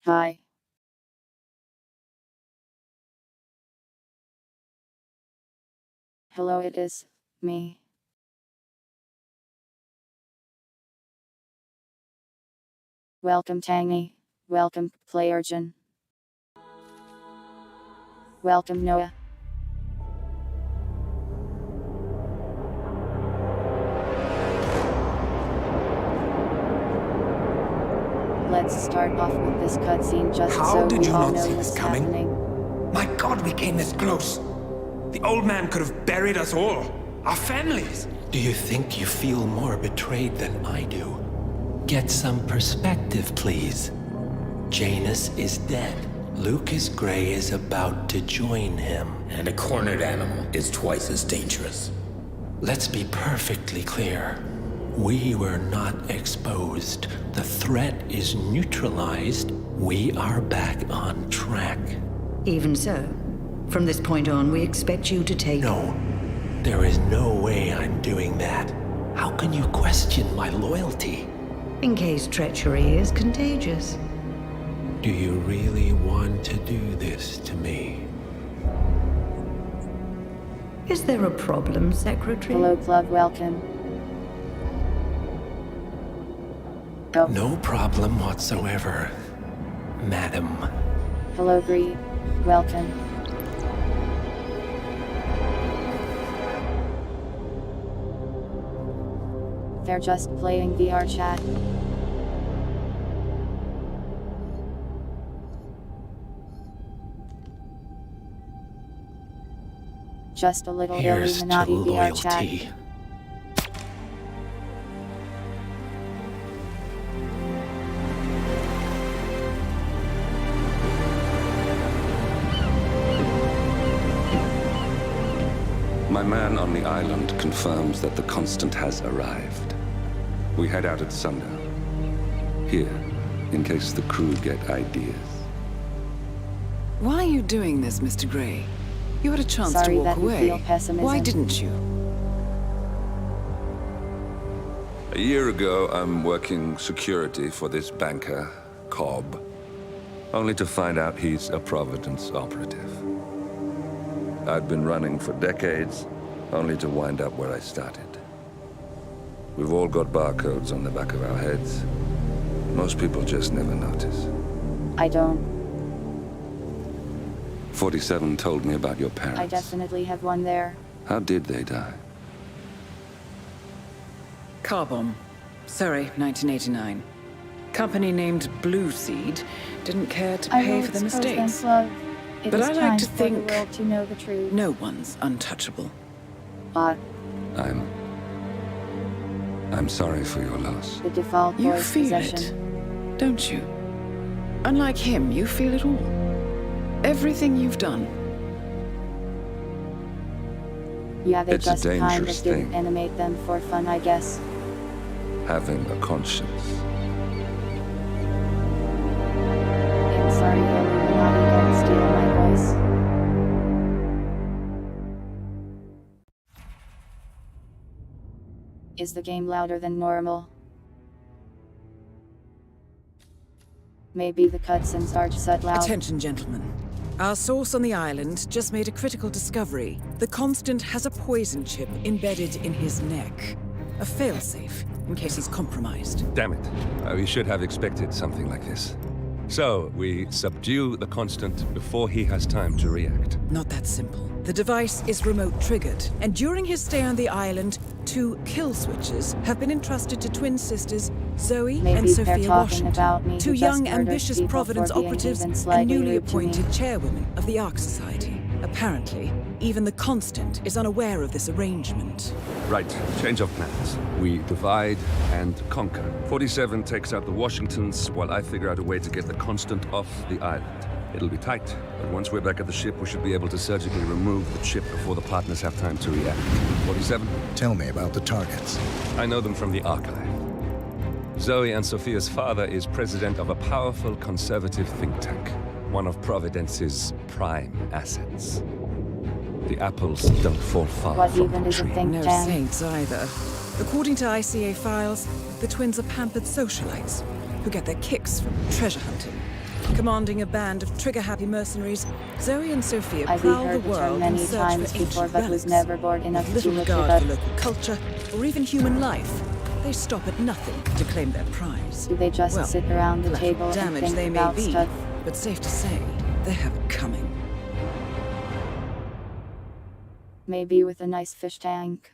Hi. Hello, it is me. Welcome Tangy. Welcome Playergen. Welcome Noah. Let's start off with this cutscene just How so did we you all not know see what's this coming? happening. My God, we came this close. The old man could have buried us all. Our families. Do you think you feel more betrayed than I do? Get some perspective, please. Janus is dead. Lucas Gray is about to join him. And a cornered animal is twice as dangerous. Let's be perfectly clear. We were not exposed. The threat is neutralized. We are back on track. Even so, from this point on, we expect you to take... No, there is no way I'm doing that. How can you question my loyalty? In case treachery is contagious. Do you really want to do this to me? Is there a problem, Secretary? Hello, Plug. Welcome. Oh. No problem whatsoever, madam. Hello, Bree. Welcome. They're just playing VR chat. Just a little Here's to Illuminati VR chat. loyalty. My man on the island confirms that the Constant has arrived. We head out at sundown. Here, in case the crew get ideas. Why are you doing this, Mr. Gray? You had a chance Sorry to walk that we away. feel pessimism. Why didn't you? A year ago, I'm working security for this banker, Cobb, only to find out he's a Providence operative. I'd been running for decades, only to wind up where I started. We've all got barcodes on the back of our heads. Most people just never notice. I don't. 47 told me about your parents. I definitely have one there. How did they die? Car bomb. Surrey, 1989. Company named Blue Seed didn't care to pay for the mistakes. It But is I like time to for think the world to know the truth. No one's untouchable. I'm sorry for your loss. The default You voice feel possession. it, don't you? Unlike him, you feel it all. Everything you've done. Yeah, they It's a just kind of dangerous didn't thing. animate them for fun, I guess. Having a conscience. I'm sorry, Illuminati, don't steal my voice. Is the game louder than normal? Maybe the cutscenes are just that loud. Attention, gentlemen. Our source on the island just made a critical discovery. The Constant has a poison chip embedded in his neck. A failsafe, in case he's compromised. Damn it. We should have expected something like this. So, we subdue the Constant before he has time to react. Not that simple. The device is remote triggered, and during his stay on the island, 2 kill switches have been entrusted to twin sisters Zoe Maybe and they're Sophia talking Washington, about me, 2 who young, just murdered ambitious people Providence for being operatives even and slightly newly rude to me. appointed chairwomen of the Ark Society. Apparently, even the Constant is unaware of this arrangement. Right, change of plans. We divide and conquer. 47 takes out the Washingtons, while I figure out a way to get the Constant off the island. It'll be tight, but once we're back at the ship, we should be able to surgically remove the chip before the partners have time to react. 47? Tell me about the targets. I know them from the archive. Zoe and Sophia's father is president of a powerful conservative think tank, one of Providence's prime assets. The apples don't fall far What from even the is a tree. think No tank? saints either. According to ICA files, the twins are pampered socialites who get their kicks from treasure hunting. Commanding a band of trigger-happy mercenaries, Zoe and Sophia I've prowl the heard the term world in many search times for before, ancient but was relics. never bored enough With to little look it regard up. for local culture, or even human life, they stop at nothing to claim their prize. Do they just Well, sit around the collateral table and damage think they may about be, stuff? but safe to say, they have it coming. Maybe with a nice fish tank.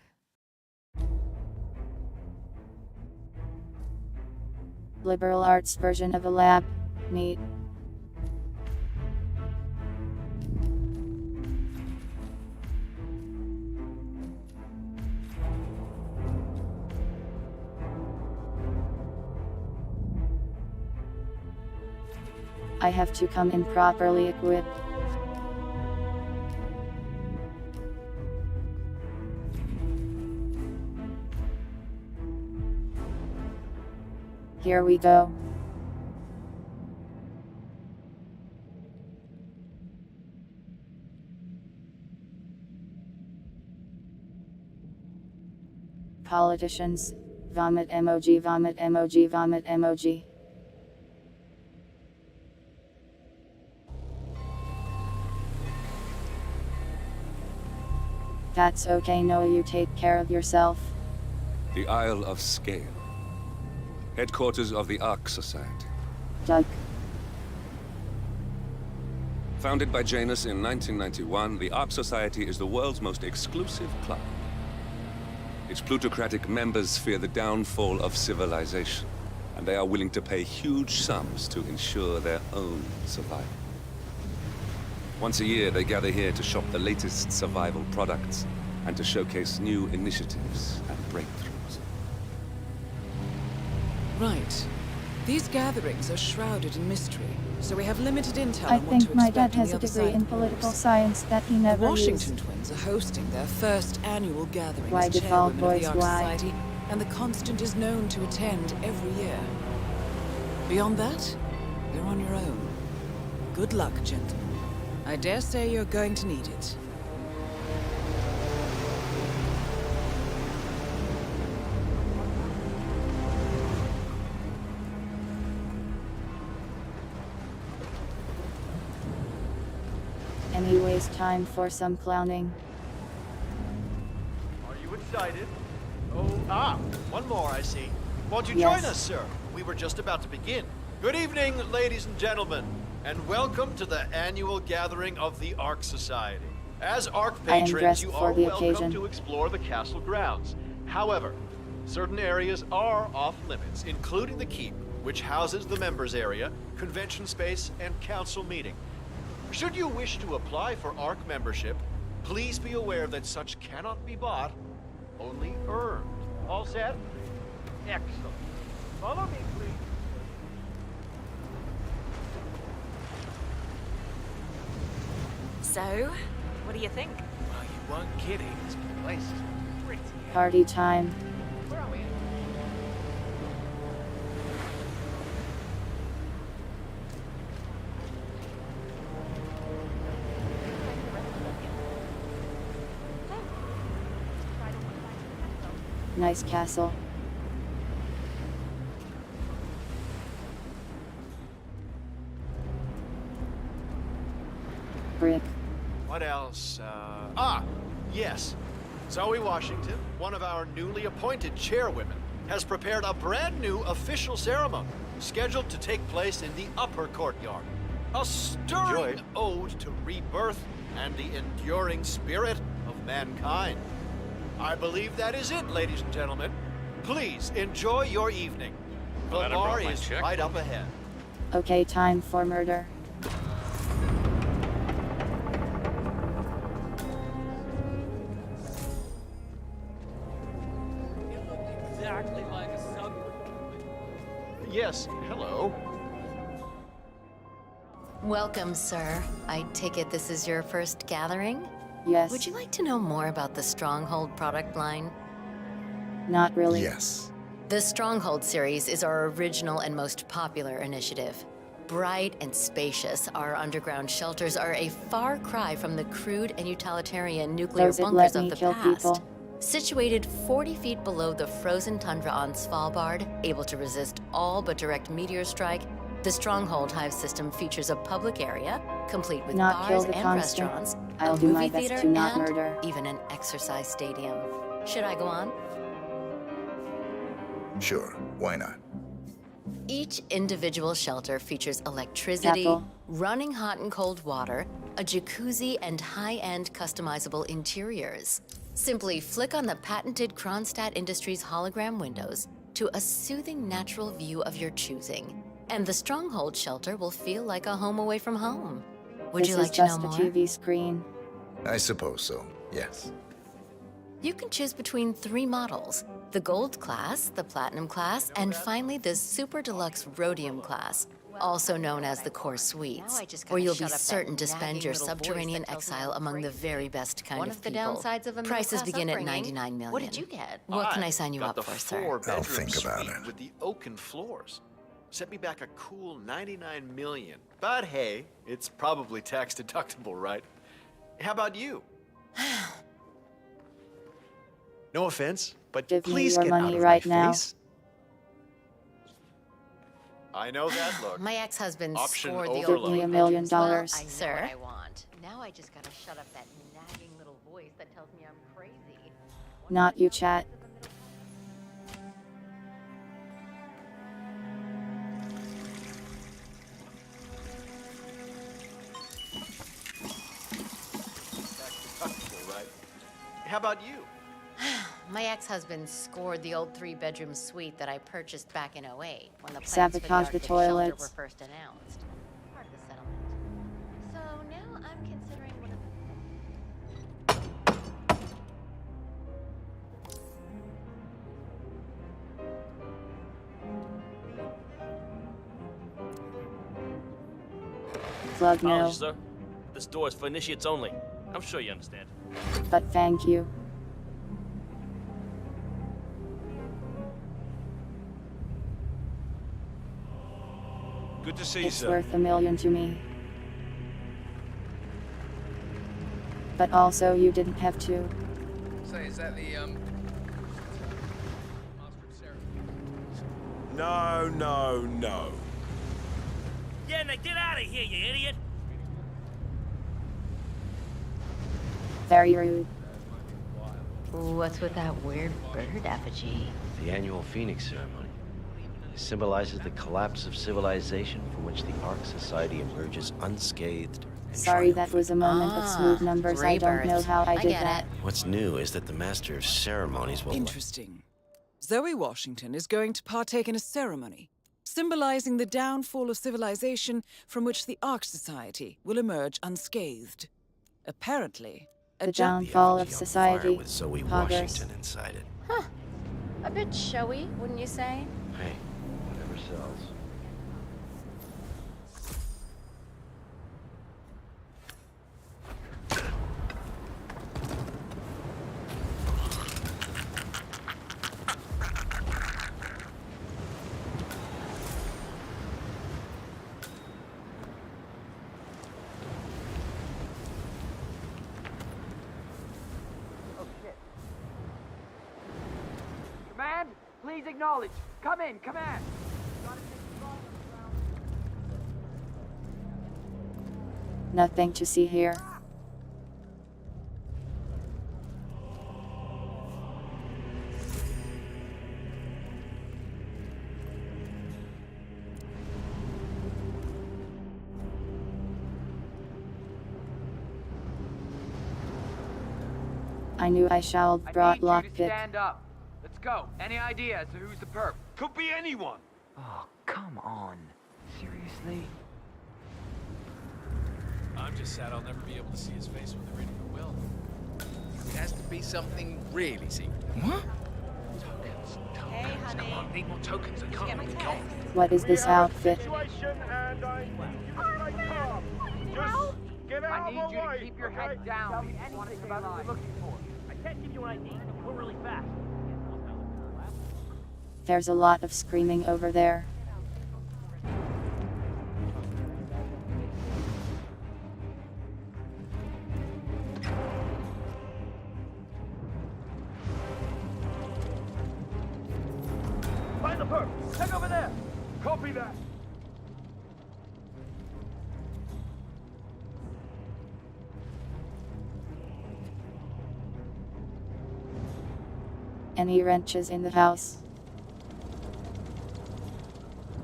Liberal arts version of a lab. Neat. I have to come in properly equipped. Here we go. Politicians. Vomit emoji, vomit emoji, vomit emoji. That's okay, no, you take care of yourself. The Isle of Scale. Headquarters of the Ark Society. Doug. Founded by Janus in 1991, the Ark Society is the world's most exclusive club. Its plutocratic members fear the downfall of civilization, and they are willing to pay huge sums to ensure their own survival. Once a year, they gather here to shop the latest survival products and to showcase new initiatives and breakthroughs. Right. These gatherings are shrouded in mystery, so we have limited intel I on what to think my expect dad on has the a other degree side in of the political walls. science that he The never Washington used. twins are hosting their first annual gathering Why as default chairwomen of the boys, Ark why? Society, and the Constant is known to attend every year. Beyond that, you're on your own. Good luck, gentlemen. I dare say you're going to need it. Anyways, time for some clowning. Are you excited? One more, I see. Won't you Yes. join us, sir? We were just about to begin. Good evening, ladies and gentlemen, and welcome to the annual gathering of the Ark Society. As Ark I am patrons, dressed you for are the welcome occasion. to explore the castle grounds. However, certain areas are off limits, including the keep, which houses the members area, convention space, and council meeting. Should you wish to apply for Ark membership, please be aware that such cannot be bought, only earned. All set? Excellent. Follow me, please. So, what do you think? Well, you weren't kidding. This place is pretty. Party time. Where are we? Nice castle. Brick. What else? Yes. Zoe Washington, one of our newly appointed chairwomen, has prepared a brand new official ceremony scheduled to take place in the upper courtyard. A stirring ode to rebirth and the enduring spirit of mankind. I believe that is it, ladies and gentlemen. Please enjoy your evening. The bar is right up ahead. Okay, time for murder. Exactly like a submarine. Yes, hello. Welcome, sir. I take it this is your first gathering? Yes. Would you like to know more about the Stronghold product line? Not really. Yes. The Stronghold series is our original and most popular initiative. Bright and spacious, our underground shelters are a far cry from the crude and utilitarian nuclear Those that bunkers let of me the kill past. people. Situated 40 feet below the frozen tundra on Svalbard, able to resist all but direct meteor strike, The Stronghold Hive system features a public area, complete with Not kill bars the and constant. restaurants, I'll a do my movie best theater, to not and murder. even an exercise stadium. Should I go on? Sure, why not? Each individual shelter features electricity, Apple. running hot and cold water, a jacuzzi, and high-end customizable interiors. Simply flick on the patented Kronstadt Industries hologram windows to a soothing natural view of your choosing, and the Stronghold shelter will feel like a home away from home. Would you like to know This is more? just a TV screen. I suppose so, yes. You can choose between 3 models: the Gold class, the Platinum class, and finally the Super Deluxe Rhodium class, also known as the Core Suites, where you'll be certain to spend your subterranean exile among the very best kind of people. One of the downsides of a Prices middle-class begin at upbringing. $99 million. What did you get? What can I sign you got up for, the sir? 4-bedroom think about suite it. with the oaken floors. Set me back a cool 99 million. But hey, it's probably tax deductible, right? How about you? No offense, but Give me please your get money out of right my now. face. I know that look. My ex-husband Option scored the overload. old Give me $1 3 million. bedrooms. Well, I know sir. what I want. Now I just gotta shut up that nagging little voice that tells me I'm crazy. Not you, chat. Deductible, right? How about you? My ex-husband scored the old 3-bedroom suite that I purchased back in '08 when the plans Sabotage for the the Arctic shelter toilets. were first announced. Part of the settlement. So now I'm considering one of Plug no. Apologies, sir. This door is for initiates only. I'm sure you understand. But thank you. Good to see you, It's sir. worth $1 million to me. But also, you didn't have to. Say, is that the, No, no, no. Yeah, now get out of here, you idiot! Very rude. What's with that weird bird effigy? The annual Phoenix ceremony. It symbolizes the collapse of civilization from which the Ark Society emerges unscathed. and Sorry, that triumphant. was a moment of smooth numbers. I don't know how I did get that. it. What's new is that the Master of Ceremonies will... Interesting. Zoe Washington is going to partake in a ceremony, symbolizing the downfall of civilization from which the Ark Society will emerge unscathed. Apparently, a The jump... downfall of Fire society. with Zoe Poggers. Washington inside it. Huh. A bit showy, wouldn't you say? Hey, whatever sells. Command, please acknowledge. Come in, command. Nothing to see here. I knew I shall brought I need you to lockpick. stand up. Let's go. Any idea as to who's the perp? Could be anyone. Oh, come on. Seriously? I'm just sad I'll never be able to see his face when they're reading the will. It has to be something really secret. What? Tokens. Come on, need more tokens. I can't let it go. What is this outfit? I need you to keep your head down. Be anything about what you're looking for. I can't give you an ID. Go really fast. There's a lot of screaming over there. Find the perp. Head over there. Copy that. Any wrenches in the house?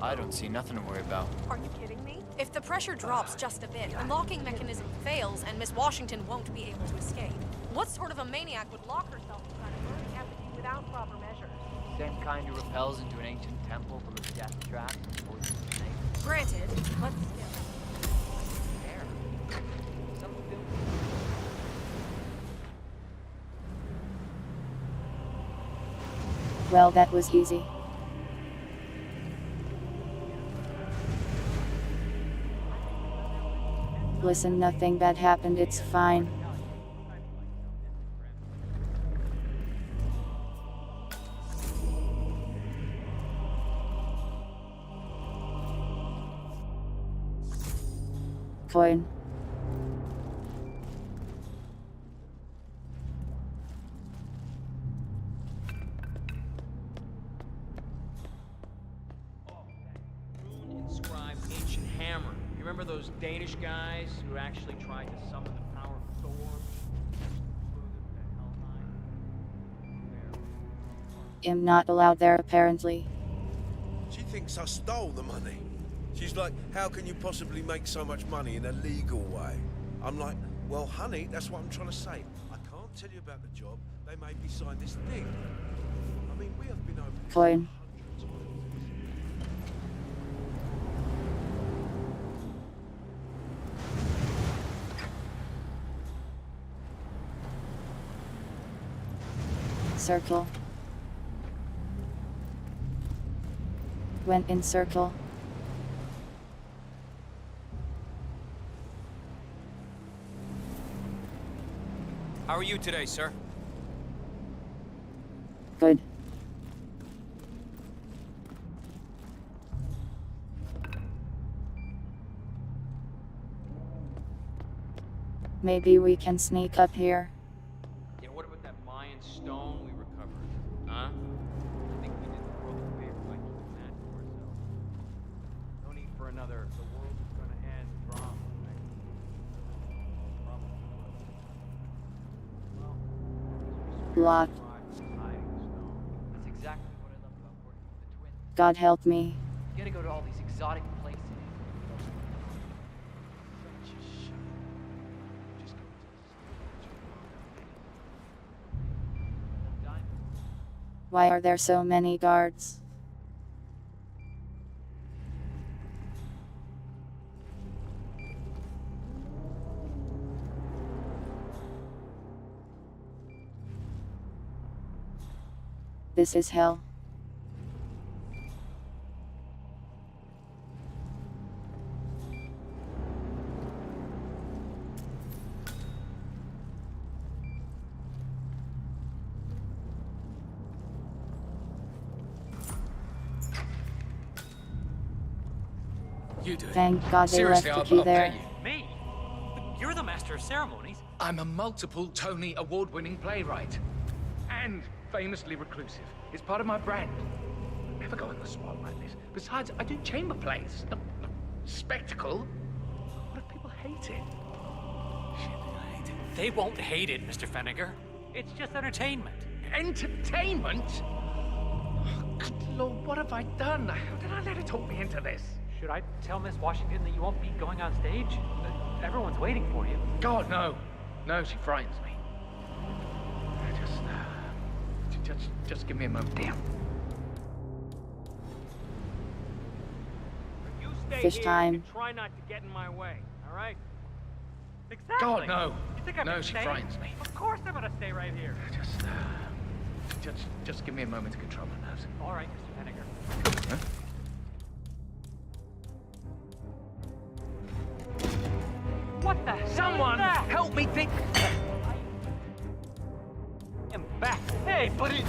I don't see nothing to worry about. Are you kidding me? If the pressure drops just a bit, the locking mechanism fails and Miss Washington won't be able to escape. What sort of a maniac would lock herself inside a burning effigy without proper measures? Same kind who repels into an ancient temple full of death traps and poison snakes. Granted, but still. Well, that was easy. Listen, nothing bad happened, it's fine. Coin. Inscribed ancient hammer. You remember those Danish guys who actually tried to summon the power of Thor? I'm not allowed there apparently. She thinks I stole the money. She's like, how can you possibly make so much money in a legal way? I'm like, well, honey, that's what I'm trying to say. I can't tell you about the job. They made me sign this thing. I mean, we have been over this Coin. Circle. Went in circle. How are you today, sir? Good. Maybe we can sneak up here. Yeah, what about that Mayan stone we recovered? Huh? I think we did the world a favor by keeping that to ourselves. No need for another. The world is gonna end drama. Locked. That's exactly what I love about working with the twins. God help me. You gotta go to all these exotic places. Why are there so many guards? This is hell. You do it. Thank God they Seriously, left the key I'll there. pay you. Me? But you're the master of ceremonies. I'm a multiple Tony award-winning playwright. And famously reclusive. It's part of my brand. I never go in the spot like this. Besides, I do chamber plays. Spectacle. What if people hate it? Shit, they hate it. They won't hate it, Mr. Fenniger. It's just entertainment. Entertainment? Oh, good Lord, what have I done? How did I let her talk me into this? Should I tell Miss Washington that you won't be going on stage? Everyone's waiting for you. God, no. No, she frightens me. Just give me a moment, dear. You stay Fish here time. and try not to get in my way, all right? Exactly. God, no. You think I'm No, she insane? frightens me. Of course I'm gonna stay right here. Just give me a moment to control my nerves. All right, Mr. Fenniger. Huh? What the hell Someone is that? help me think. I'm back. Hey, buddy.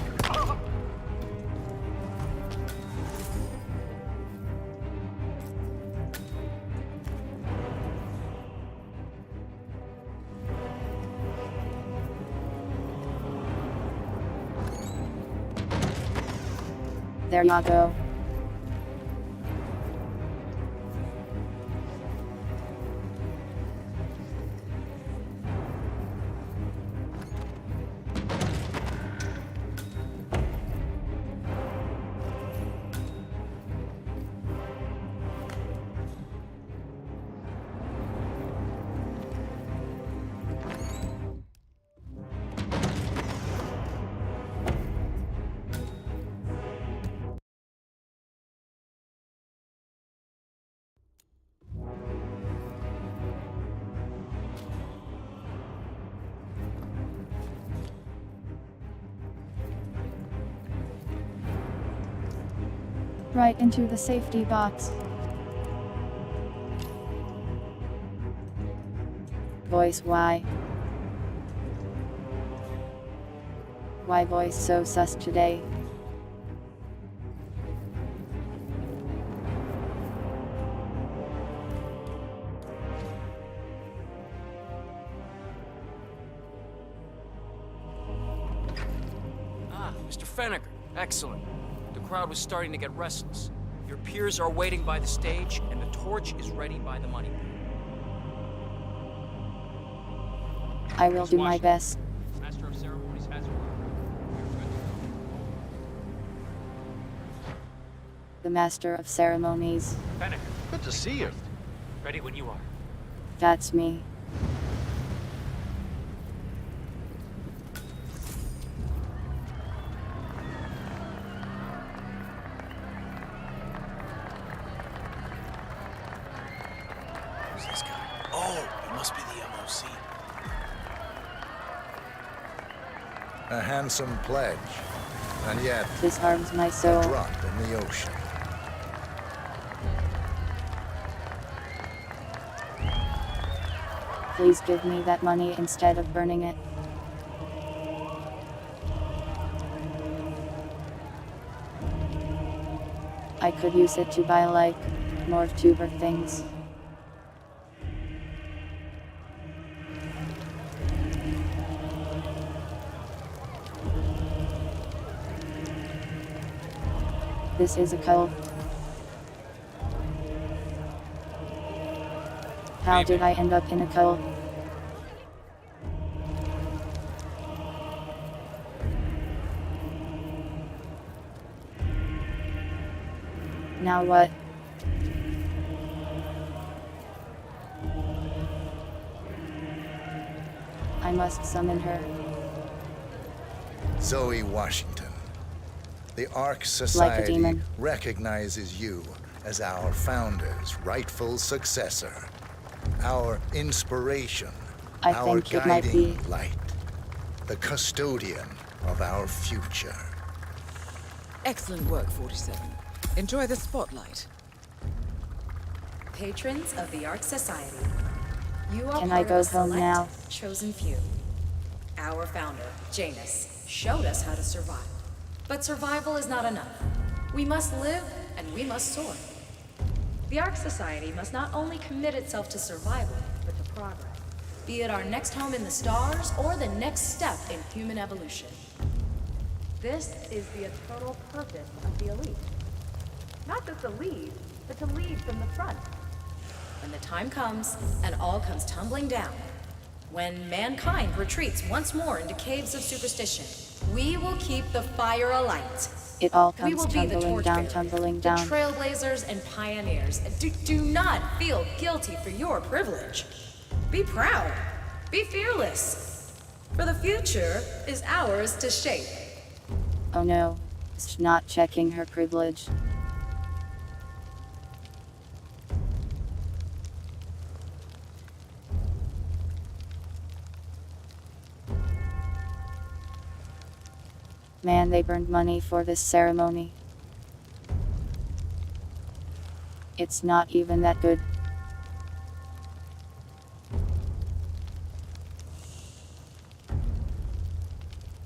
There you go. right into the safety box. Voice, why? Why voice so sus today? Ah, Mr. Fenneker. Excellent. The crowd was starting to get restless. Your peers are waiting by the stage, and the torch is ready by the money booth. I will do my best. Master of Ceremonies has your word. You're good to go. The Master of Ceremonies. Fenneker. Good to see you. Ready when you are. That's me. Who's this guy? Oh, it must be the MOC. A handsome pledge. And yet, This harms my a soul. drop in the ocean. Please give me that money instead of burning it. I could use it to buy like more tuber things. This is a cove. How did I end up in a cove? Now what? I must summon her. Zoe Washington. The Ark Like a Society demon. recognizes you as our founder's rightful successor. Our inspiration. I our think it might guiding be. light. The custodian of our future. Excellent work, 47. Enjoy the spotlight. Patrons of the Ark Society, you are Can part I go of a home select, now? chosen few. Our founder, Janus, showed us how to survive. But survival is not enough. We must live and we must soar. The Ark Society must not only commit itself to survival, but to progress. Be it our next home in the stars or the next step in human evolution. This is the eternal purpose of the elite. Not just to lead, but to lead from the front. When the time comes, and all comes tumbling down, when mankind retreats once more into caves of superstition, we will keep the fire alight. It all We comes will be the tumbling down, torchbearers, tumbling the down. trailblazers and pioneers. Do not feel guilty for your privilege. Be proud. Be fearless. For the future is ours to shape. Oh no, it's not checking her privilege. Man, they burned money for this ceremony. It's not even that good.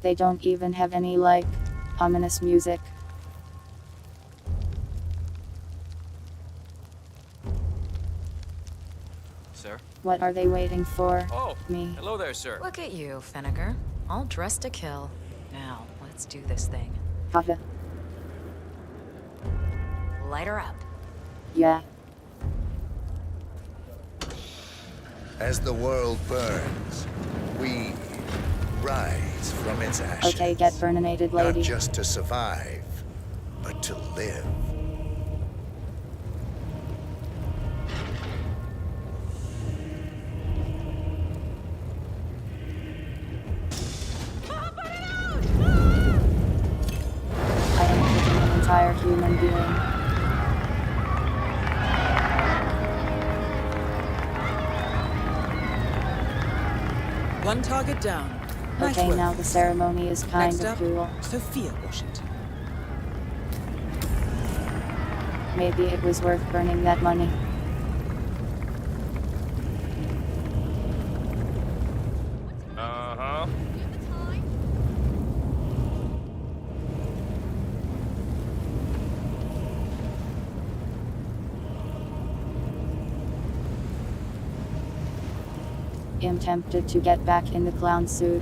They don't even have any, like, ominous music. Sir? What are they waiting for? Oh, Me. hello there, sir. Look at you, Fenneker. All dressed to kill. Now, let's do this thing. Haha. Light her up. Yeah. As the world burns, we rise from its ashes. Okay, get burninated, lady. Not just to survive, but to live. I am picking an entire human being. One target down. Nice Okay, work. now the ceremony is kind Next of up, cool. Sophia Washington. Maybe it was worth burning that money. Uh-huh. I'm tempted to get back in the clown suit.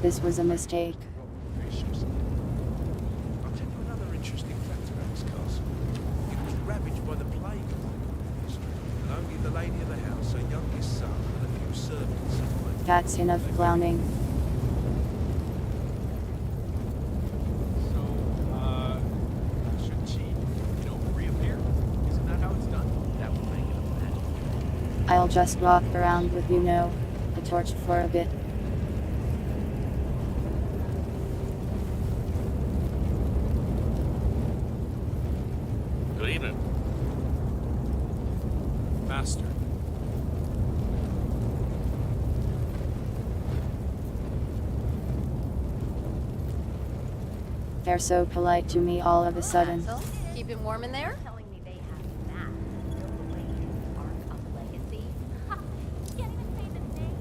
This was a mistake. I'll tell you another interesting fact about this castle. It was ravaged by the plague. And only the lady of the house, her youngest son, and a few servants survived. That's enough clowning. Should she, reappear? Isn't that how it's done? That would make it a magic. I'll just walk around with the torch for a bit. Good evening. Master. They're so polite to me all of a sudden. So, keep it warm in there? Telling me they have maps built away in the Ark of Legacy. Ha! Can't even say the name.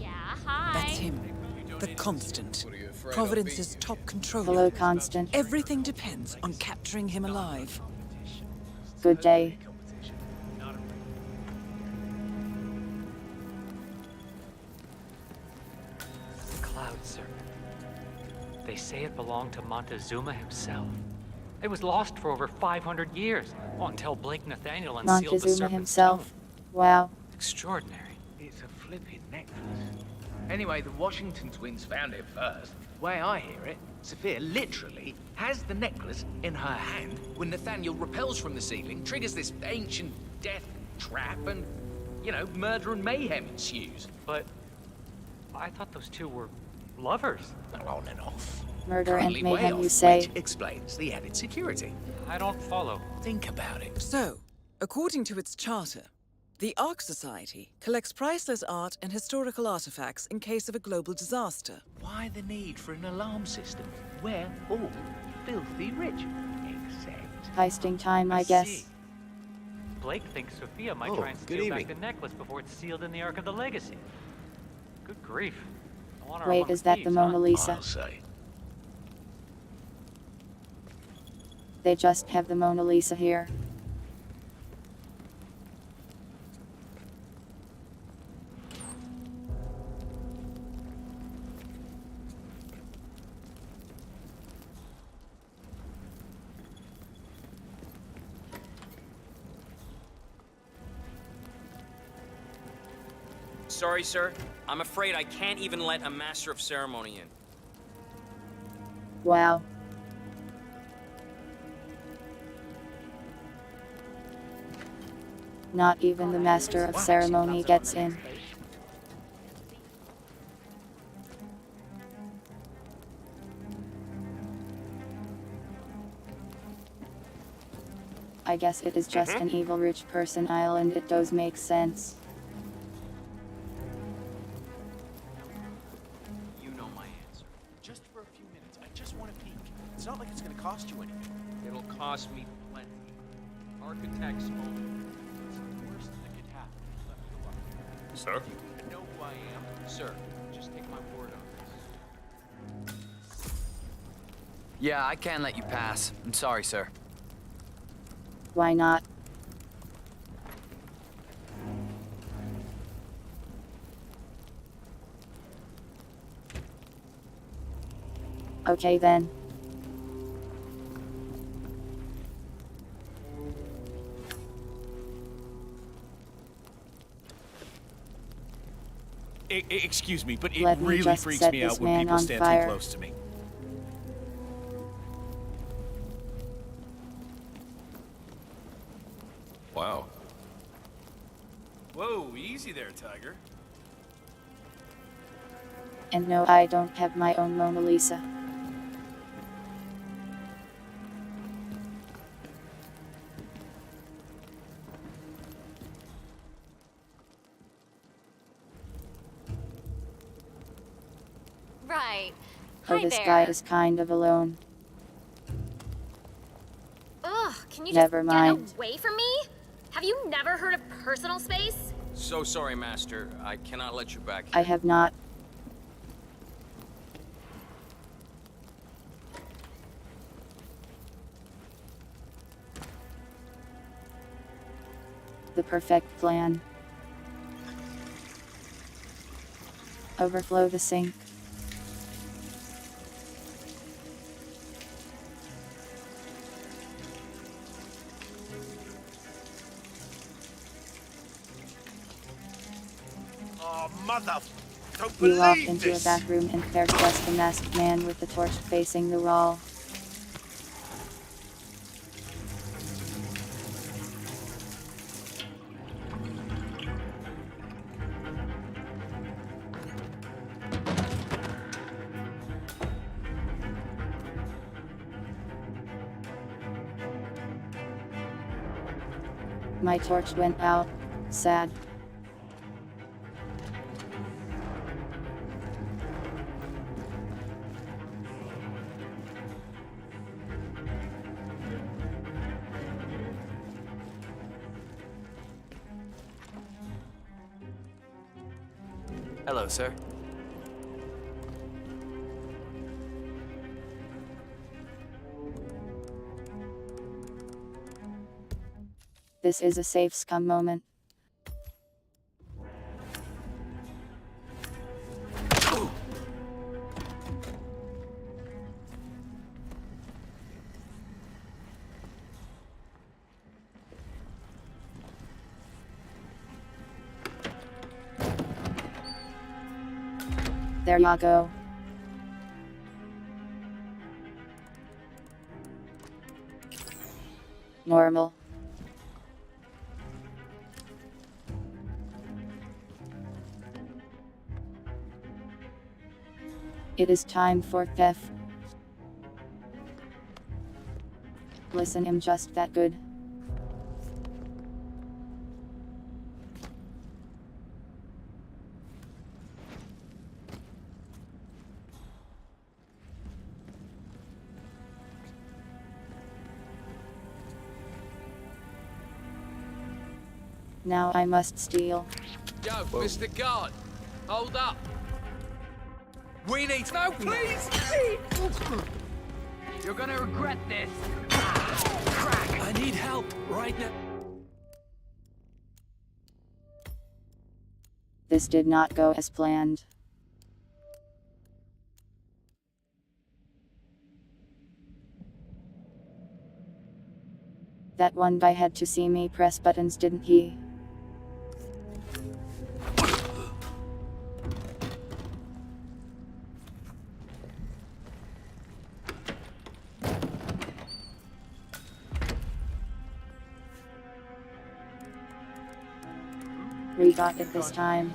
Yeah, hi. That's him. The Constant. Providence's top controller. Hello, Constant. Everything depends on capturing him alive. Good day. Cloud Serpent. They say it belonged to Montezuma himself. It was lost for over 500 years, until Blake Nathaniel unsealed the Montezuma Serpent's himself. stone. Wow. Extraordinary. It's a flipping necklace. Anyway, the Washington twins found it first. Way I hear it, Sophia literally has the necklace in her hand when Nathaniel repels from the ceiling, triggers this ancient death trap, and, murder and mayhem ensues. But I thought those two were lovers. On and off. Murder and Currently way mayhem, off, you say? which explains the added security. I don't follow. Think about it. So, according to its charter, the Ark Society collects priceless art and historical artifacts in case of a global disaster. Why the need for an alarm system? We're all filthy rich. Except... Heisting time, I guess. Blake thinks Sophia might try and steal back the necklace before it's sealed in the Ark of the Legacy. Good grief. I want her Wait, among is that the thieves, Mona huh? Lisa? I'll say. They just have the Mona Lisa here. Sorry, sir. I'm afraid I can't even let a master of ceremony in. Wow. Not even the master of ceremony gets in. I guess it is just an evil rich person island. It does make sense. You know my answer. Just for a few minutes. I just want to peek. It's not like it's going to cost you anything. It'll cost me plenty. Architects only. It's the worst that could happen. Let me go up. Sir? You know who I am? Sir, just take my word on this. Yeah, I can let you pass. I'm sorry, sir. Why not? Okay then. Excuse me, but it Let me really just freaks set me this out when man people on stand fire. too close to me. Wow. Whoa, easy there, Tiger. And no, I don't have my own Mona Lisa. Right. Oh, Hi this there. guy is kind of alone. Ugh, can you Never just mind. get away from me? Have you never heard of personal space? So sorry, Master. I cannot let you back here. I have not. The perfect plan. Overflow the sink. Oh, mother... Don't We walk believe into this! a back room and there's just a masked man with the torch facing the wall. My torch went out. Sad. Hello, sir. This is a safe scum moment. There ya go. Normal. It is time for theft. Listen, I'm just that good. Now I must steal. Yo, Mr. Guard, hold up. We need... No, please! You're gonna regret this. I need help right now. This did not go as planned. That one guy had to see me press buttons, didn't he? We got it this time.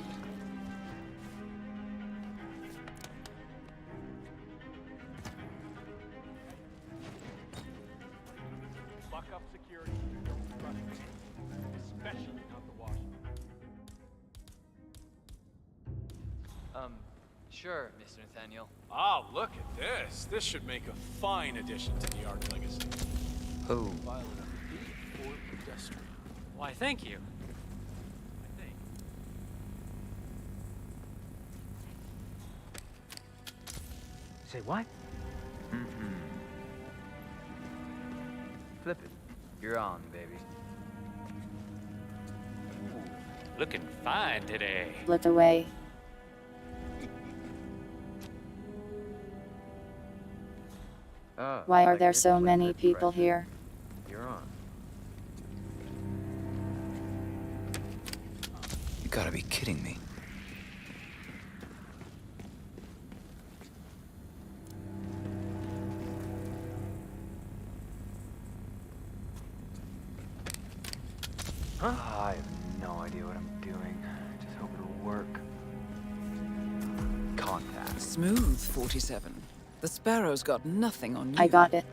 Lock up security. Don't trust me. Especially not the Washington. Sure, Mr. Nathaniel. Oh, look at this. This should make a fine addition to the Ark legacy. Oh. File it under B for pedestrian. Why, thank you. I think. Say what? Flip it. You're on, baby. Looking fine today. Look away. Oh, Why are like there this, so like many that people pressure. here? You're on. You gotta be kidding me. Huh? I have no idea what I'm doing. Just hope it'll work. Contact. Smooth, 47. The Sparrow's got nothing on you. I got it.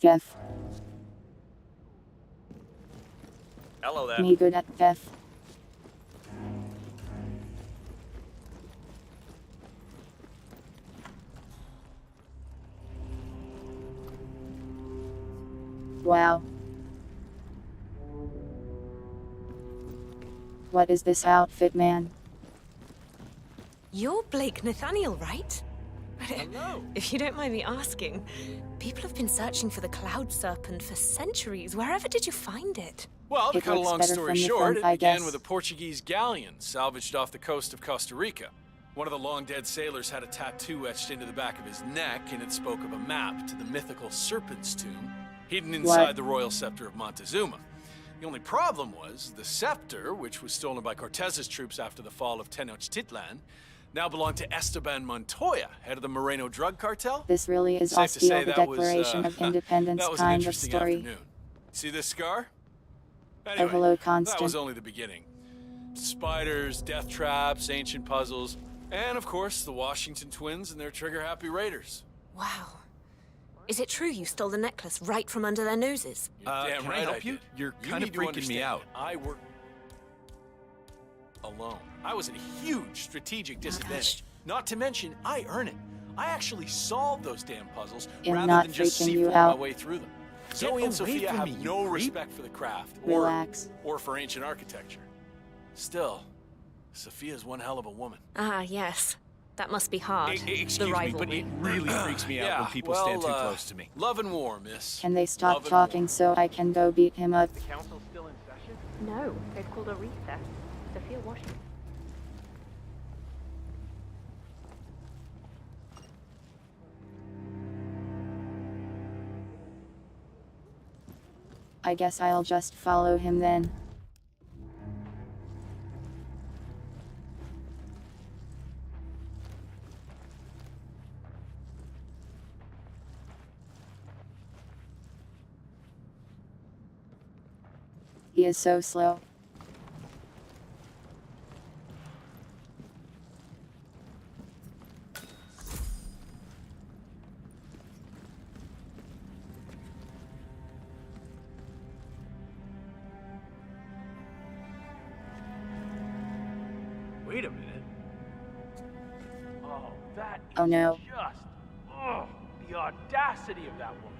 Jeff. Hello there. Me good at theft. Wow. What is this outfit, man? You're Blake Nathaniel, right? Hello. If you don't mind me asking, people have been searching for the Cloud Serpent for centuries. Wherever did you find it? Well, to It cut a looks long better story from the short, front, it I began guess. with a Portuguese galleon salvaged off the coast of Costa Rica. One of the long-dead sailors had a tattoo etched into the back of his neck, and it spoke of a map to the mythical Serpent's Tomb, hidden inside the royal scepter of Montezuma. The only problem was, the scepter, which was stolen by Cortez's troops after the fall of Tenochtitlan, now belonged to Esteban Montoya, head of the Moreno drug cartel. This really is Safe to say Osteo, the that was, Declaration of Independence that was an kind of interesting story. afternoon. See this scar? Oh, Anyway, hello, that Constant. was only the beginning. Spiders, death traps, ancient puzzles, and of course, the Washington twins and their trigger-happy raiders. Wow. Is it true you stole the necklace right from under their noses? You're damn can I right help did. you? You're kind need of to freaking understand me out. that I work alone. I was at a huge strategic disadvantage. Not to mention, I earn it. I actually solve those damn puzzles I'm rather not than just freaking see you my out. way through them. Get Zoe and away Sophia from have me, you no creep. respect for the craft Relax. or for ancient architecture. Still, Sophia's one hell of a woman. Ah, yes. That must be hard. Excuse the me, rivalry. but it really freaks me out when people stand too close to me. Love and war, miss. Can they stop Love and talking war. so I can go beat him up? The council's still in session? No, they've called a recess. Sophia Washington. I guess I'll just follow him then. He is so slow. Wait a minute. Oh, that is Oh no. just... Oh, the audacity of that woman.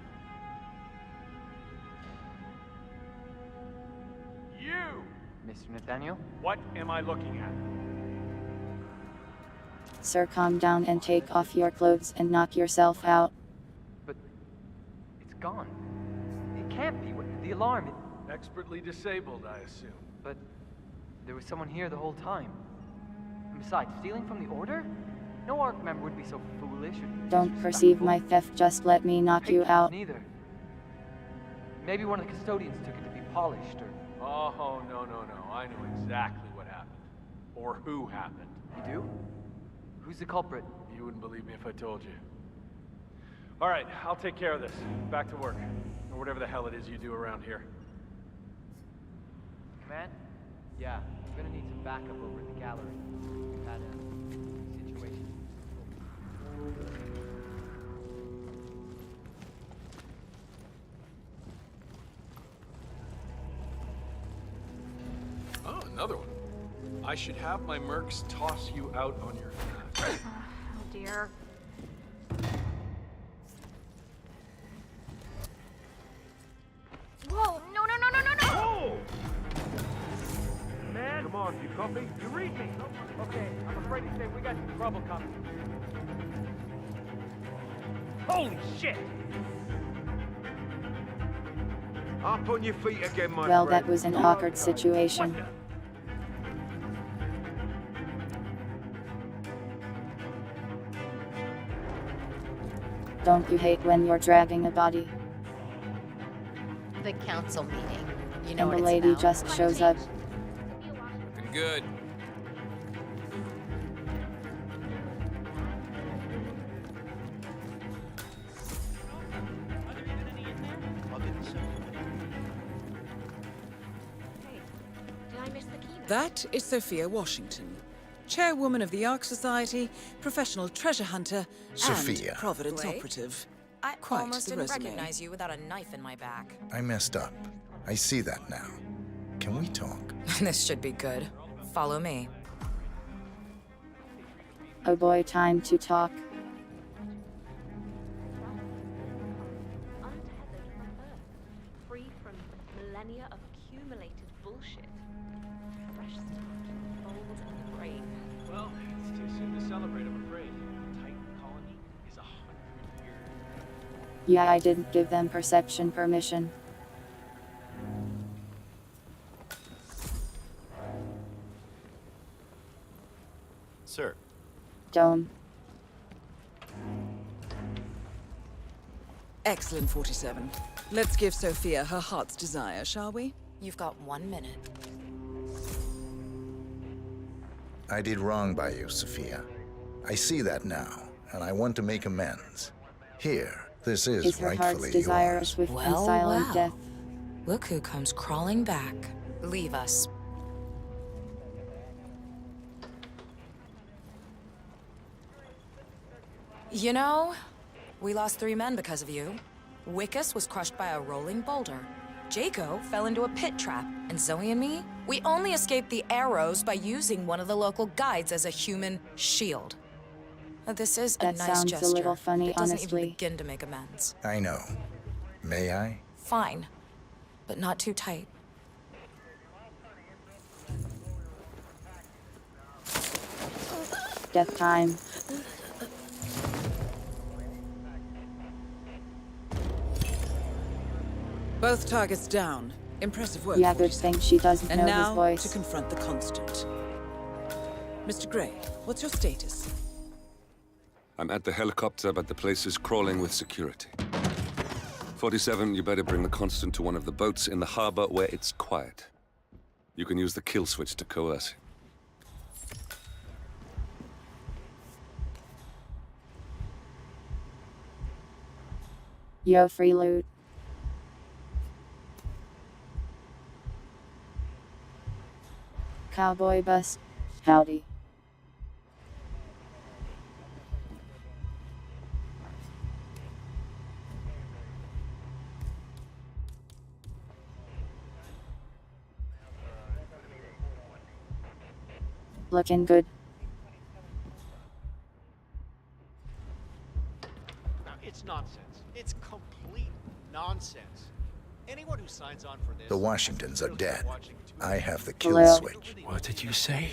You! Mr. Nathaniel? What am I looking at? Sir, calm down and take off your clothes and knock yourself out. It's gone. It can't be. The alarm. Expertly disabled, I assume. But there was someone here the whole time. And besides, stealing from the Order? No ARC member would be so foolish or Don't perceive my theft, just let me knock you out. Neither. Maybe one of the custodians took it to be polished or... Oh, no. I know exactly what happened. Or who happened. You do? Who's the culprit? You wouldn't believe me if I told you. All right, I'll take care of this. Back to work. Or whatever the hell it is you do around here. Command? Yeah, we're gonna need some backup over at the gallery. We've had a situation. Oh, another one. I should have my mercs toss you out on your hat. Oh dear. Whoa! No! Man! Come on, you copy? You read me! Okay, I'm afraid to say we got some trouble coming. Holy shit! Up on your feet again, my Well, friend. that was an awkward situation. Don't you hate when you're dragging a body? The council meeting. You know And what the it's lady about? just shows up. Looking good. Did I miss the key? That is Sophia Washington, chairwoman of the Ark Society, professional treasure hunter, Sophia. and Providence Blake? operative. I Quite almost the didn't resume. recognize you without a knife in my back. I messed up. I see that now. Can we talk? This should be good. Follow me. Oh boy, time to talk. millennia of accumulated bullshit. Fresh start, bold and brave. Well, it's too soon to celebrate, I'm afraid. The Titan colony is 100 years. Yeah, I didn't give them perception permission. Sir. Dome. Excellent, 47. Let's give Sophia her heart's desire, shall we? You've got 1 minute. I did wrong by you, Sophia. I see that now, and I want to make amends. Here, this is her heart's rightfully desire a yours. swift and silent death? Look who comes crawling back. Leave us. You know, we lost 3 men because of you. Wickus was crushed by a rolling boulder. Jaco fell into a pit trap, and Zoe and me, we only escaped the arrows by using one of the local guides as a human shield. This is a That nice sounds gesture. a little funny, It doesn't honestly. even begin to make amends. I know. May I? Fine, but not too tight. Death time. Both targets down. Impressive work, Yeah, good 47. thing she doesn't And know now, his voice. to confront the constant. Mr. Gray, what's your status? I'm at the helicopter, but the place is crawling with security. 47, you better bring the Constant to one of the boats in the harbor where it's quiet. You can use the kill switch to coerce him. Yo, free loot. Cowboy bus. Howdy. Looking good. Now, it's nonsense. It's complete nonsense. Anyone who signs on for this... The Washingtons are dead. I have the kill Hello? switch. What did you say?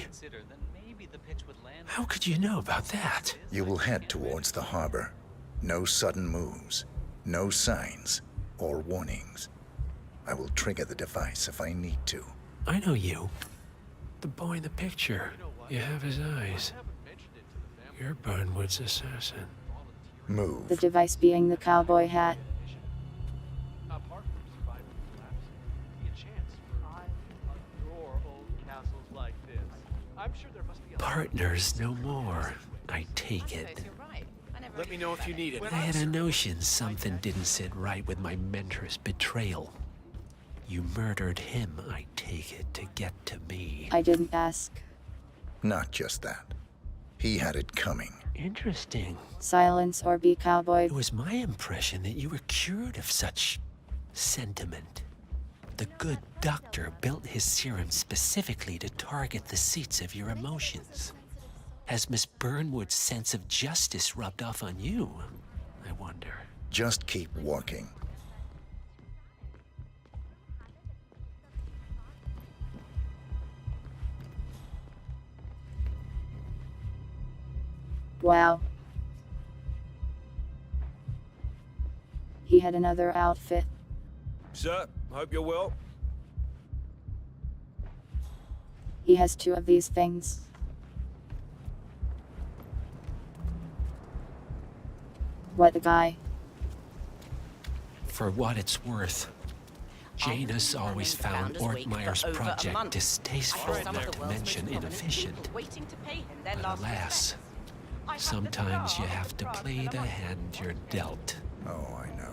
How could you know about that? You will head towards the harbor. No sudden moves. No signs or warnings. I will trigger the device if I need to. I know you. The boy in the picture. You have his eyes. You're Burnwood's assassin. Move. The device being the cowboy hat. Apart from surviving the collapse, be a chance for... I adore old castles like this. I'm sure there must be a... Partners no more, I take it. Let me know if you need it. I had a notion something didn't sit right with my mentor's betrayal. You murdered him, I take it, to get to me. I didn't ask. Not just that. He had it coming. Interesting. Silence or be cowboy. It was my impression that you were cured of such sentiment. The good doctor built his serum specifically to target the seats of your emotions. Has Miss Burnwood's sense of justice rubbed off on you? I wonder. Just keep walking. Wow. He had another outfit. Sir, hope you're well. He has 2 of these things. What a guy. For what it's worth, Janus always found Ortmeyer's project distasteful, not to mention inefficient. But alas, sometimes you have to play the hand you're dealt. Oh, I know.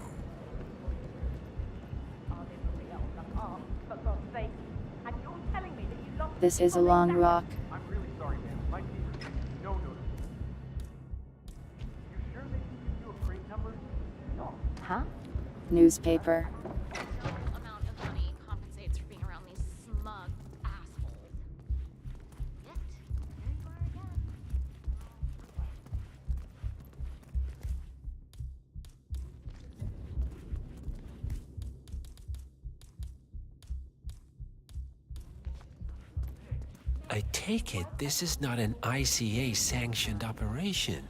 This is a long rock. I'm really sorry, man. My team no notice. You sure they can give you a crate number? No. Huh? Newspaper. Amount of money compensates for being around these smug assholes. Yet, here you are again. I take it this is not an ICA-sanctioned operation.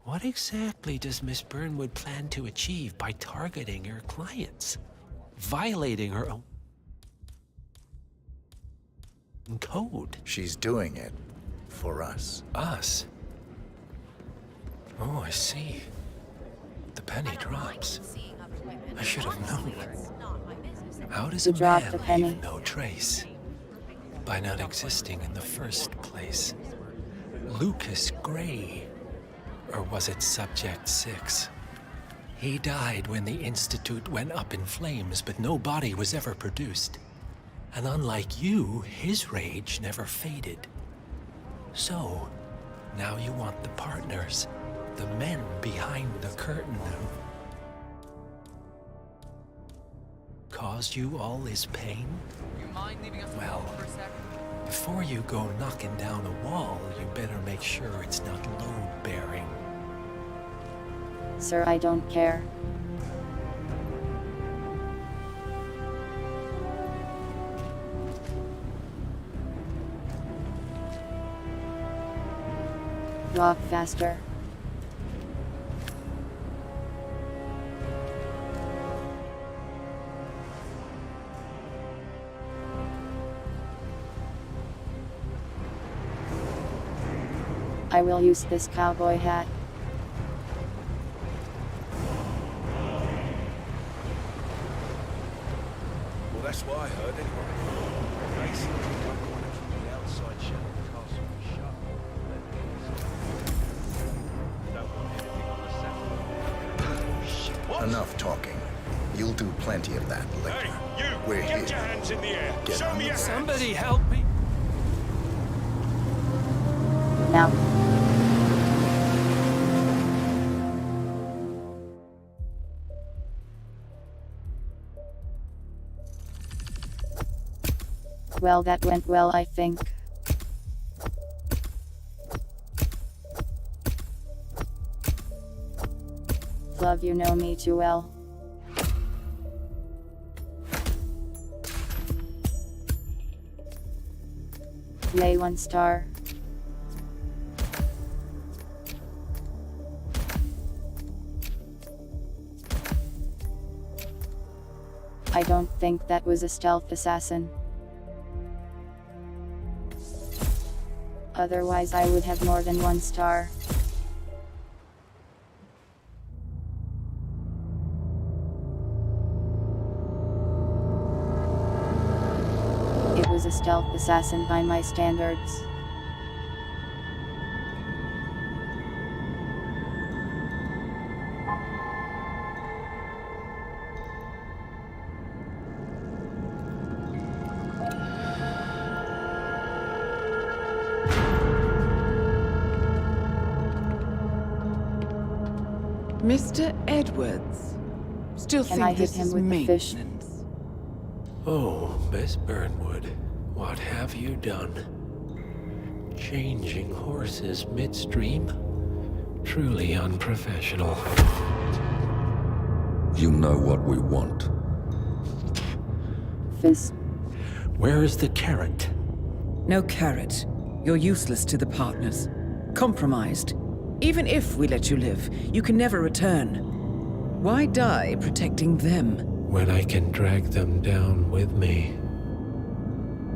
What exactly does Miss Burnwood plan to achieve by targeting her clients? Violating her own code? She's doing it for us. Us? Oh, I see. The penny drops. I should have known. How does a Dropped a man penny. leave no trace? By not existing in the first place. Lucas Gray. Or was it Subject 6? He died when the Institute went up in flames, but no body was ever produced. And unlike you, his rage never faded. So, now you want the partners, the men behind the curtain who caused you all this pain? Well, before you go knocking down a wall, you better make sure it's not load-bearing. Sir, I don't care. Walk faster. I will use this cowboy hat. Well, that's what I heard anyway. Basically, I want to keep the outside shell of the castle shut. Don't want anything on the satellite. What? Enough talking. You'll do plenty of that later. Hey, you! We're Get here. your hands in the air! Get Show on me the your hands! Somebody help me! Now. Well, that went well, I think. Love, you know me too well. Yay, 1 star. I don't think that was a stealth assassin. Otherwise I would have more than 1 star. It was a stealth assassin by my standards. Mr. Edwards. Still Can think I hit this him is with the fish? maintenance. Oh, Miss Burnwood, what have you done? Changing horses midstream? Truly unprofessional. You know what we want. Fist. Where is the carrot? No carrot. You're useless to the partners. Compromised. Even if we let you live, you can never return. Why die protecting them? When I can drag them down with me.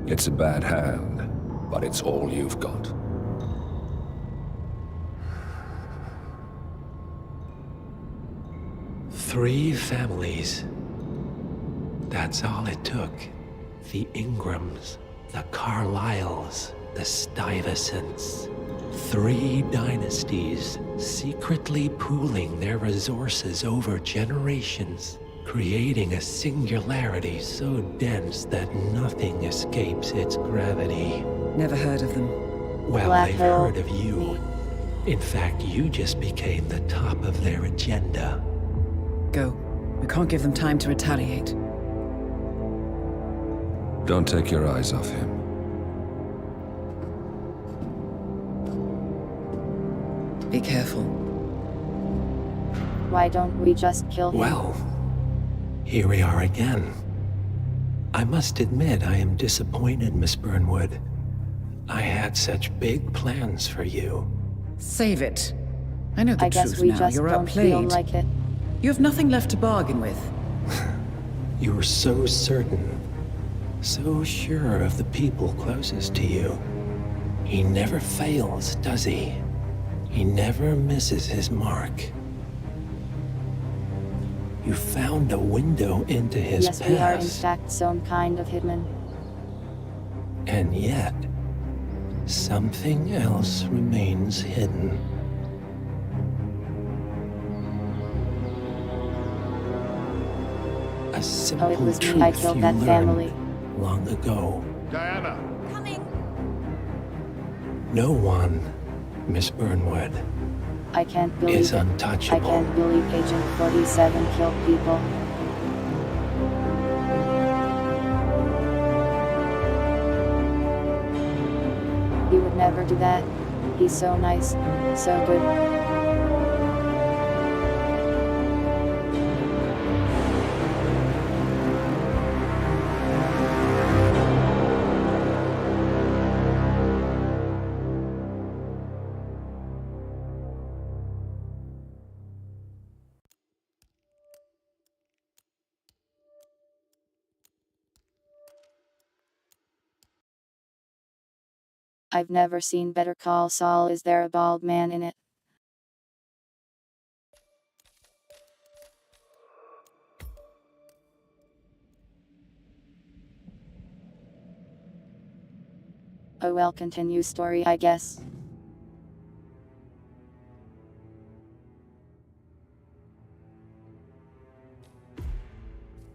It's a bad hand, but it's all you've got. Three families. That's all it took. The Ingrams, the Carlyles, the Stuyvesants. 3 dynasties, secretly pooling their resources over generations, creating a singularity so dense that nothing escapes its gravity. Never heard of them. Well, Black they've hole. heard of you. In fact, you just became the top of their agenda. Go. We can't give them time to retaliate. Don't take your eyes off him. Be careful. Why don't we just kill him? Well, here we are again. I must admit I am disappointed, Miss Burnwood. I had such big plans for you. Save it. I know the I guess truth we now. just You're don't feel outplayed. like it. You have nothing left to bargain with. You were so certain, so sure of the people closest to you. He never fails, does he? He never misses his mark. You found a window into his Yes, past. we are in fact some kind of hitman. And yet, something else remains hidden. A simple it was me. truth I killed you that learned family. long ago. Diana! No one, Miss Burnwood, I can't believe is it. untouchable. I can't believe Agent 47 killed people. He would never do that. He's so nice, so good. I've never seen Better Call Saul. Is there a bald man in it? Oh well, continue story, I guess.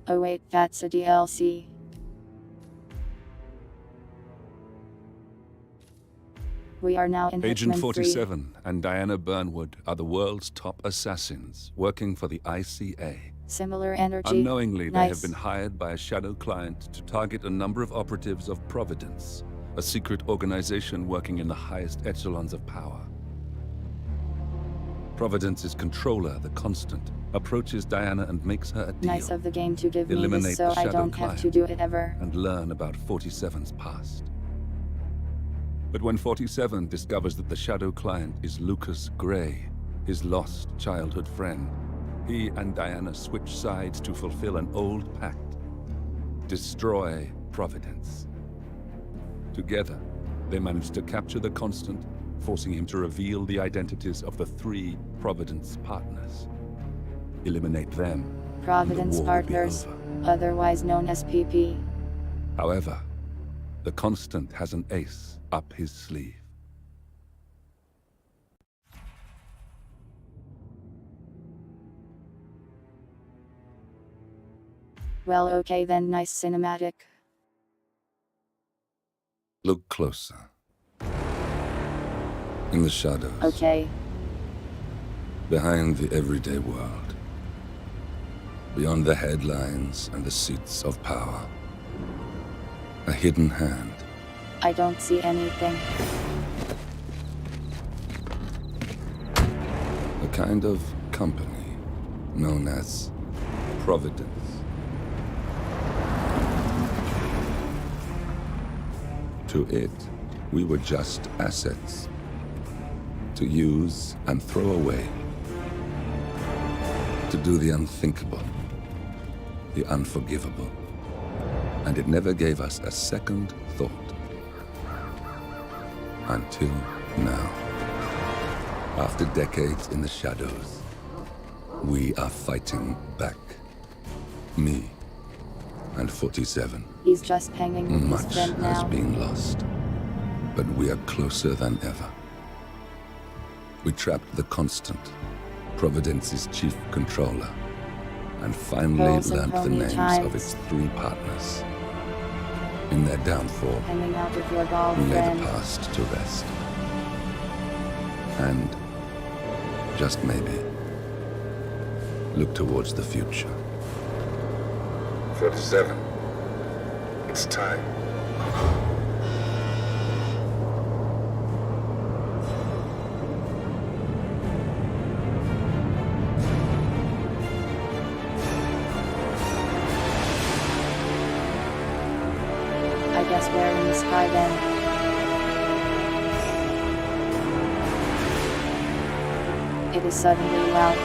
Oh wait, that's a DLC. We are now in Agent Hitman 47 and Diana Burnwood are the world's top assassins working for the ICA. Similar energy. Unknowingly, they have Nice. been hired by a shadow client to target a number of operatives of Providence, a secret organization working in the highest echelons of power. Providence's controller, the Constant, approaches Diana and makes her a deal. Nice of the game to give me Eliminate this so the I shadow don't client have to do it ever. and learn about 47's past. But when 47 discovers that the shadow client is Lucas Gray, his lost childhood friend, he and Diana switch sides to fulfill an old pact: destroy Providence. Together, they manage to capture the Constant, forcing him to reveal the identities of the 3 Providence partners. Eliminate them, and the Providence war will be Partners, over. otherwise known as PP. However, the Constant has an ace up his sleeve. Well, okay then, nice cinematic. Look closer. In the shadows, Okay. behind the everyday world, beyond the headlines and the seats of power, a hidden hand. I don't see anything. A kind of company known as Providence. To it, we were just assets to use and throw away, to do the unthinkable, the unforgivable. And it never gave us a second thought. Until now. After decades in the shadows, we are fighting back. Me and 47. He's just hanging with his Much friend has now. been lost, but we are closer than ever. We trapped the Constant, Providence's chief controller, and finally Pearls and learned the pony names times. of its 3 partners. In their downfall, Hanging out with your bald we lay friend. the past to rest. And, just maybe, look towards the future. 47. It's time. I guess we're in the sky then. It is suddenly loud.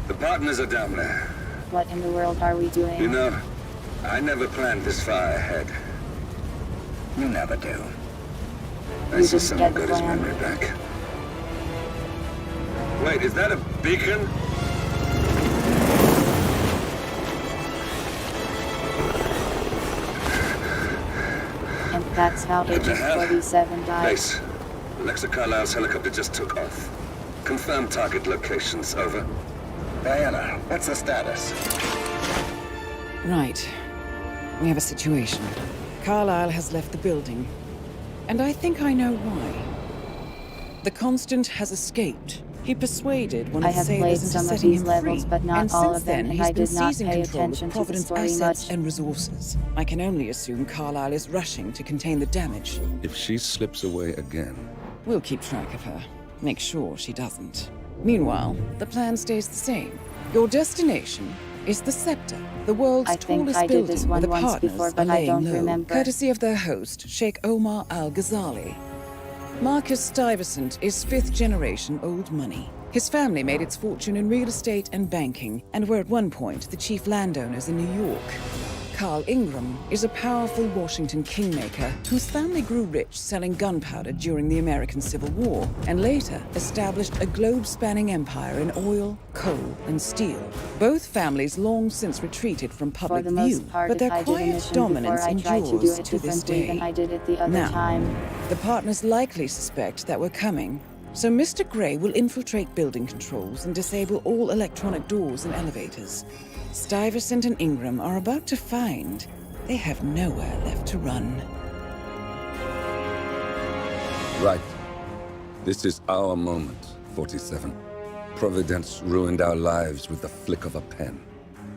The partners are down there. What in the world are we doing? You know, I never planned this far ahead. You never do. I see someone got his memory back. Wait, is that a beacon? And that's how Agent 47 died. Base. Alexa Carlisle's helicopter just took off. Confirm target locations, over. Diana, what's the status? Right. We have a situation. Carlisle has left the building. And I think I know why. The Constant has escaped. He persuaded one of the sailors into setting him free, but not and all since of them, then and he's I been did not seizing pay control of attention to the Providence story assets much. and resources. I can only assume Carlisle is rushing to contain the damage. If she slips away again... We'll keep track of her. Make sure she doesn't. Meanwhile, the plan stays the same. Your destination is the Scepter, the world's tallest building where the partners are laying low, courtesy of their host, Sheikh Omar Al-Ghazali. Marcus Stuyvesant is fifth-generation old money. His family made its fortune in real estate and banking, and were at one point the chief landowners in New York. Carl Ingram is a powerful Washington kingmaker whose family grew rich selling gunpowder during the American Civil War, and later established a globe-spanning empire in oil, coal, and steel. Both families long since retreated from public For the most view, part, but their if I did a quiet mission dominance before, I tried to do endures it to this differently day. than I did it the other Now, time. the partners likely suspect that we're coming, so Mr. Gray will infiltrate building controls and disable all electronic doors and elevators. Stuyvesant and Ingram are about to find they have nowhere left to run. Right. This is our moment, 47. Providence ruined our lives with the flick of a pen.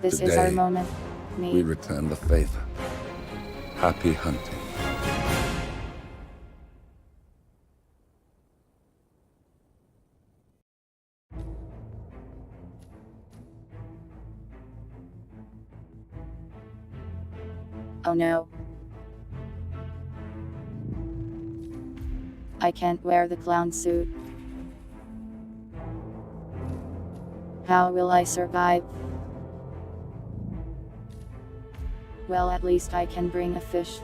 This Today, is our moment. we return the favor. Happy hunting. Oh no. I can't wear the clown suit. How will I survive? Well, at least I can bring a fish.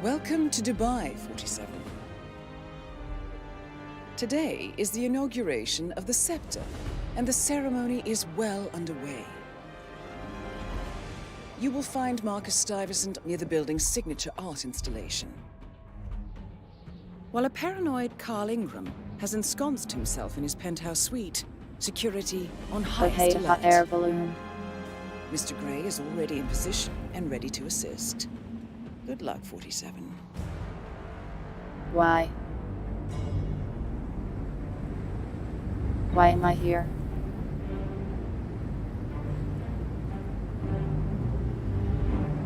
Welcome to Dubai, 47. Today is the inauguration of the Scepter, and the ceremony is well underway. You will find Marcus Stuyvesant near the building's signature art installation, while a paranoid Carl Ingram has ensconced himself in his penthouse suite, security on highest alert. Hot air balloon. Mr. Gray is already in position and ready to assist. Good luck, 47. Why? Why am I here?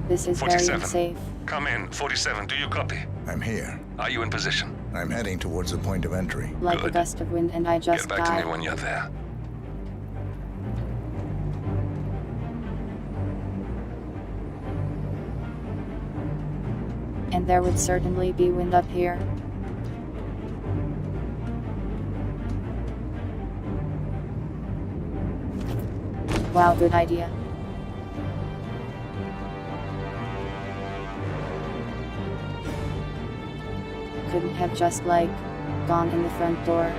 This is very 47. unsafe. Come in. 47, do you copy? I'm here. Are you in position? I'm heading towards the point of entry. Like a gust of wind, and I just Get back to died. me when you're there. And there would certainly be wind up here. Wow, good idea. Couldn't have just, like, gone in the front door.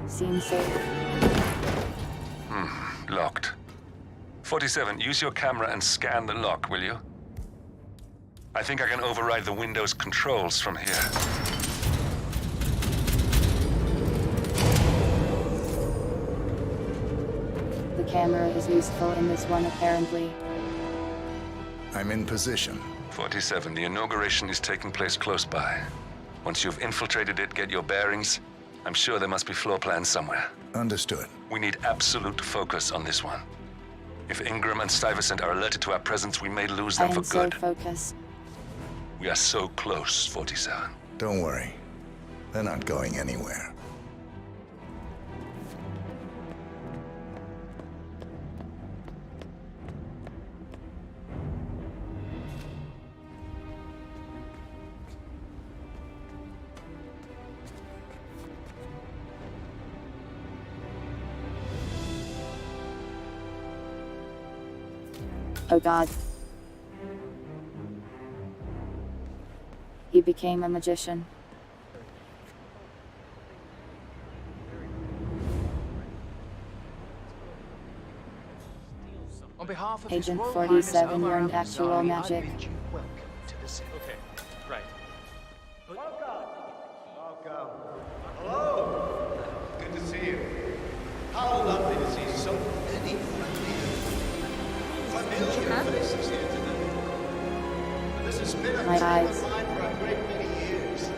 Seems safe. Locked. 47, use your camera and scan the lock, will you? I think I can override the Windows controls from here. The camera is useful in this one, apparently. I'm in position. 47, the inauguration is taking place close by. Once you've infiltrated it, get your bearings, I'm sure there must be floor plans somewhere. Understood. We need absolute focus on this one. If Ingram and Stuyvesant are alerted to our presence, we may lose I them am for so good. focused. We are so close, 47. Don't worry. They're not going anywhere. Oh God. He became a magician. On behalf of Agent His Royal Highness 47 Omar learned Al-Ghazali, actual I magic. bid you welcome to the city. Okay, right. Hello! Good to see you. How lovely to see so many familiar faces here today. This has been a My dream eyes. of mine for a great many years.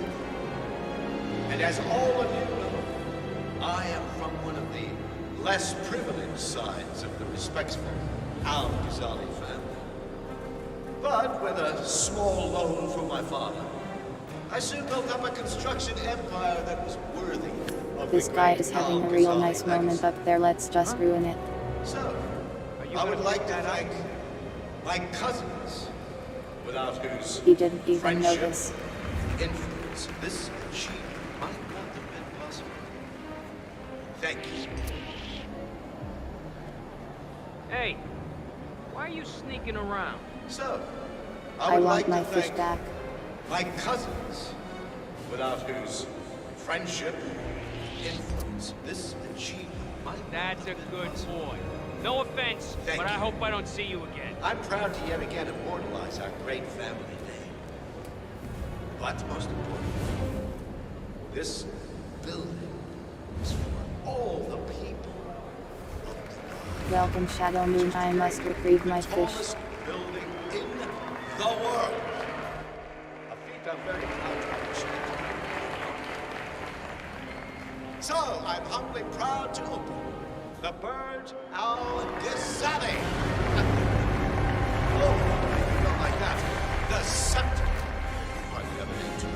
And as all of you know, I am from one of the less privileged sides of the respectable Al-Ghazali family. But with a small loan from my father, I soon built up a construction empire that was worthy of This the guy great is having a real Al-Ghazali nice moment legacy. up there. Let's just ruin it. So, I would like to thank my cousins, without whose He didn't even friendship, notice. influence, this achievement might not have been possible. Thank you. Hey, why are you sneaking around? So, I would want like my to fish thank back. my cousins, without whose friendship, influence, this achievement might. That's a good boy. No offense, Thank but I you. hope I don't see you again. I'm proud to yet again immortalize our great family name. But most importantly, this building is for all the people. Welcome, Shadow Moon. I must retrieve my fish. Tallest building in the world. A feat I'm very proud to achieve. So, I'm humbly proud to open the Burj Al Ghazali. Oh, not like that. The scepter. Hardly have a name to it.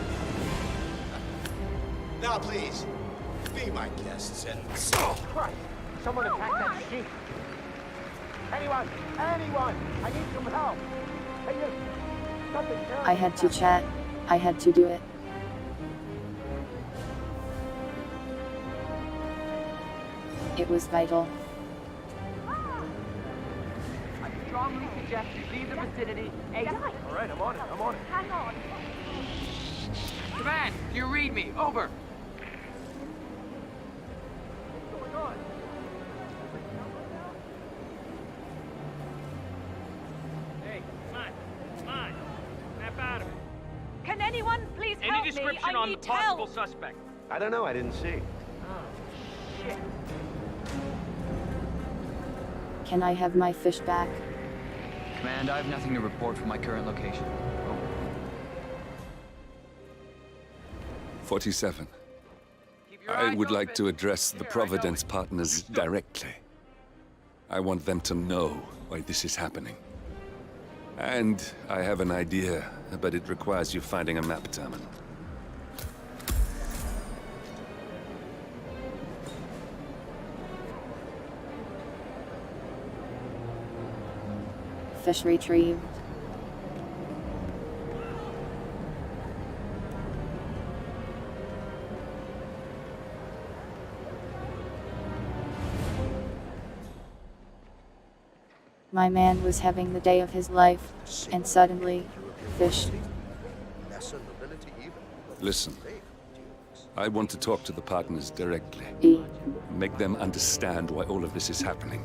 Now, please, be my guests and. Oh, Christ! Someone attacked that sheep! Anyone! Anyone! I need some help! Hey, you! Something terrible! I had to chat. I had to do it. It was vital. I strongly suggest you leave the vicinity ASAP. All right, I'm on it. I'm on it. Hang on. Command, do you read me? Over. What's going on? Hey, come on. Snap out of it. Can anyone please help Any me? description I on the need possible help. suspect? I don't know. I didn't see. Shit. Can I have my fish back? Command, I have nothing to report from my current location. Over. 47. your I eyes would like open. to address the Here, I know Providence it. partners directly. I want them to know why this is happening. And I have an idea, but it requires you finding a map terminal. Fish retrieved. My man was having the day of his life, and suddenly, fish. Listen, I want to talk to the partners directly. Make them understand why all of this is happening.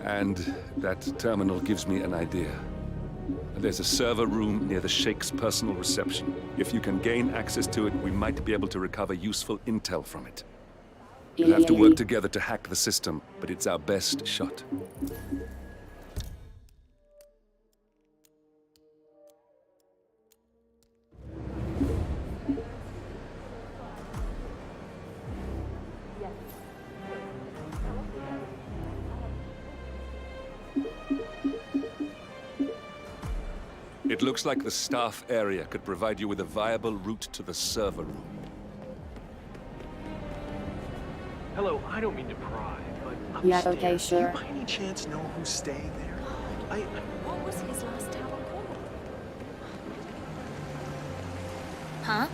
And that terminal gives me an idea. There's a server room near the Sheikh's personal reception. If you can gain access to it, we might be able to recover useful intel from it. We'll have to work together to hack the system, but it's our best shot. It looks like the staff area could provide you with a viable route to the server room. Hello, I don't mean to pry, but Yeah, upstairs, okay, sure. do you by any chance know who's staying there? What was his last tower called? Huh?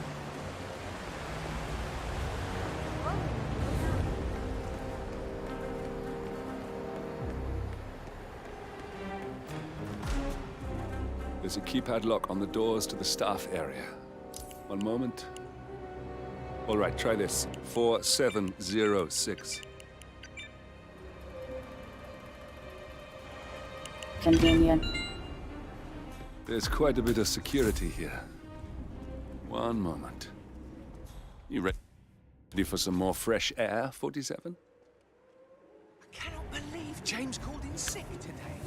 There's a keypad lock on the doors to the staff area. One moment. All right, try this. 4706. Convenient. There's quite a bit of security here. One moment. You ready for some more fresh air, 47? I cannot believe James called in sick today.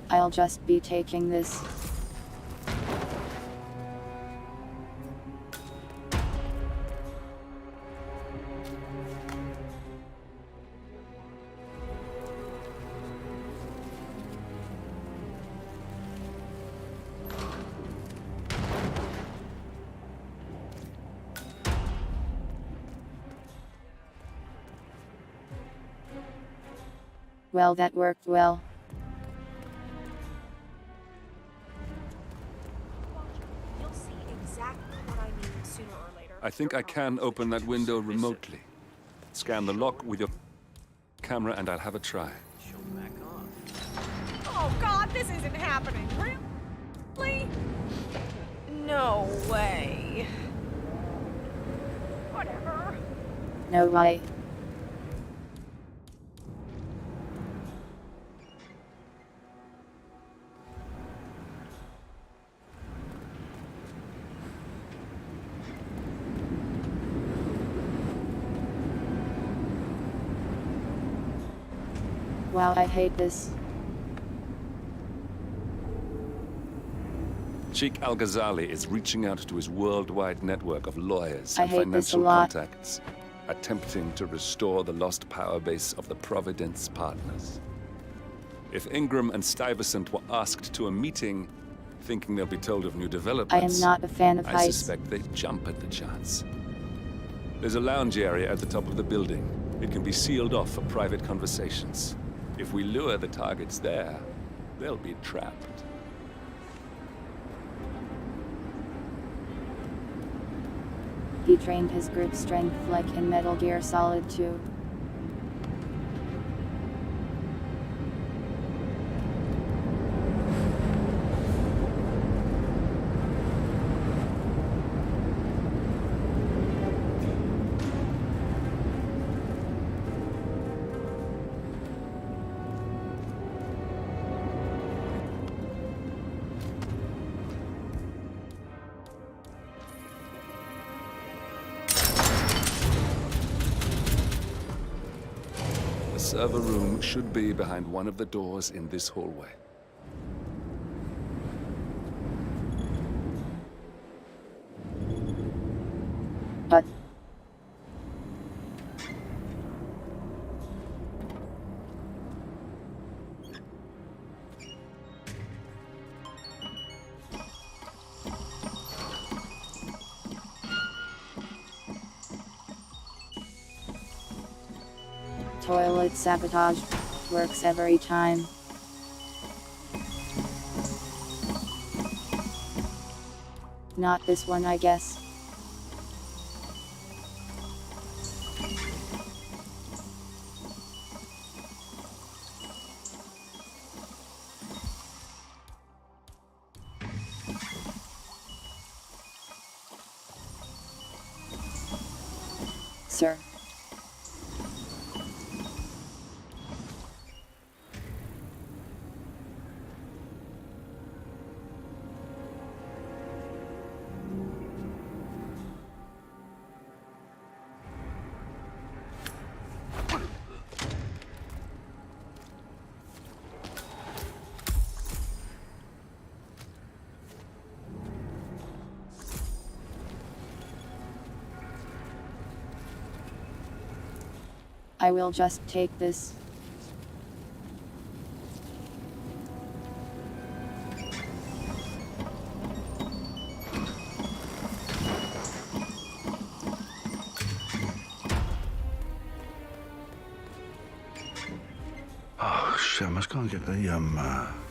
I'll just be taking this. Well, that worked well. You'll see exactly what I mean sooner or later. I think I can open that window remotely. Scan the lock with your camera and I'll have a try. Oh God, this isn't happening. Really? No way. Whatever. No way. Wow, I hate this. Sheikh Al-Ghazali is reaching out to his worldwide network of lawyers I and hate this a financial lot. contacts, attempting to restore the lost power base of the Providence partners. If Ingram and Stuyvesant were asked to a meeting, thinking they'll be told of new I am developments, not a fan of I heights. suspect they'd jump at the chance. There's a lounge area at the top of the building. It can be sealed off for private conversations. If we lure the targets there, they'll be trapped. He trained his grip strength like in Metal Gear Solid 2. The server room should be behind one of the doors in this hallway. But toilet sabotage works every time. Not this one, I guess. Sir. I will just take this. Oh shit! I must go and get the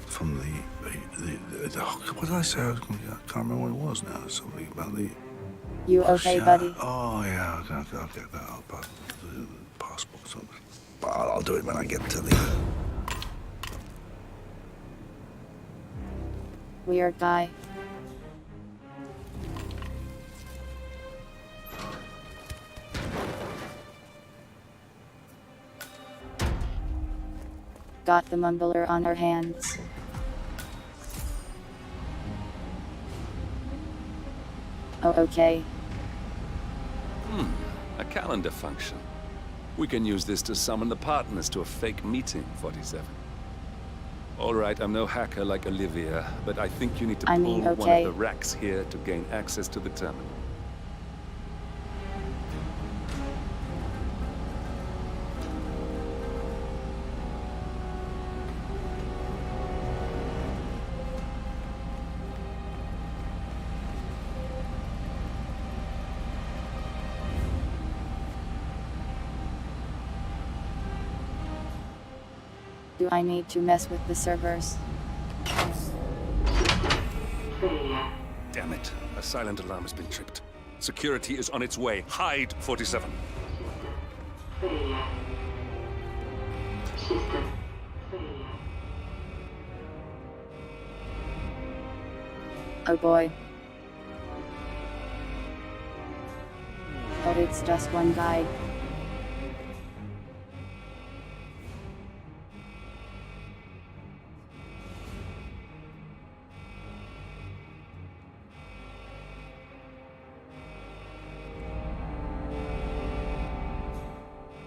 from the what did I say? I was going to get? I can't remember what it was now. Something about the. You okay, shit. buddy? Oh yeah, I'll get that. I'll put the passport or something. But I'll do it when I get to the. Weird guy. Got the mumbler on our hands. Oh, okay. A calendar function. We can use this to summon the partners to a fake meeting, 47. All right, I'm no hacker like Olivia, but I think you need to pull one okay. of the racks here to gain access to the terminal. Do I need to mess with the servers? Damn it. A silent alarm has been tripped. Security is on its way. Hide, 47. Oh boy. Oh, it's just one guy.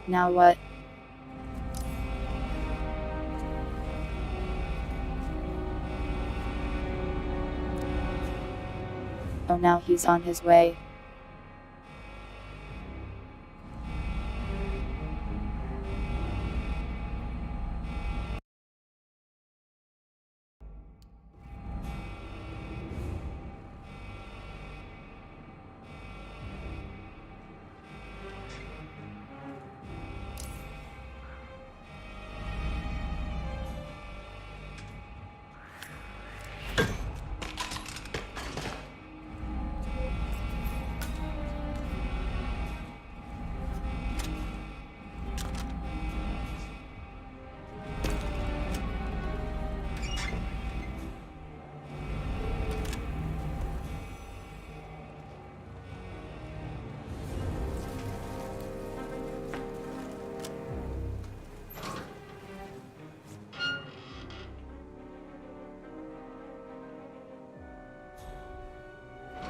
Now what? Oh, now he's on his way.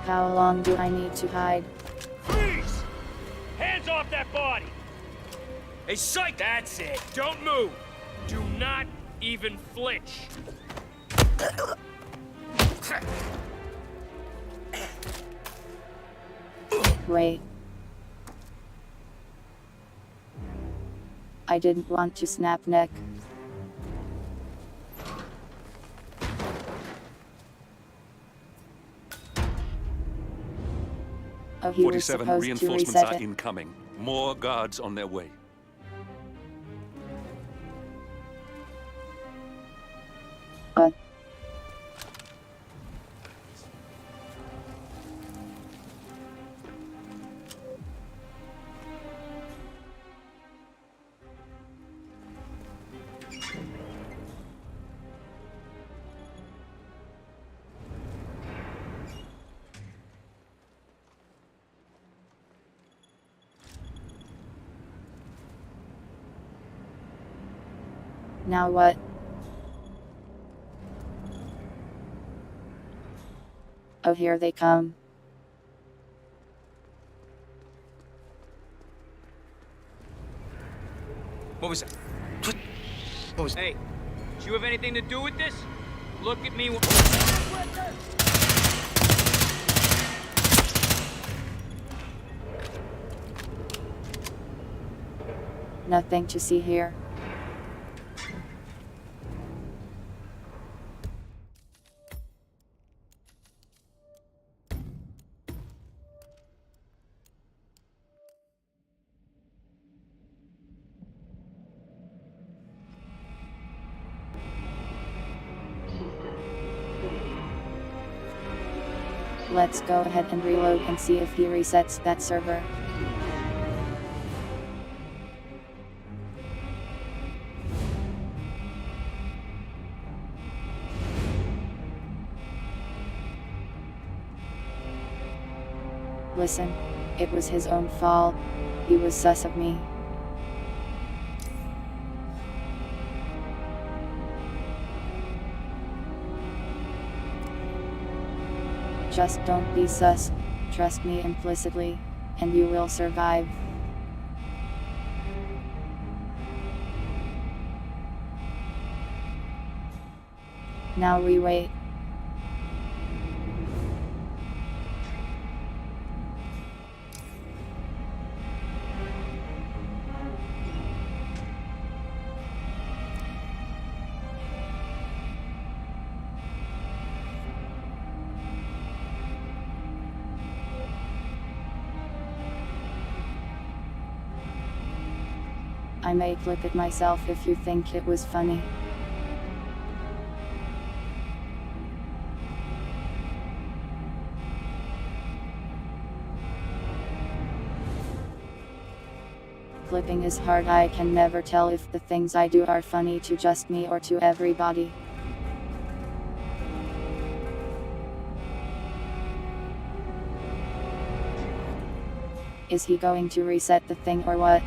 How long do I need to hide? Freeze! Hands off that body! Hey, psych! That's it. Don't move. Do not even flinch. Wait. I didn't want to snap neck. Oh, he was 47 supposed to reinforcements reset are it. incoming. More guards on their way. Now what? Oh, here they come. What was that? What was? Hey, do you have anything to do with this? Look at me. Nothing to see here. Let's go ahead and reload and see if he resets that server. Listen, it was his own fault. He was sus of me. Just don't be sus, trust me implicitly, and you will survive. Now we wait. I may clip it myself if you think it was funny. Clipping is hard. I can never tell if the things I do are funny to just me or to everybody. Is he going to reset the thing or what?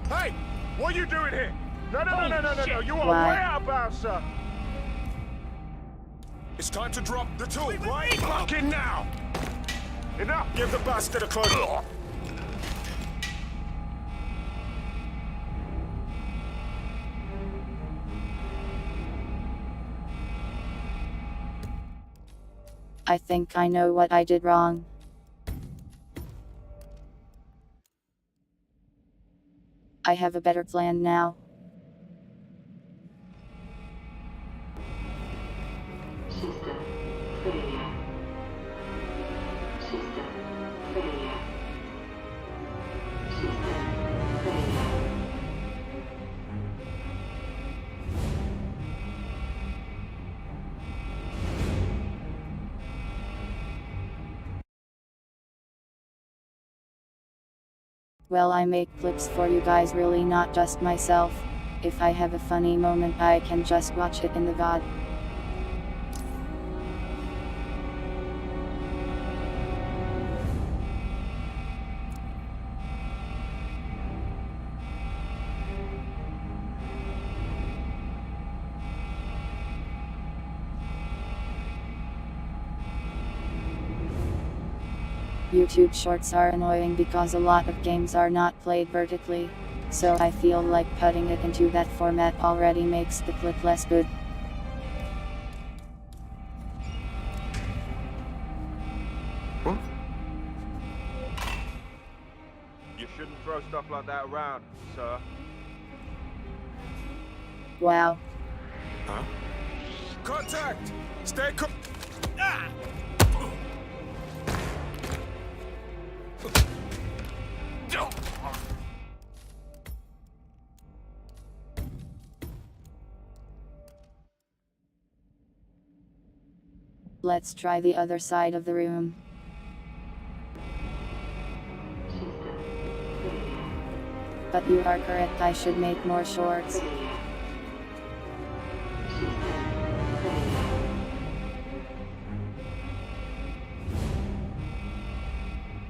Hey! What are you doing here? No, you are Why? way out of bounds, sir. It's time to drop the tool, right fucking now! Enough! Give the bastard a close. I think I know what I did wrong. I have a better plan now. Well, I make clips for you guys, really, not just myself. If I have a funny moment, I can just watch it in the VOD. YouTube shorts are annoying because a lot of games are not played vertically, so I feel like putting it into that format already makes the clip less good. What? You shouldn't throw stuff like that around, sir. Wow. Huh? Contact! Stay Ah! Let's try the other side of the room. But you are correct, I should make more shorts.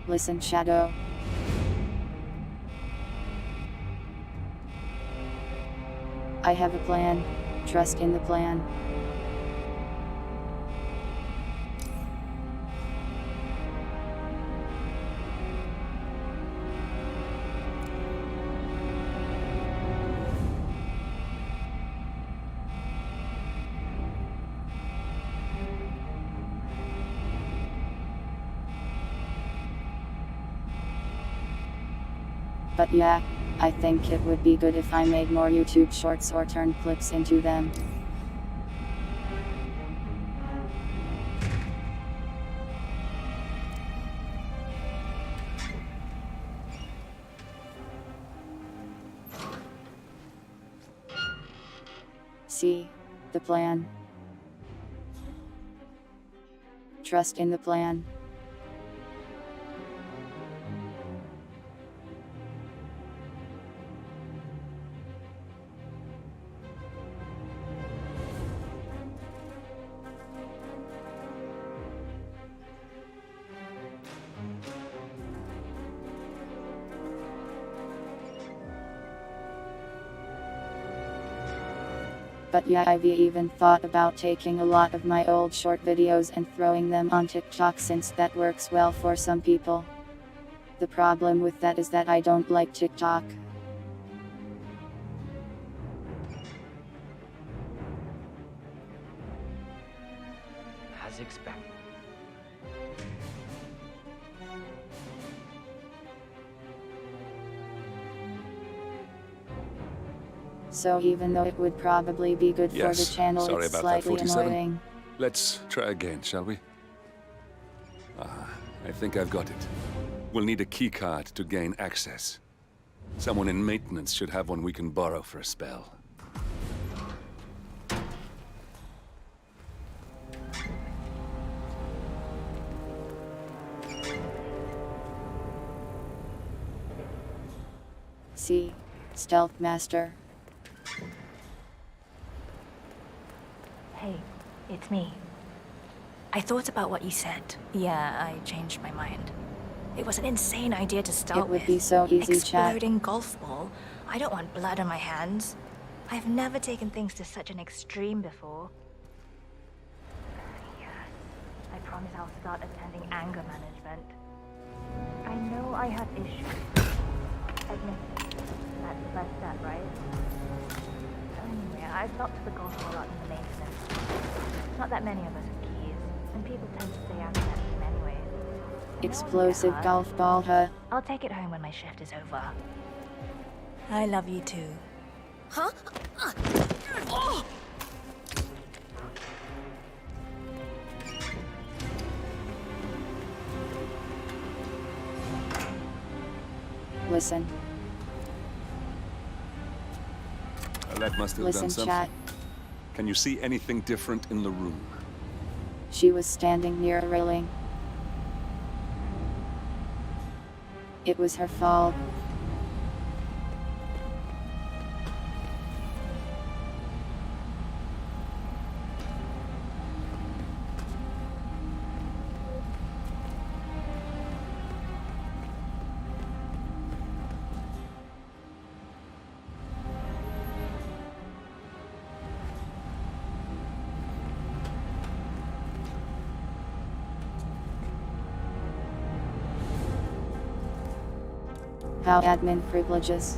Listen, Shadow. I have a plan. Trust in the plan. But yeah, I think it would be good if I made more YouTube shorts or turned clips into them. See the plan. Trust in the plan. But yeah, I've even thought about taking a lot of my old short videos and throwing them on TikTok, since that works well for some people. The problem with that is that I don't like TikTok. As expected. So even though it would probably be good for the channel, sorry it's about that, slightly 47. annoying. Let's try again, shall we? I think I've got it. We'll need a keycard to gain access. Someone in maintenance should have one we can borrow for a spell. See, Stealth Master. Hey, it's me. I thought about what you said. Yeah, I changed my mind. It was an insane idea to start It would with. be so easy, chat. Exploding golf ball. I don't want blood on my hands. I've never taken things to such an extreme before. Yes, I promise I'll start attending anger management. I know I have issues. Admit it. That's the first step, right? Anyway, I've locked the golf ball out in the maintenance. Not that many of us have keys, and people tend to stay out of that game anyway. Explosive golf ball, huh? I'll take it home when my shift is over. I love you too. Huh? Oh! Listen. That must have Listen, done something. chat. Can you see anything different in the room? She was standing near a railing. It was her fault. How admin privileges.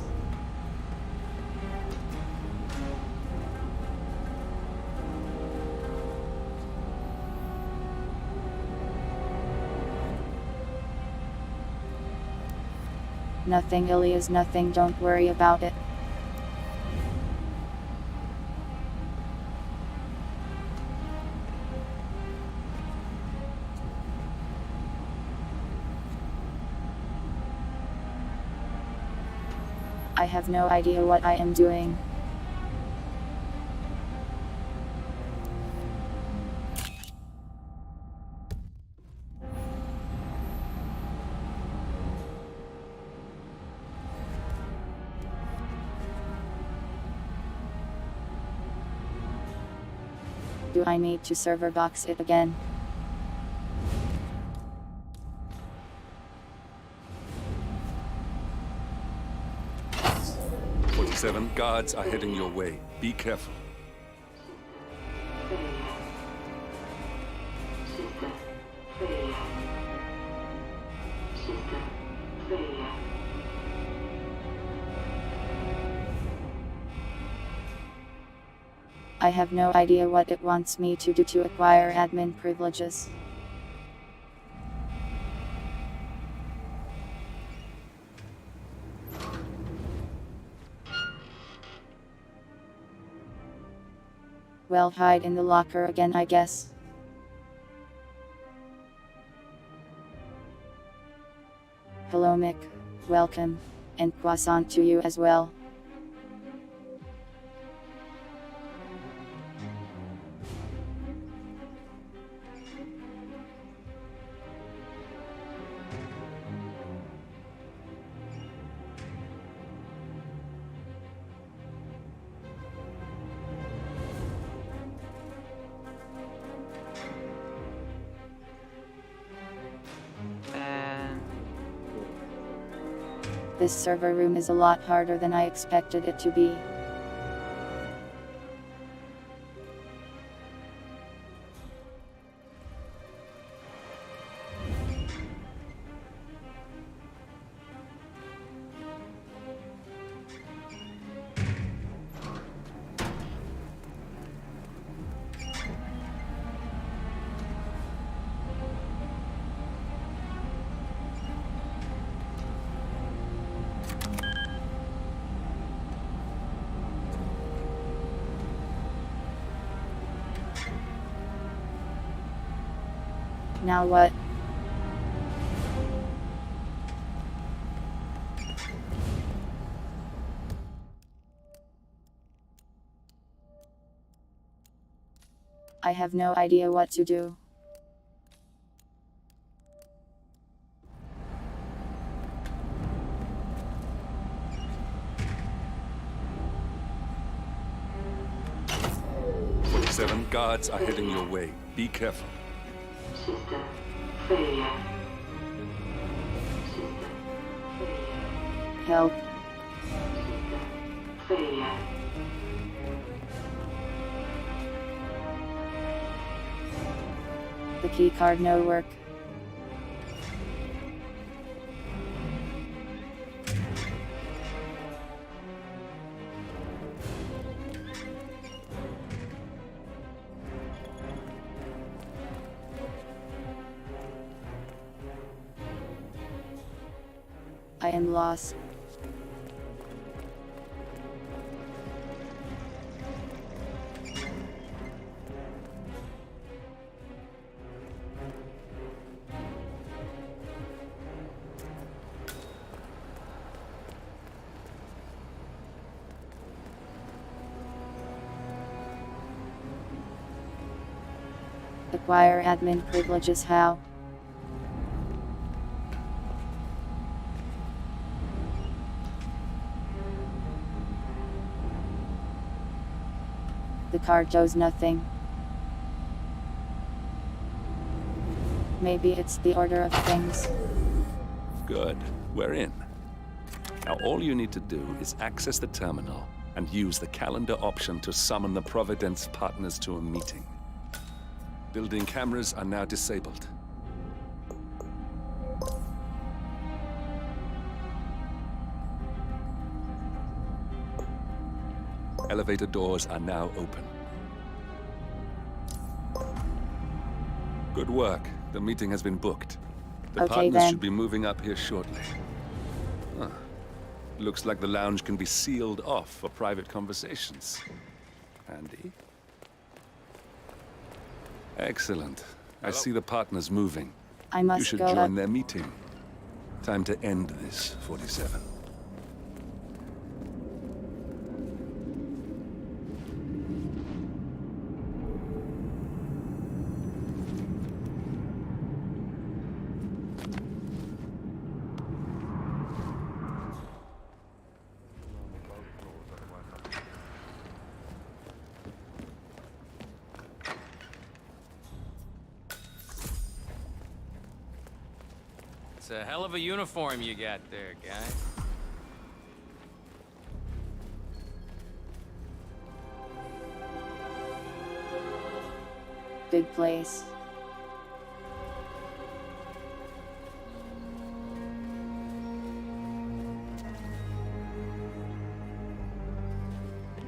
Nothing, Illy, is nothing, don't worry about it. I have no idea what I am doing. Do I need to server box it again? Guards are heading your way. Be careful. I have no idea what it wants me to do to acquire admin privileges. Well, hide in the locker again, I guess. Hello, Mick. Welcome. And croissant to you as well. This server room is a lot harder than I expected it to be. Now what? I have no idea what to do. Seven guards are heading your way. Be careful. System failure. Help. Failure. The key card no work. I am lost. Acquire admin privileges how? The card does nothing. Maybe it's the order of things. Good. We're in. Now all you need to do is access the terminal and use the calendar option to summon the Providence partners to a meeting. Building cameras are now disabled. Elevator doors are now open. Good work. The meeting has been booked. The Okay, partners then. should be moving up here shortly. Huh. Looks like the lounge can be sealed off for private conversations. Handy. Excellent. I see the partners moving. I must You should go join up. their meeting. Time to end this, 47. It's a hell of a uniform you got there, guy. Big place.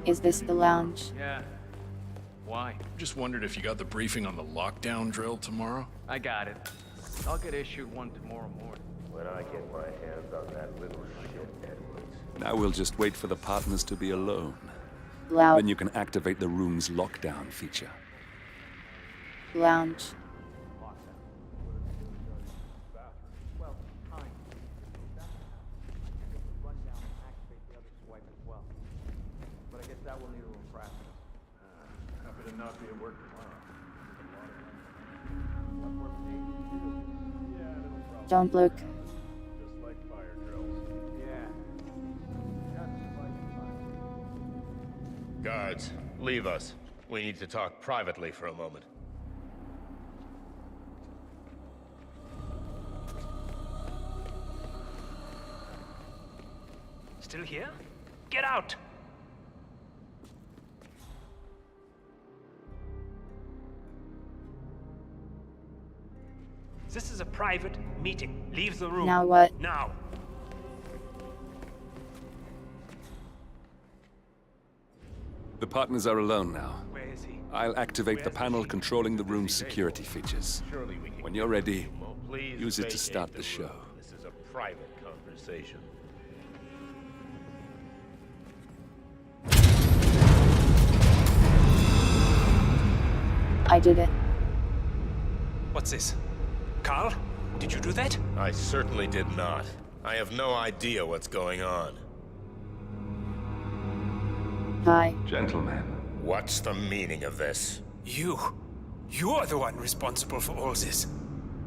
Is this the lounge? Yeah. Why? Just wondered if you got the briefing on the lockdown drill tomorrow? I got it. I'll get issued one tomorrow morning. When I get my hands on that little shit, Edwards. Now we'll just wait for the partners to be alone. Loud. Then you can activate the room's lockdown feature. Lounge. Well, kind. Run down and activate the other swipe as well. But I guess that will need a little practice. Happy to not be at work tomorrow. Don't look. Just like fire drills. Yeah. Guards, leave us. We need to talk privately for a moment. Still here? Get out! This is a private meeting. Leave the room. Now what? Now! The partners are alone now. Where is he? I'll activate the panel controlling the room's security features. When you're ready, Please use it to vacate start the room. show. This is a private conversation. I did it. What's this? Carl? Did you do that? I certainly did not. I have no idea what's going on. Hi. Gentlemen. What's the meaning of this? You're the one responsible for all this.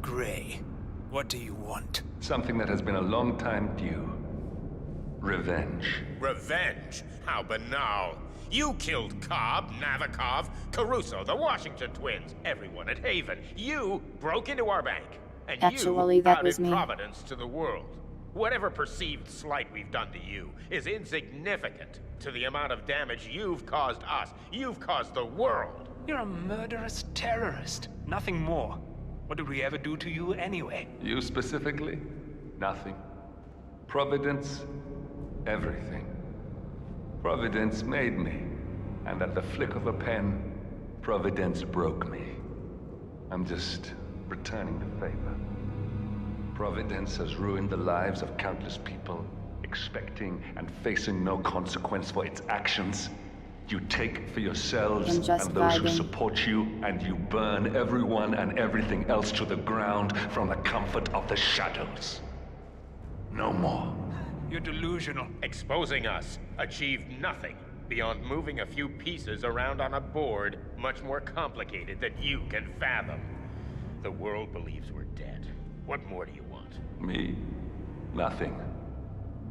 Gray, what do you want? Something that has been a long time due. Revenge. Revenge? How banal. You killed Cobb, Navikov, Caruso, the Washington twins, everyone at Haven. You broke into our bank. And Actually, you that outed was me. Providence to the world. Whatever perceived slight we've done to you is insignificant to the amount of damage you've caused us. You've caused the world. You're a murderous terrorist. Nothing more. What did we ever do to you anyway? You specifically? Nothing. Providence? Everything. Providence made me. And at the flick of a pen, Providence broke me. I'm just returning the favor. Providence has ruined the lives of countless people, expecting and facing no consequence for its actions. You take for yourselves and those who support you, and you burn everyone and everything else to the ground from the comfort of the shadows. No more. You're delusional. Exposing us achieved nothing beyond moving a few pieces around on a board much more complicated than you can fathom. The world believes we're dead. What more do you want? Me? Nothing.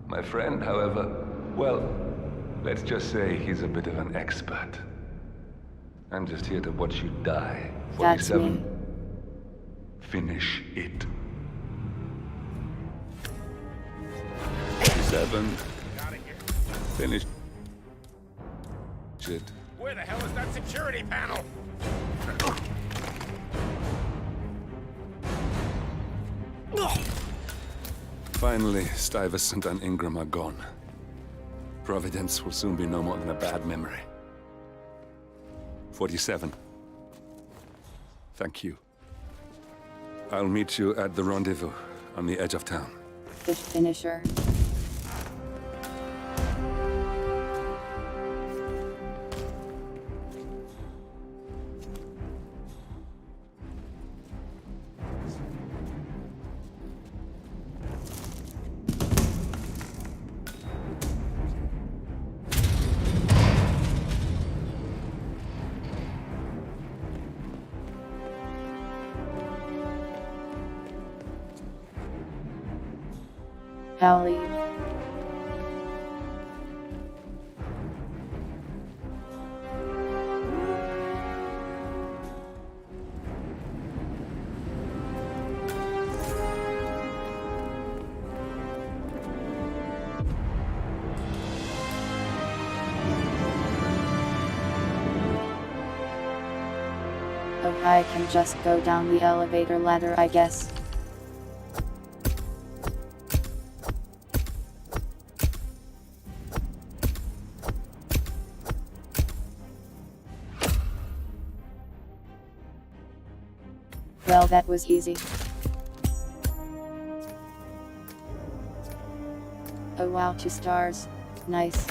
My friend, however, well, let's just say he's a bit of an expert. I'm just here to watch you die. That's 47. me. Finish it. 47. Finish it. Where the hell is that security panel? Finally, Stuyvesant and Ingram are gone. Providence will soon be no more than a bad memory. 47. Thank you. I'll meet you at the rendezvous on the edge of town. The finisher. I'll leave. Oh, I can just go down the elevator ladder, I guess. Well, that was easy. Oh wow, 2 stars. Nice.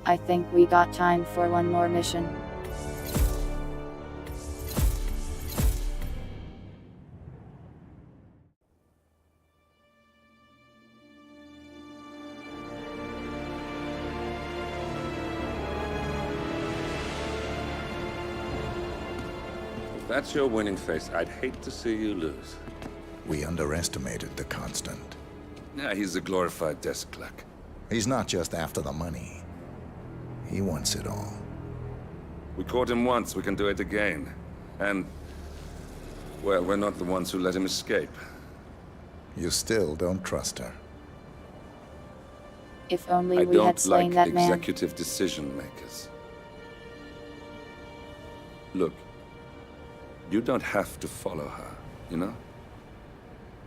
I think we got time for one more mission. If that's your winning face, I'd hate to see you lose. We underestimated the Constant. Yeah, he's a glorified desk clerk. He's not just after the money. He wants it all. We caught him once, we can do it again. And, well, we're not the ones who let him escape. You still don't trust her. If only I we had don't slain like that man. executive decision makers. Look, you don't have to follow her, you know?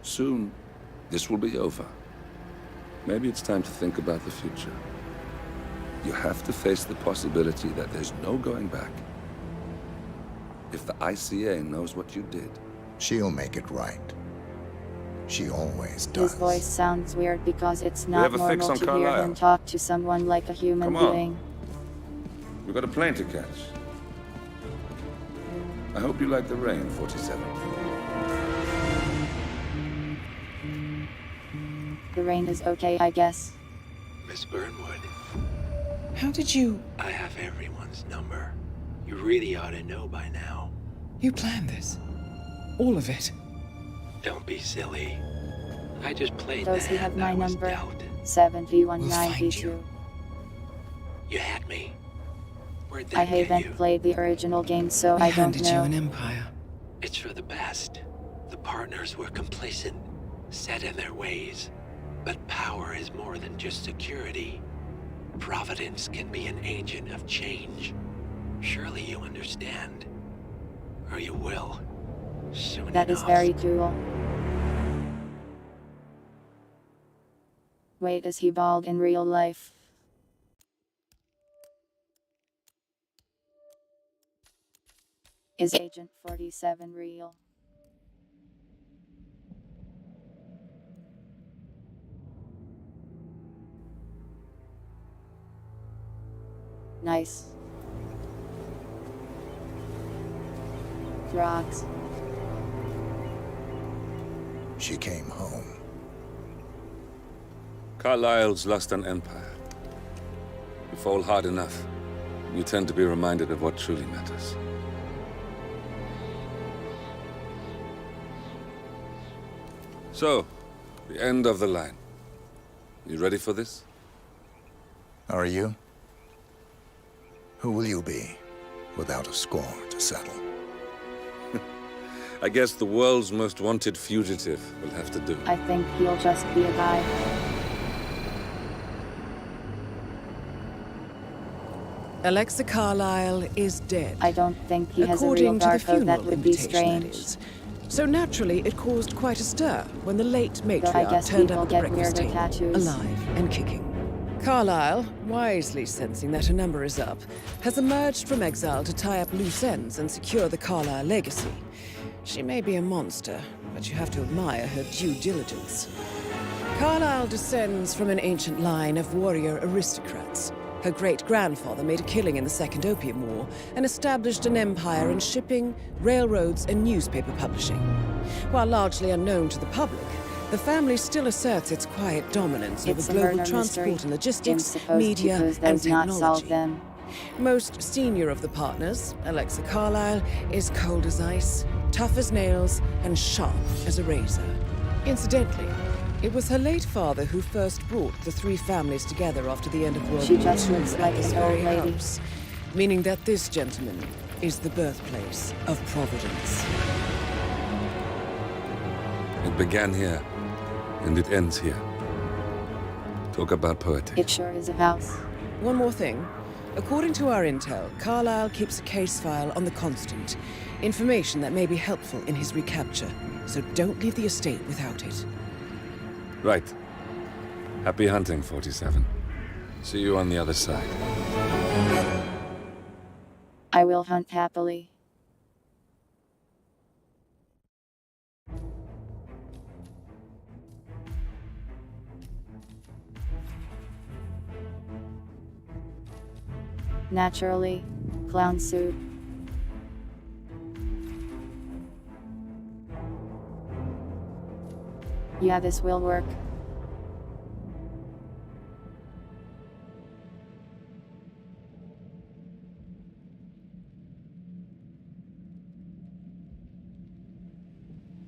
Soon, this will be over. Maybe it's time to think about the future. You have to face the possibility that there's no going back. If the ICA knows what you did, she'll make it right. She always does. His voice sounds weird because it's have not a fix normal on to hear Carlisle. him talk to someone like a human Come on. being. we've got a plane to catch. I hope you like the rain, 47. The rain is okay, I guess. Miss Burnwood, How did you... I have everyone's number. You really ought to know by now. You planned this? All of it? Don't be silly. I just played Does the he have hand my I was number? dealt. 7192. You had me. Where'd I that get haven't you? played the original game, so I don't handed you know. an empire. It's for the best. The partners were complacent, set in their ways. But power is more than just security. Providence can be an agent of change. Surely you understand. Or you will. Soon That is enough. very cool. Wait, is he bald in real life? Is Agent 47 real? Nice. Rocks. She came home. Carlisle's lost an empire. You fall hard enough, you tend to be reminded of what truly matters. So, the end of the line. You ready for this? Are you? Who will you be, without a score to settle? I guess the world's most wanted fugitive will have to do. I think he'll just be a guy. Alexa Carlisle is dead. I don't think he has a real According to the Darko, funeral that would be invitation, that strange. is. So naturally, it caused quite a stir when the late Though I matriarch guess turned people up at the get breakfast weirder table, tattoos. alive and kicking. Carlisle, wisely sensing that her number is up, has emerged from exile to tie up loose ends and secure the Carlisle legacy. She may be a monster, but you have to admire her due diligence. Carlisle descends from an ancient line of warrior aristocrats. Her great-grandfather made a killing in the Second Opium War and established an empire in shipping, railroads, and newspaper publishing. While largely unknown to the public, the family still asserts its quiet dominance It's over a global murder transport mystery. and logistics, Supposed media, to and those not solve technology. them. Most senior of the partners, Alexa Carlisle, is cold as ice, tough as nails, and sharp as a razor. Incidentally, it was her late father who first brought the three families together after the end of World She War just II looks at like this an old very lady. house, meaning that this gentleman is the birthplace of Providence. It began here, and it ends here. Talk about poetry. It sure is a house. One more thing. According to our intel, Carlisle keeps a case file on the Constant. Information that may be helpful in his recapture. So don't leave the estate without it. Right. Happy hunting, 47. See you on the other side. I will hunt happily. Naturally. Clown suit. Yeah, this will work.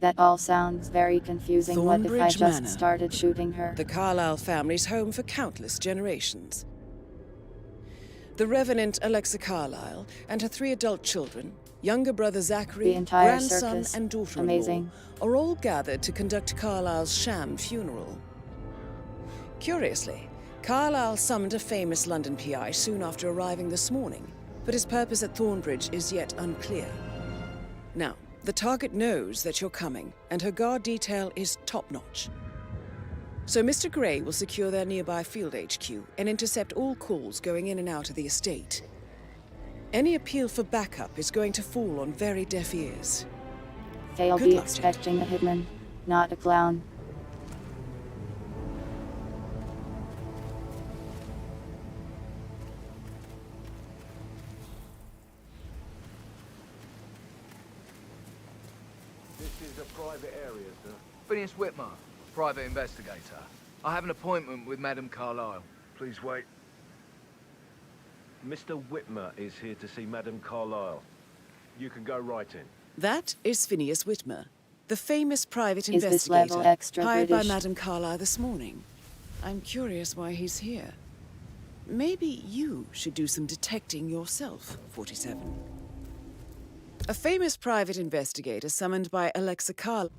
That all sounds very confusing. What if I Thornbridge just Manor. started shooting her? The Carlyle family's home for countless generations. The Revenant Alexa Carlyle and her 3 adult children, younger brother Zachary, The entire grandson circus. and daughter-in-law, Amazing. are all gathered to conduct Carlyle's sham funeral. Curiously, Carlyle summoned a famous London PI soon after arriving this morning, but his purpose at Thornbridge is yet unclear. Now, the target knows that you're coming, and her guard detail is top-notch. So Mr. Gray will secure their nearby field HQ and intercept all calls going in and out of the estate. Any appeal for backup is going to fall on very deaf ears. They'll Good be luck, expecting a hitman, not a clown. This is a private area, sir. Phineas Whitmer, private investigator. I have an appointment with Madame Carlyle. Please wait. Mr. Whitmer is here to see Madame Carlyle. You can go right in. That is Phineas Whitmer, the famous private Is this investigator level extra hired British? by Madame Carlyle this morning. I'm curious why he's here. Maybe you should do some detecting yourself, 47. A famous private investigator summoned by Alexa Carlyle.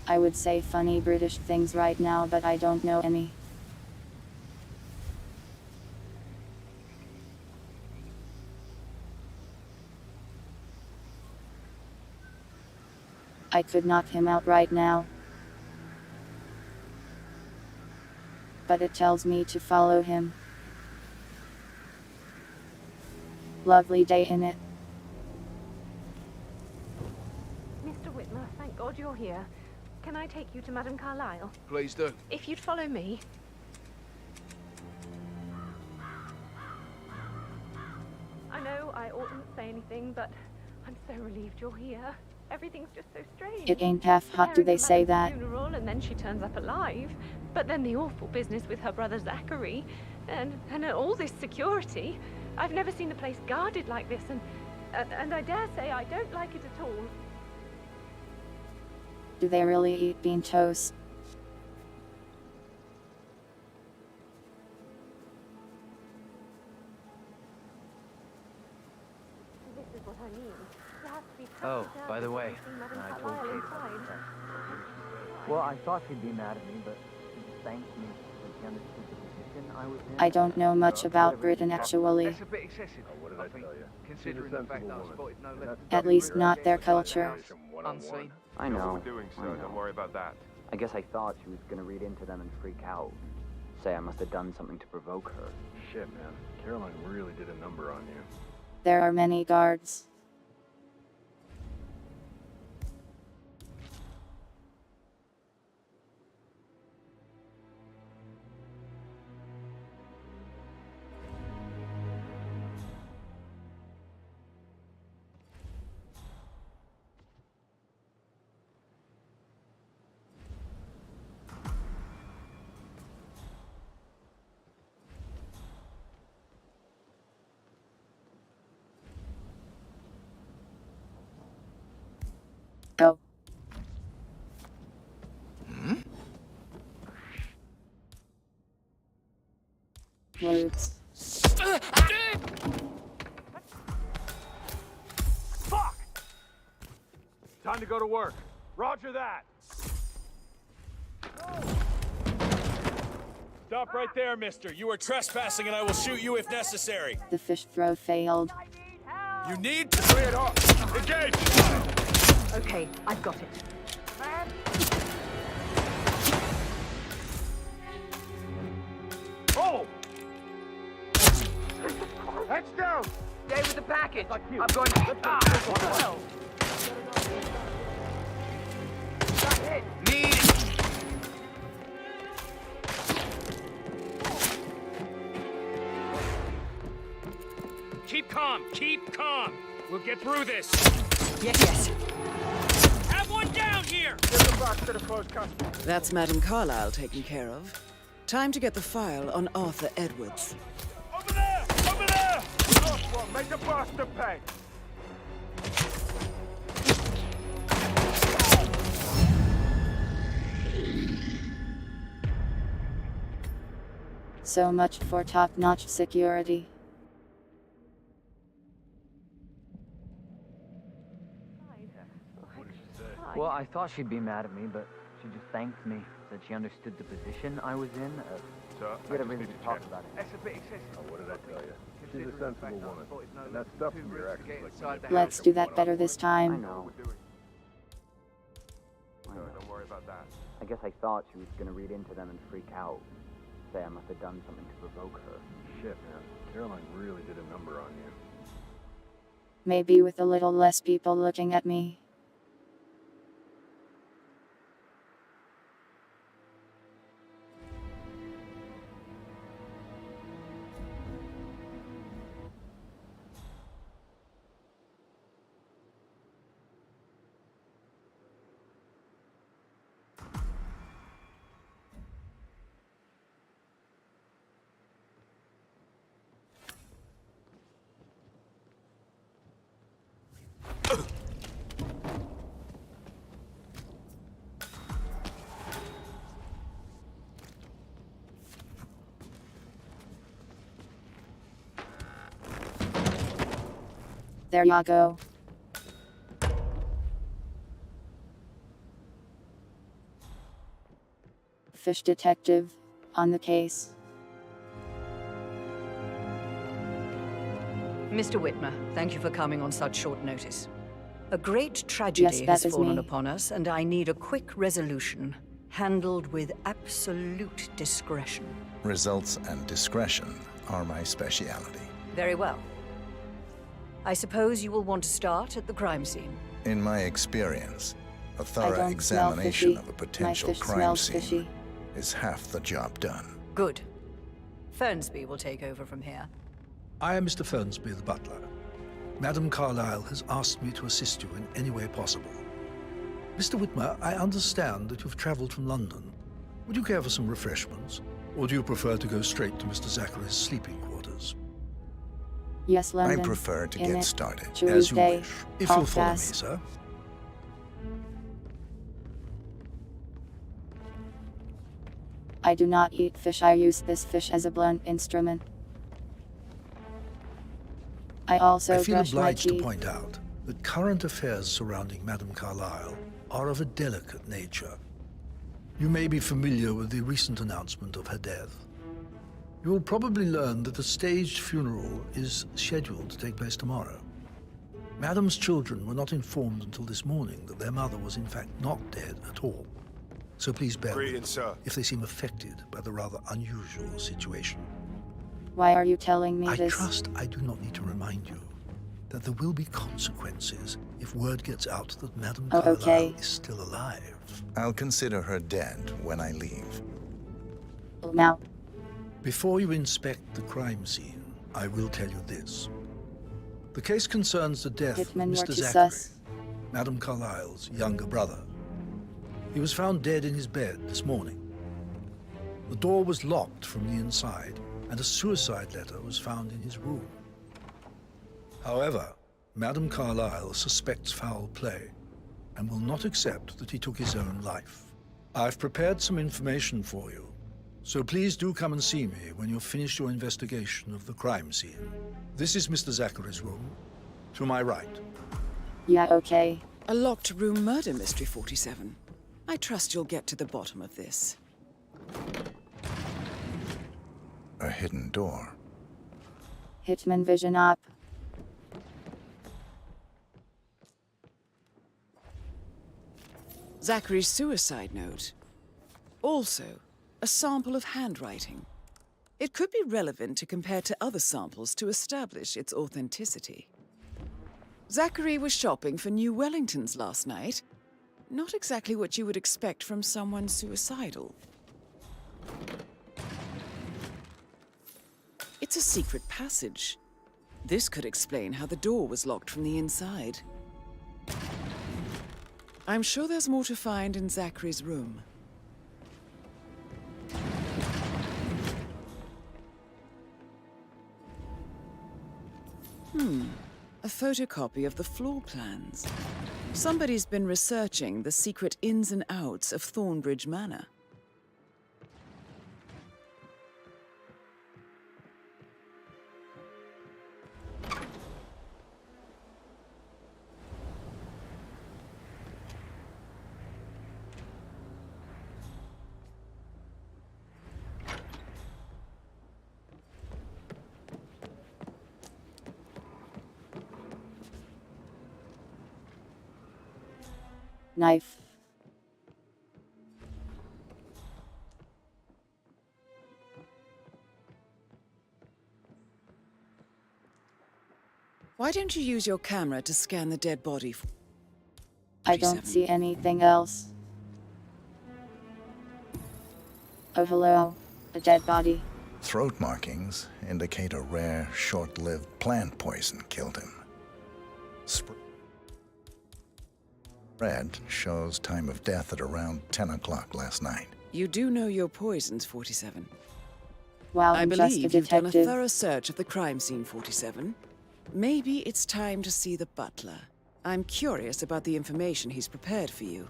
I would say funny British things right now, but I don't know any. I could knock him out right now. But it tells me to follow him. Lovely day in it. Mr. Whitmer, thank God you're here. Can I take you to Madame Carlyle? Please do. If you'd follow me. I know I oughtn't say anything, but I'm so relieved you're here. Everything's just so strange. It ain't half hot, do they say that? Funeral, and then she turns up alive. But then the awful business with her brother Zachary, and all this security. I've never seen the place guarded like this, and I dare say I don't like it at all. Do they really eat bean toast? This is what I mean. You have to be Oh, by the way, I told Kate. Well, I thought she'd be mad at me, but she just thanked me when she understood the position I was in. I don't know much about Britain actually. That's a bit excessive. What did I tell you? Considering the fact that I spotted no less At least not their culture. unseen. I know. We're doing so. I know. Don't worry about that. I guess I thought she was gonna read into them and freak out. Say I must have done something to provoke her. Shit, man. Caroline really did a number on you. There are many guards. Go. Roots. Fuck! Time to go to work. Roger that. Stop right there, mister. You are trespassing and I will shoot you if necessary. The fish throw failed. You need to clear it off. Engage! Okay, I've got it. Oh! Heads down! Stay with the package. I'm going to... What the hell? Got hit. Need it. Keep calm. Keep calm. We'll get through this. Yes. Have one down here. Give them back to the closed custody. That's Madam Carlyle taken care of. Time to get the file on Arthur Edwards. Over there! Over there! Last one, make the bastard pay. So much for top-notch security. Well, I thought she'd be mad at me, but she just thanked me. Said she understood the position I was in. We had everything to talk about it. That's a bit excessive. Oh, what did I tell you? She's a sensible woman. And that stuff from your ex is like... Let's do that better this I time. know. Don't worry about that. I guess I thought she was gonna read into them and freak out. Say I must have done something to provoke her. Shit, man. Caroline really did a number on you. Maybe with a little less people looking at me. There ya go. Fish detective, on the case. Mr. Whitmer, thank you for coming on such short notice. A great tragedy Yes, has that is fallen me. upon us, and I need a quick resolution, handled with absolute discretion. Results and discretion are my speciality. Very well. I suppose you will want to start at the crime scene. In my experience, a I thorough don't smell examination fishy. of a My potential fish crime smells scene fishy. is half the job done. Good. Fernsby will take over from here. I am Mr. Fernsby, the butler. Madam Carlyle has asked me to assist you in any way possible. Mr. Whitmer, I understand that you've traveled from London. Would you care for some refreshments? Or do you prefer to go straight to Mr. Zachary's sleeping quarters? Yes, London. I prefer to In get it. started. As you Tuesday. wish. If Half you'll follow me, past. sir. I do not eat fish. I use this fish as a blunt instrument. I also I feel brush my obliged to teeth. point out that current affairs surrounding Madame Carlyle are of a delicate nature. You may be familiar with the recent announcement of her death. You will probably learn that a staged funeral is scheduled to take place tomorrow. Madame's children were not informed until this morning that their mother was in fact not dead at all. So please bear with Greetings, me sir. if they seem affected by the rather unusual situation. Why are you telling me I this? trust I do not need to remind you that there will be consequences if word gets out that Madame Oh, Carlyle okay. is still alive. I'll consider her dead when I leave. Now, Before you inspect the crime scene, I will tell you this. The case concerns the death Hitman of Mr. Mortis Zachary, sus. Madame Carlyle's younger brother. He was found dead in his bed this morning. The door was locked from the inside, and a suicide letter was found in his room. However, Madame Carlyle suspects foul play and will not accept that he took his own life. I've prepared some information for you, so please do come and see me when you've finished your investigation of the crime scene. This is Mr. Zachary's room, to my right. yeah, okay. A locked room murder mystery, 47. I trust you'll get to the bottom of this. A hidden door. Hitman vision up. Zachary's suicide note. Also, a sample of handwriting. It could be relevant to compare to other samples to establish its authenticity. Zachary was shopping for new Wellingtons last night. Not exactly what you would expect from someone suicidal. It's a secret passage. This could explain how the door was locked from the inside. I'm sure there's more to find in Zachary's room. A photocopy of the floor plans. Somebody's been researching the secret ins and outs of Thornbridge Manor. Knife. Why don't you use your camera to scan the dead body? I don't see anything else. Oh, hello. A dead body. Throat markings indicate a rare, short-lived plant poison killed him. Spread shows time of death at around 10 o'clock last night. You do know your poisons, 47. Wow, I I'm just a believe you've done a detective. thorough search of the crime scene, 47. Maybe it's time to see the butler. I'm curious about the information he's prepared for you.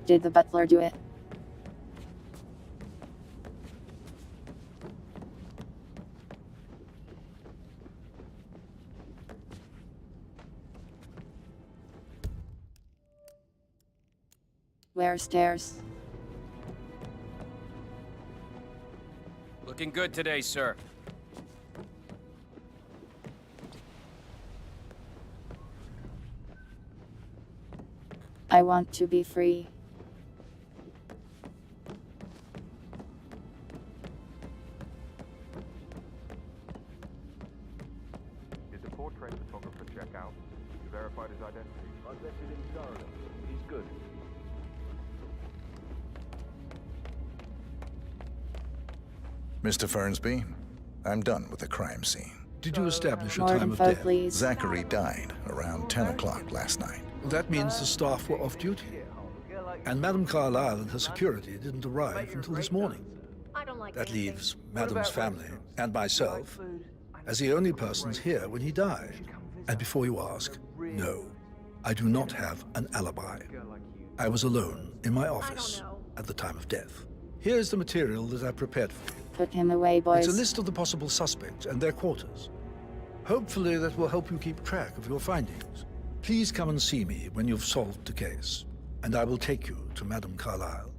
Did the butler do it? Where's stairs? Looking good today, sir. I want to be free. Did the portrait photographer check out? You verified his identity? I vetted him thoroughly. He's good. Mr. Fernsby, I'm done with the crime scene. Did you establish a More time of info, death? please. Zachary died around 10 o'clock last night. That means the staff were off duty. And Madame Carlyle and her security didn't arrive until this morning. That leaves Madame's family and myself as the only persons here when he died. And before you ask, no, I do not have an alibi. I was alone in my office at the time of death. Here's the material that I prepared for you. Put him away, boys. It's a list of the possible suspects and their quarters. Hopefully that will help you keep track of your findings. Please come and see me when you've solved the case, and I will take you to Madame Carlyle.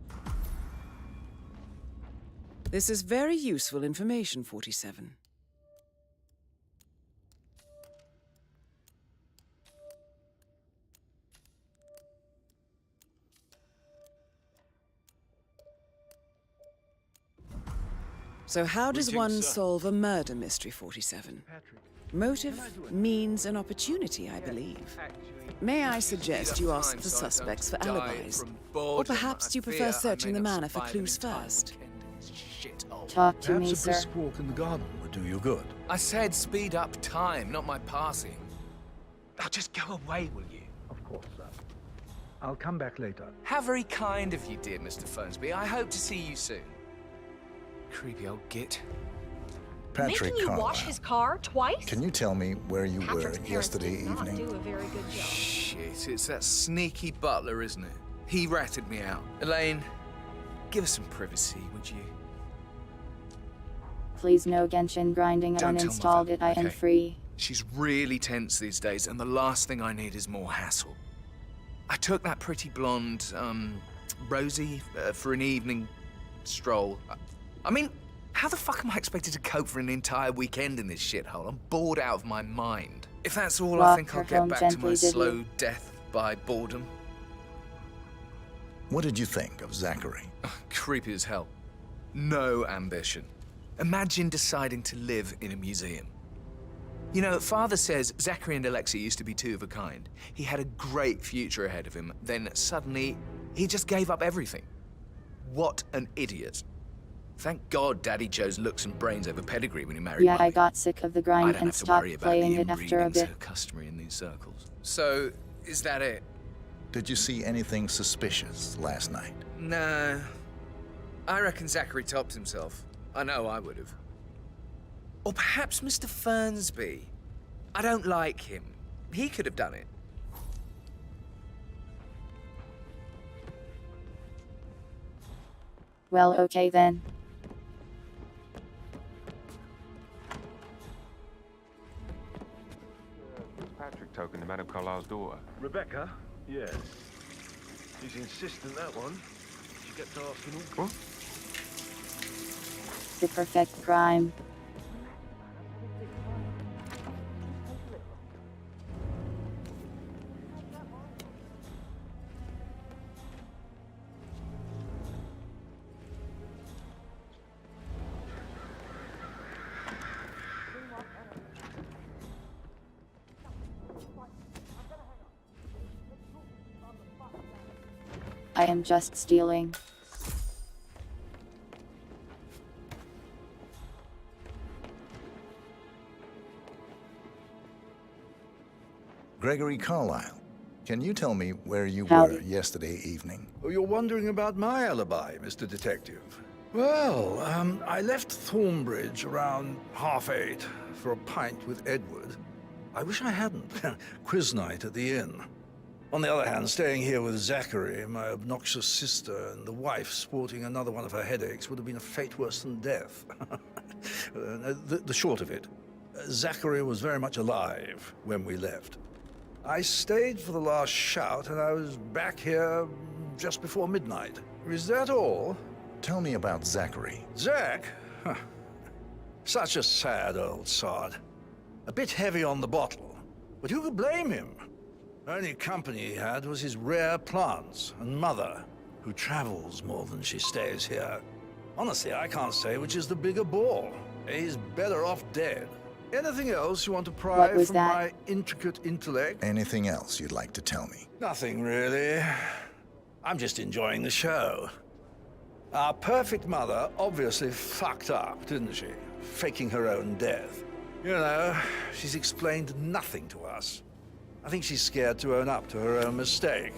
This is very useful information, 47. So how does one solve a murder mystery, 47? Motive, means, and opportunity, I believe. May I suggest you ask the suspects for alibis? Or perhaps you prefer searching the manor for clues first? Talk to me, Perhaps a sir. brisk walk in the garden would do you good. I said speed up time, not my passing. Now just go away, will you? Of course, sir. I'll come back later. How very kind of you, dear Mr. Fernsby. I hope to see you soon. Creepy old git. Patrick Making you Carlyle. wash his car twice? Can you tell me where you Patrick's were parents yesterday did not evening? do a very good job. Shit, it's that sneaky butler, isn't it? He ratted me out. Elaine, give us some privacy, would you? Please no Genshin grinding. Don't tell Uninstalled Mother, it. I am okay? free. She's really tense these days, and the last thing I need is more hassle. I took that pretty blonde, Rosie, for an evening stroll. I mean, how the fuck am I expected to cope for an entire weekend in this shithole? I'm bored out of my mind. If that's all, I Rock think her I'll get home back to my gently, did you? slow death by boredom. What did you think of Zachary? creepy as hell. No ambition. Imagine deciding to live in a museum. You know, Father says Zachary and Alexa used to be two of a kind. He had a great future ahead of him, then suddenly, he just gave up everything. What an idiot. Thank God Daddy chose looks and brains over pedigree when he married Yeah, Mummy. I got sick of the I grind don't and have to stopped worry about playing the it after a inbreeding bit. so customary in these circles. So, is that it? Did you see anything suspicious last night? No. I reckon Zachary topped himself. I know I would have. Or perhaps Mr. Fernsby. I don't like him. He could have done it. Well, okay then. Patrick token to Madame Carlisle's daughter. Rebecca? Yes. She's insistent, that one. She kept asking all... What? The perfect crime. I am just stealing. Gregory Carlisle, can you tell me where you Howdy. were yesterday evening? Oh, you're wondering about my alibi, Mr. Detective. Well, I left Thornbridge around 8:30 for a pint with Edward. I wish I hadn't. Quiz night at the inn. On the other hand, staying here with Zachary, my obnoxious sister, and the wife sporting another one of her headaches would have been a fate worse than death. The short of it, Zachary was very much alive when we left. I stayed for the last shout, and I was back here just before midnight. Is that all? Tell me about Zachary. Zach? Huh. Such a sad old sod. A bit heavy on the bottle, but who could blame him? Only company he had was his rare plants and mother, who travels more than she stays here. Honestly, I can't say which is the bigger bore. He's better off dead. Anything else you want to pry from my intricate intellect? Anything else you'd like to tell me? Nothing, really. I'm just enjoying the show. Our perfect mother obviously fucked up, didn't she? Faking her own death. You know, she's explained nothing to us. I think she's scared to own up to her own mistake.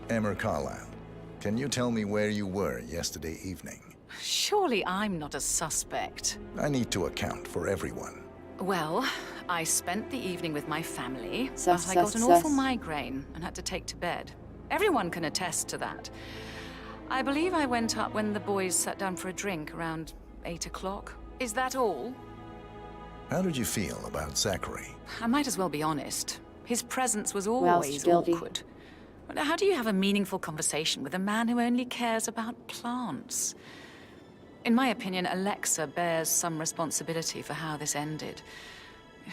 Emma Carlisle, can you tell me where you were yesterday evening? Surely I'm not a suspect. I need to account for everyone. Well, I spent the evening with my family, but I got an awful migraine and had to take to bed. Everyone can attest to that. I believe I went up when the boys sat down for a drink around 8 o'clock. Is that all? How did you feel about Zachary? I might as well be honest. His presence was Well, always guilty. awkward. But how do you have a meaningful conversation with a man who only cares about plants? In my opinion, Alexa bears some responsibility for how this ended.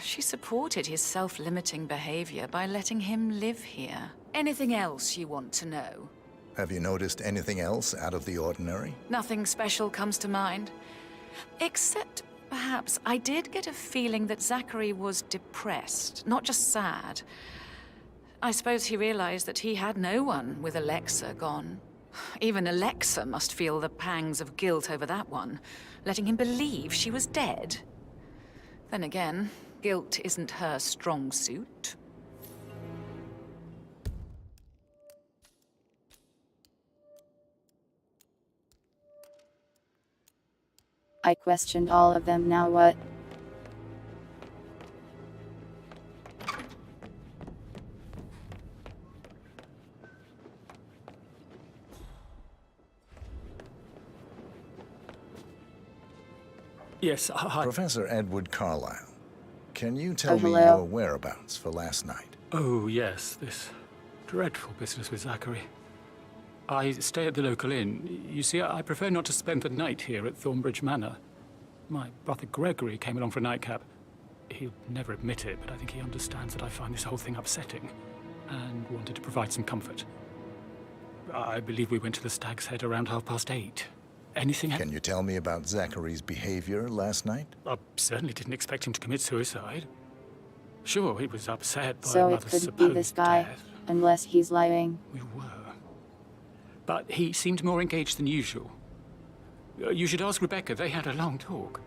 She supported his self-limiting behavior by letting him live here. Anything else you want to know? Have you noticed anything else out of the ordinary? Nothing special comes to mind. Except, perhaps, I did get a feeling that Zachary was depressed, not just sad. I suppose he realized that he had no one with Alexa gone. Even Alexa must feel the pangs of guilt over that one, letting him believe she was dead. Then again, guilt isn't her strong suit. I questioned all of them, now what? Yes, Professor Edward Carlisle, can you tell me hello. your whereabouts for last night? Oh, yes, this dreadful business with Zachary. I stay at the local inn. You see, I prefer not to spend the night here at Thornbridge Manor. My brother Gregory came along for a nightcap. He'll never admit it, but I think he understands that I find this whole thing upsetting and wanted to provide some comfort. I believe we went to the Stag's Head around 8:30. Anything else? Can you tell me about Zachary's behavior last night? I certainly didn't expect him to commit suicide. Sure, he was upset by So it Mother's couldn't be this supposed guy, death. unless he's lying. We were. But he seemed more engaged than usual. You should ask Rebecca. They had a long talk.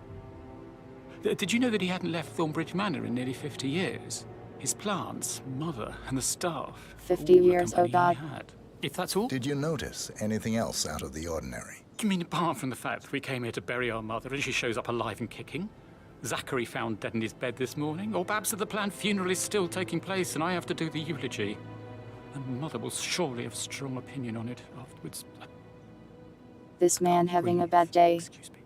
Did you know that he hadn't left Thornbridge Manor in nearly 50 years? His plants, mother, and the staff. 50 all the years, oh company God. he had. If that's all? Did you notice anything else out of the ordinary? You mean apart from the fact that we came here to bury our mother and she shows up alive and kicking? Zachary found dead in his bed this morning? Or perhaps that the planned funeral is still taking place and I have to do the eulogy? And Mother will surely have strong opinion on it afterwards. This man having a bad day. Excuse me.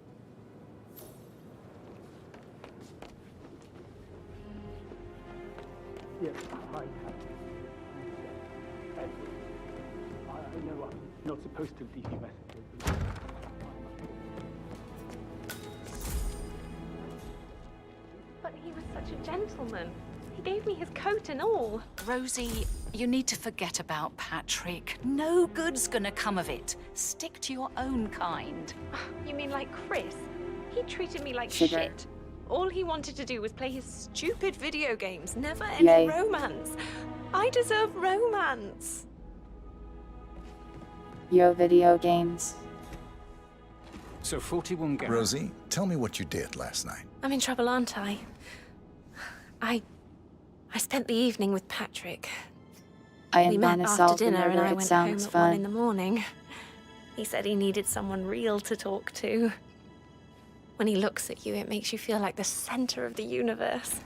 Yes, I know I'm not supposed to leave you messages. But he was such a gentleman. He gave me his coat and all. Rosie, you need to forget about Patrick. No good's gonna come of it. Stick to your own kind. You mean like Chris? He treated me like Sugar. shit. All he wanted to do was play his stupid video games. Never any Yay. romance. I deserve romance. Yo, video games. So 41 Garrett. Rosie, tell me what you did last night. I'm in trouble, aren't I? I spent the evening with Patrick. I We am met gonna after solve the dinner and murder. I It went home sounds at 1 in fun. the morning. He said he needed someone real to talk to. When he looks at you, it makes you feel like the center of the universe.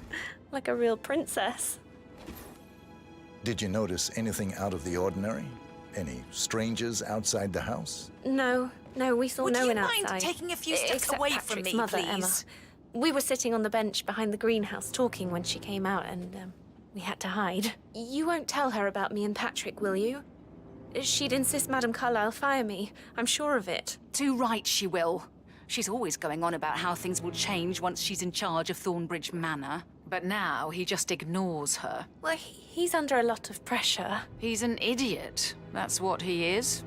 Like a real princess. Did you notice anything out of the ordinary? Any strangers outside the house? No, we saw Would no you one mind outside. taking a few steps Except away from Patrick's me, mother, please? Emma. We were sitting on the bench behind the greenhouse talking when she came out and we had to hide. You won't tell her about me and Patrick, will you? She'd insist Madame Carlyle fire me. I'm sure of it. Too right she will. She's always going on about how things will change once she's in charge of Thornbridge Manor. But now he just ignores her. Well, he's under a lot of pressure. He's an idiot. That's what he is.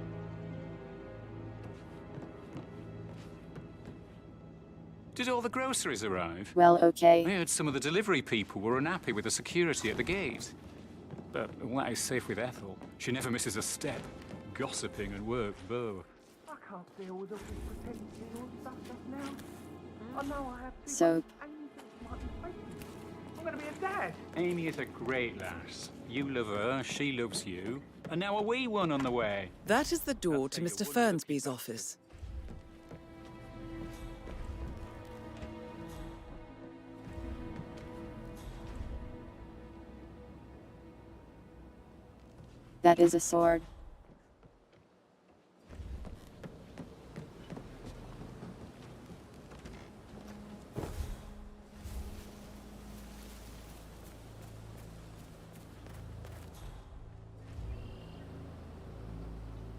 Did all the groceries arrive? Well, okay. I heard some of the delivery people were unhappy with the security at the gate. But that is safe with Ethel. She never misses a step. Gossiping and work, though. I can't deal with all this pretending all stuff just now. I know I have to. So, I'm gonna be a dad. Amy is a great lass. You love her, she loves you. And now a wee one on the way. That is the door to Mr. Fernsby's office. that is a sword.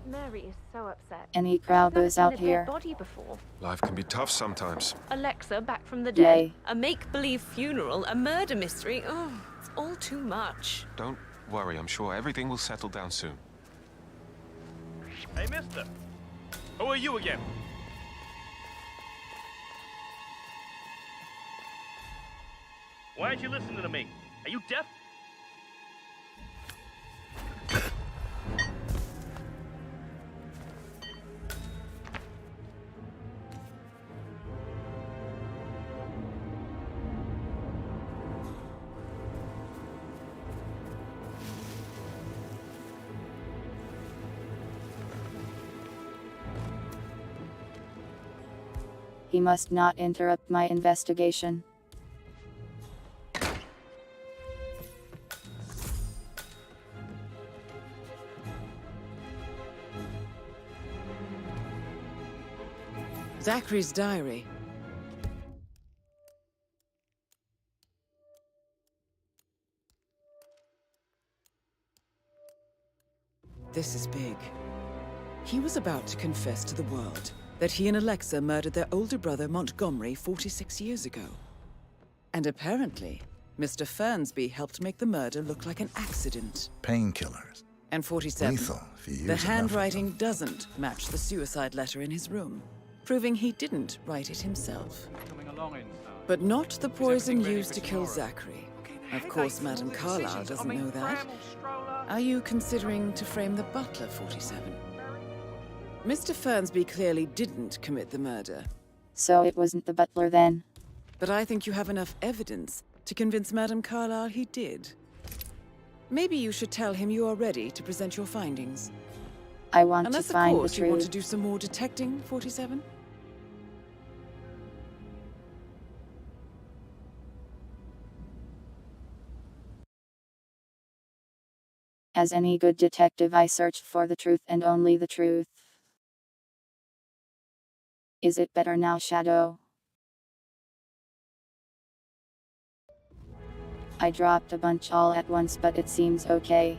Mary is so upset. Any crowders She's never out seen a dead here? body before. Life can be tough sometimes. Alexa back from the dead. Yay. A make-believe funeral. A murder mystery. Oh, it's all too much. Don't worry, I'm sure everything will settle down soon. Hey, mister. Who are you again? Why aren't you listening to me? Are you deaf? He must not interrupt my investigation. Zachary's diary. This is big. He was about to confess to the world that he and Alexa murdered their older brother Montgomery 46 years ago. And apparently, Mr. Fernsby helped make the murder look like an accident. Painkillers. And 47. Lethal if you use The enough of them. handwriting doesn't match the suicide letter in his room, proving he didn't write it himself. Coming along inside. But not the poison ready used for to kill tomorrow? Zachary. Of course, Madame Carlyle doesn't know that. Stroller. Are you considering to frame the butler, 47? Mr. Fernsby clearly didn't commit the murder. So it wasn't the butler then? But I think you have enough evidence to convince Madame Carlyle he did. Maybe you should tell him you are ready to present your findings. I want Unless, to find of course, the you want to truth. do some more detecting, 47? As any good detective, I searched for the truth and only the truth. Is it better now, Shadow? I dropped a bunch all at once, but it seems okay.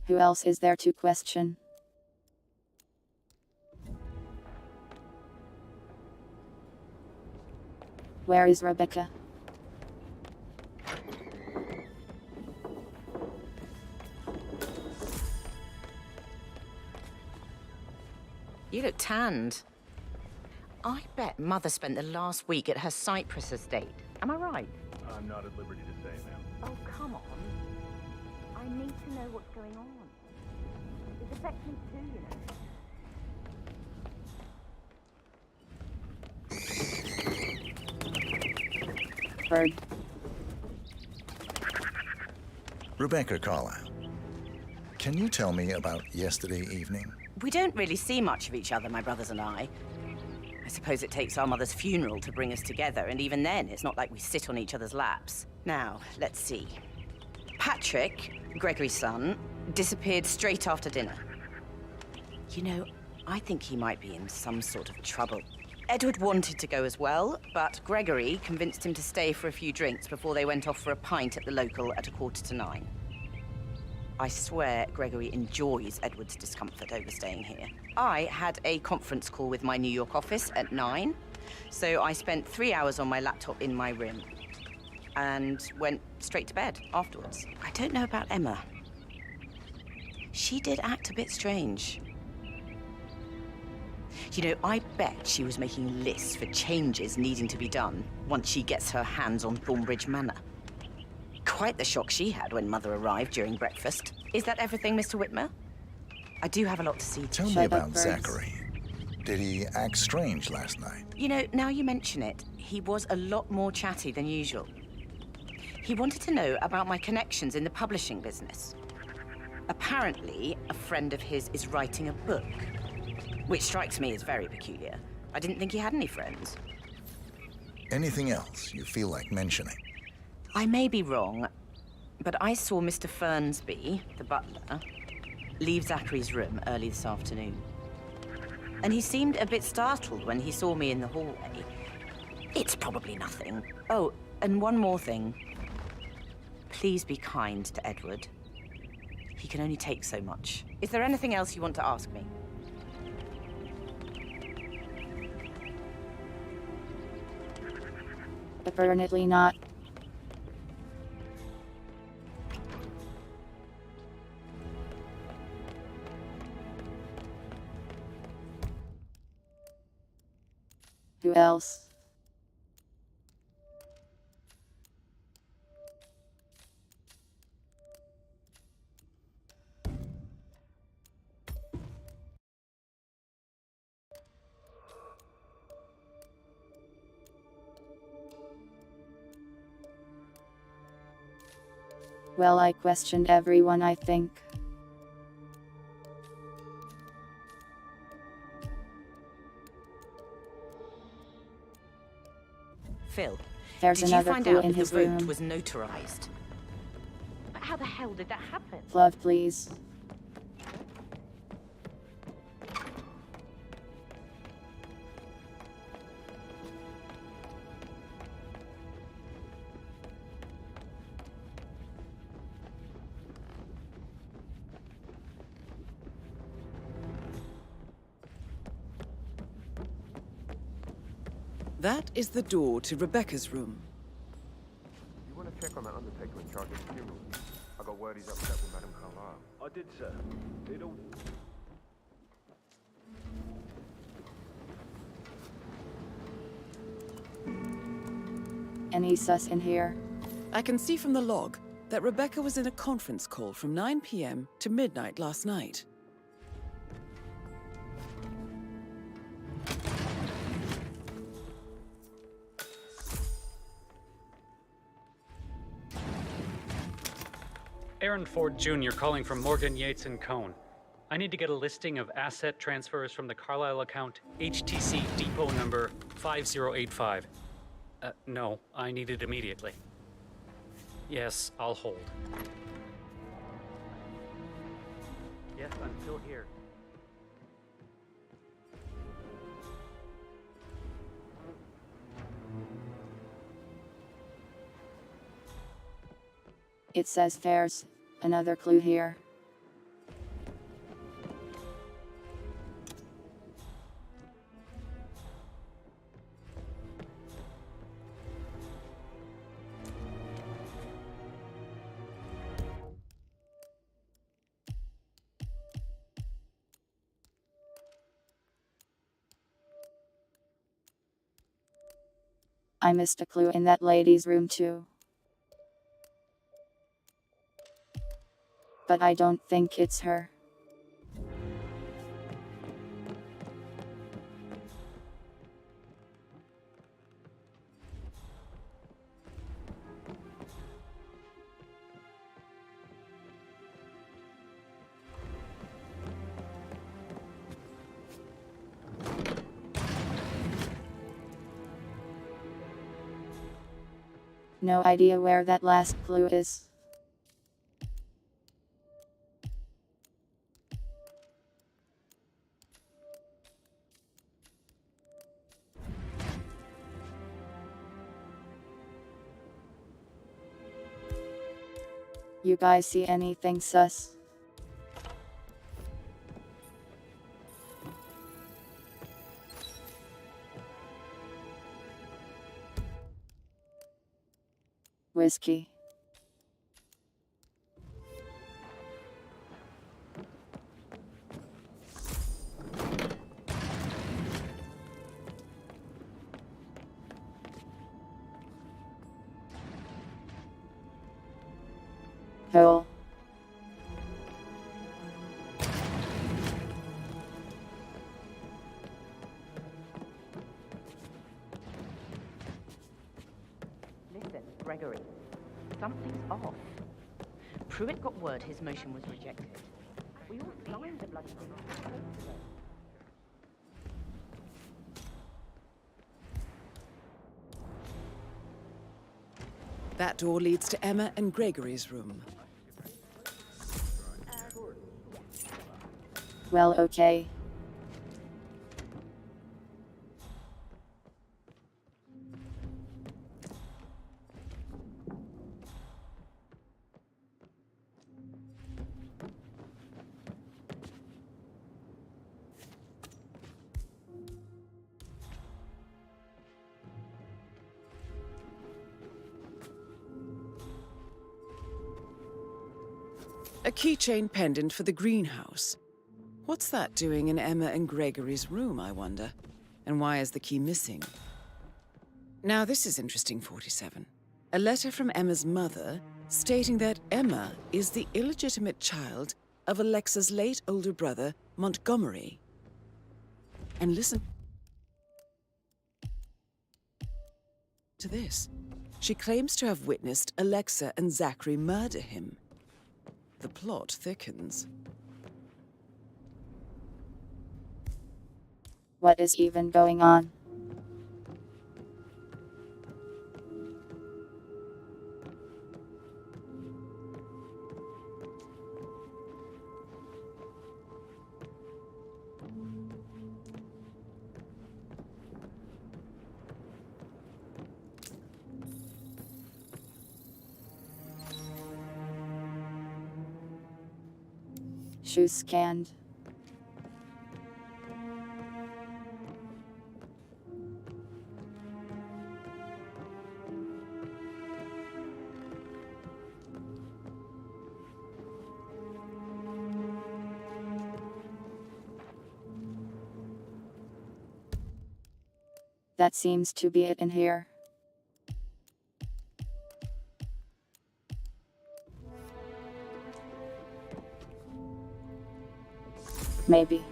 Who else is there to question? Where is Rebecca? You look tanned. I bet Mother spent the last week at her Cyprus estate. Am I right? I'm not at liberty to say, ma'am. Oh, come on. I need to know what's going on. This affects me too, you know. Bird. Rebecca Carlyle, can you tell me about yesterday evening? We don't really see much of each other, my brothers and I. I suppose it takes our mother's funeral to bring us together, and even then, it's not like we sit on each other's laps. Now, let's see. Patrick, Gregory's son, disappeared straight after dinner. You know, I think he might be in some sort of trouble. Edward wanted to go as well, but Gregory convinced him to stay for a few drinks before they went off for a pint at the local at 9:15. I swear Gregory enjoys Edward's discomfort over staying here. I had a conference call with my New York office at 9, so I spent 3 hours on my laptop in my room and went straight to bed afterwards. I don't know about Emma. She did act a bit strange. You know, I bet she was making lists for changes needing to be done once she gets her hands on Thornbridge Manor. Quite the shock she had when Mother arrived during breakfast. Is that everything, Mr. Whitmer? I do have a lot to see to. Tell me about Zachary. Did he act strange last night? You know, now you mention it, he was a lot more chatty than usual. He wanted to know about my connections in the publishing business. Apparently, a friend of his is writing a book, which strikes me as very peculiar. I didn't think he had any friends. Anything else you feel like mentioning? I may be wrong, but I saw Mr. Fernsby, the butler, leave Zachary's room early this afternoon. And he seemed a bit startled when he saw me in the hallway. It's probably nothing. Oh, and one more thing. Please be kind to Edward. He can only take so much. Is there anything else you want to ask me? Apparently not. Who else? Well, I questioned everyone, I think. Phil, There's did another you find clue out in if his the vote room. was notarized? But how the hell did that happen? Love, please. That is the door to Rebecca's room. You want to check on that undertaker in charge of the funeral? I got word he's upset with Madame Carlyle. I did, sir. It all... Any sus in here? I can see from the log that Rebecca was in a conference call from 9 p.m. to midnight last night. Aaron Ford Jr. calling from Morgan, Yates & Cohn. I need to get a listing of asset transfers from the Carlisle account HTC depot number 5085. No, I need it immediately. Yes, I'll hold. Yes, I'm still here. It says fares. Another clue here. I missed a clue in that lady's room too. But I don't think it's her. No idea where that last clue is. You guys see anything sus? Whiskey. Hole. Listen, Gregory. Something's off. Pruitt got word his motion was rejected. We all signed the bloody thing. That door leads to Emma and Gregory's room. Well, okay. A keychain pendant for the greenhouse. What's that doing in Emma and Gregory's room, I wonder? And why is the key missing? Now this is interesting, 47. A letter from Emma's mother stating that Emma is the illegitimate child of Alexa's late older brother, Montgomery. And listen to this. She claims to have witnessed Alexa and Zachary murder him. The plot thickens. What is even going on? Shoes scanned. That seems to be it in here. Maybe.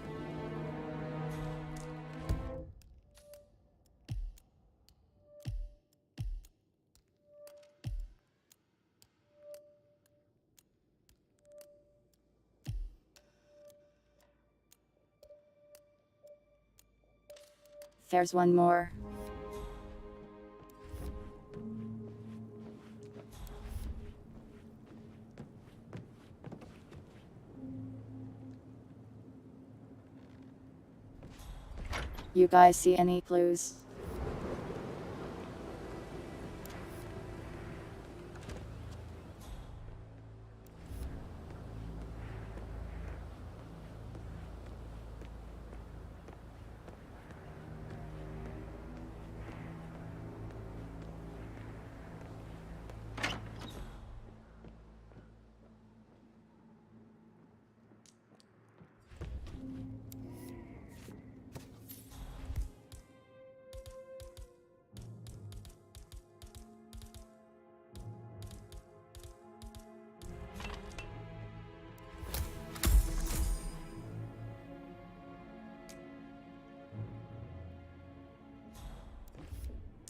There's one more. You guys see any clues?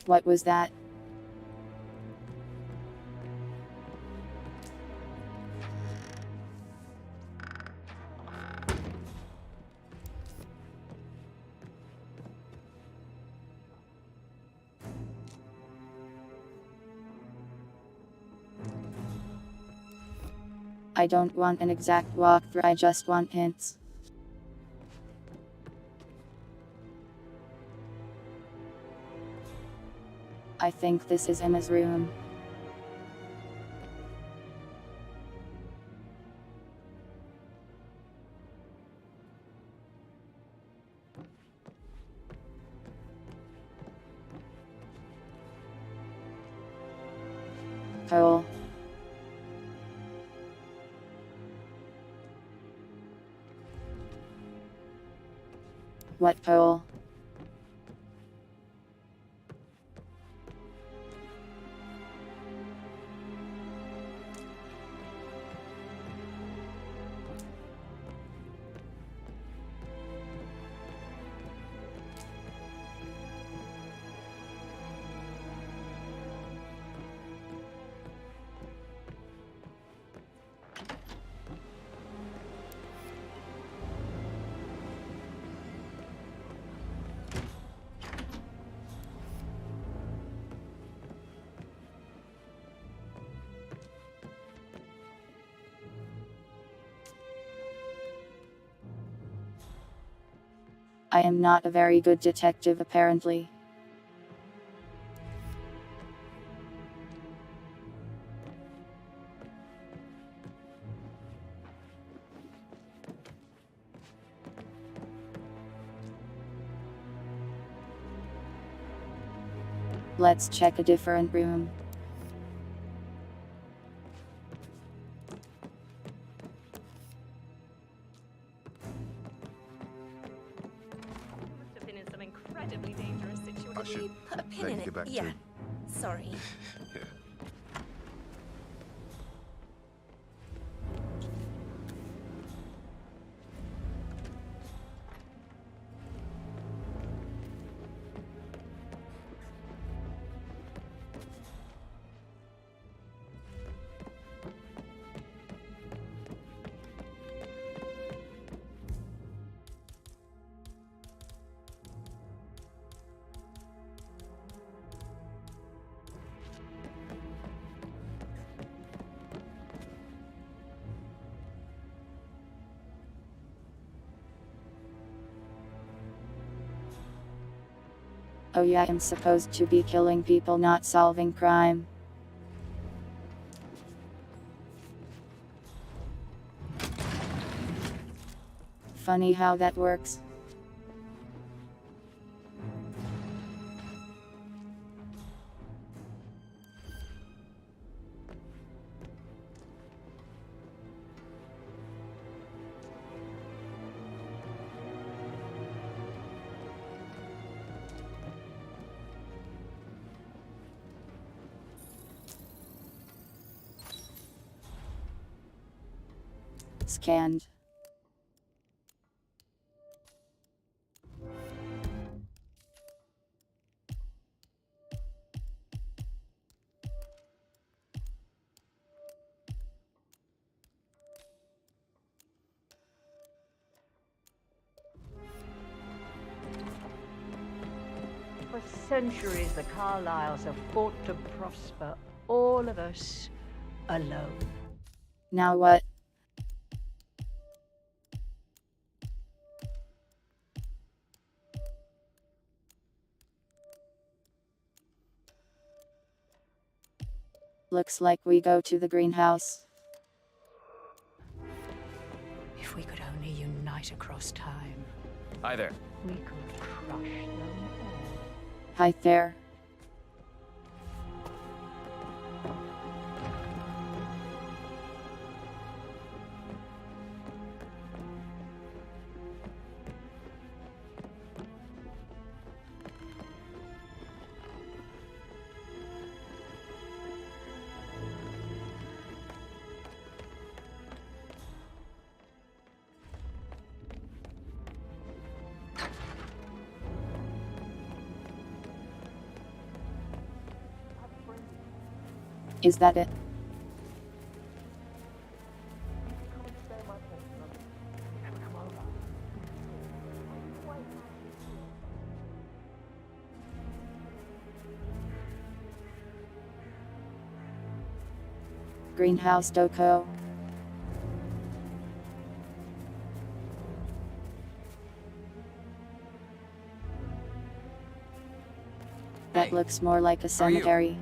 What was that? I don't want an exact walkthrough, I just want hints. I think this is Emma's room. Cool. What pole? I am not a very good detective, apparently. Let's check a different room. Must have been in some incredibly dangerous situation. I should Put a pin let in you it. get back Yeah. to... Sorry. Yeah. Oh yeah, I'm supposed to be killing people, not solving crime. Funny how that works. Scanned. For centuries, the Carlyles have fought to prosper, all of us, alone. Now what? Looks like we go to the greenhouse. If we could only unite across time, Hi there. we could crush them all. Hi there. Is that it? Greenhouse Doko. That looks more like a cemetery.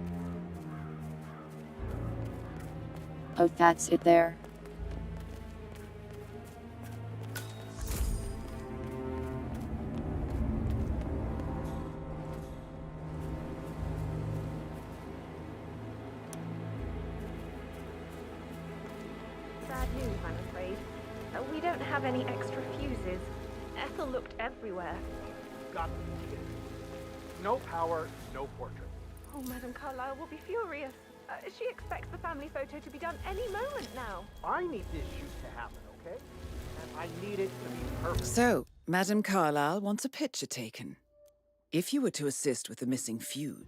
Oh, that's it there. Sad news, I'm afraid. We don't have any extra fuses. Ethel looked everywhere. Got them. No power, no portrait. Oh, Madame Carlyle will be furious. She expects the family photo to be done any moment now. I need this shoot to happen, okay? And I need it to be perfect. So, Madame Carlyle wants a picture taken. If you were to assist with the missing fuse.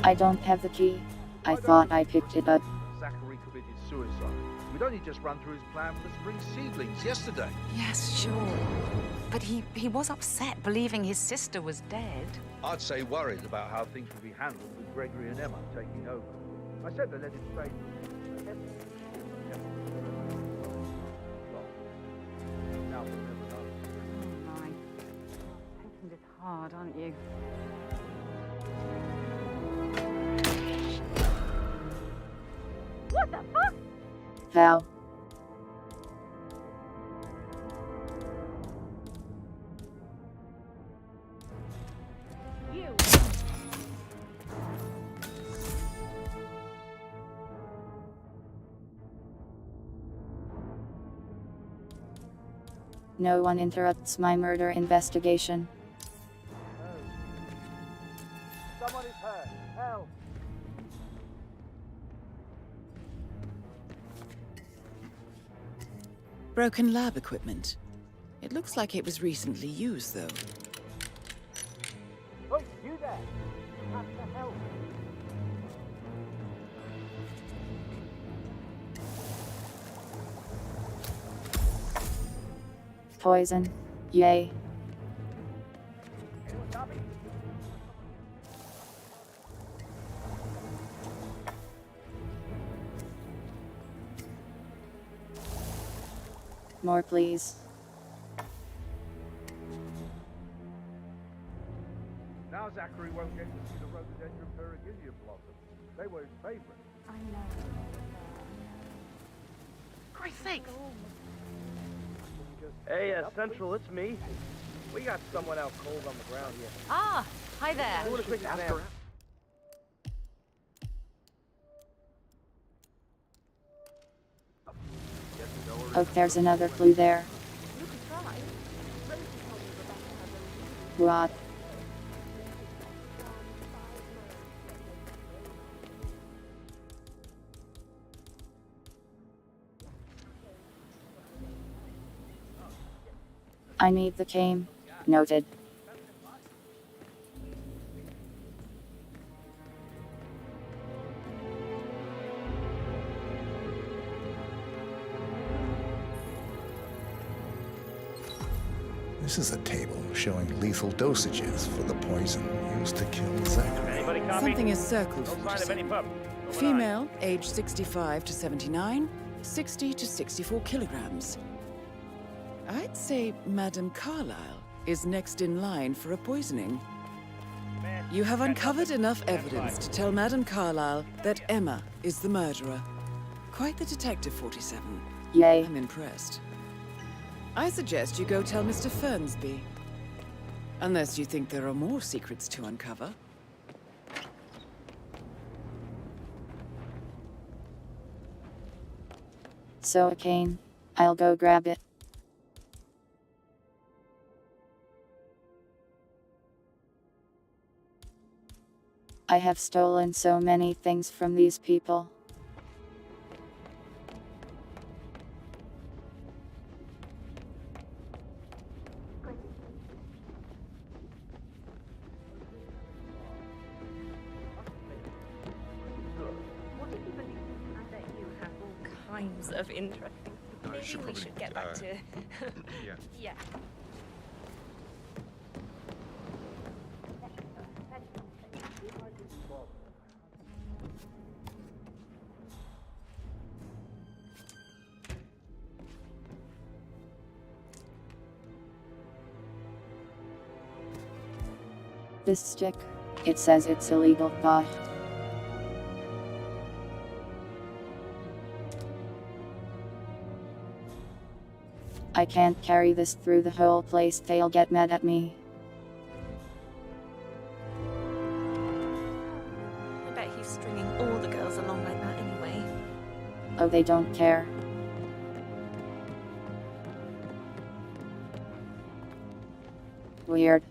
I don't have the key. I thought I picked it up. Zachary committed suicide. We'd only just run through his plan for the spring seedlings yesterday. Yes, sure. But he was upset, believing his sister was dead. I'd say worried about how things would be handled with Gregory and Emma taking over. I said they let him stay. Now we'll never know. Oh my. Taking this hard, aren't you? What the fuck? How? You. No one interrupts my murder investigation. Someone is hurt. Help! Broken lab equipment. It looks like it was recently used, though. Hey, you there! Have to help. Poison. Yay. More, please. Now Zachary won't get to see the rhododendron perigilium blossoms. They were his favorite. I know. Christ's sakes! Hey, Central, it's me. We got someone out cold on the ground here. Ah, hi there. Doing a quick exam. Oh, there's another clue there. What? I need the cane. Noted. This is a table showing lethal dosages for the poison used to kill Zachary. Anybody copy? Something is circled. No sign of any pup. Female, age 65 to 79, 60 to 64 kilograms. I'd say Madame Carlyle is next in line for a poisoning. You have uncovered enough evidence to tell Madame Carlyle that Emma is the murderer. Quite the detective, 47. Yay. I'm impressed. I suggest you go tell Mr. Fernsby. Unless you think there are more secrets to uncover. So a cane. I'll go grab it. I have stolen so many things from these people. Kinds of interesting. No, Maybe we should get back to. Yeah. Yeah. This stick. It says it's illegal pot. I can't carry this through the whole place, they'll get mad at me. I bet he's stringing all the girls along like that anyway. Oh, they don't care. Weird.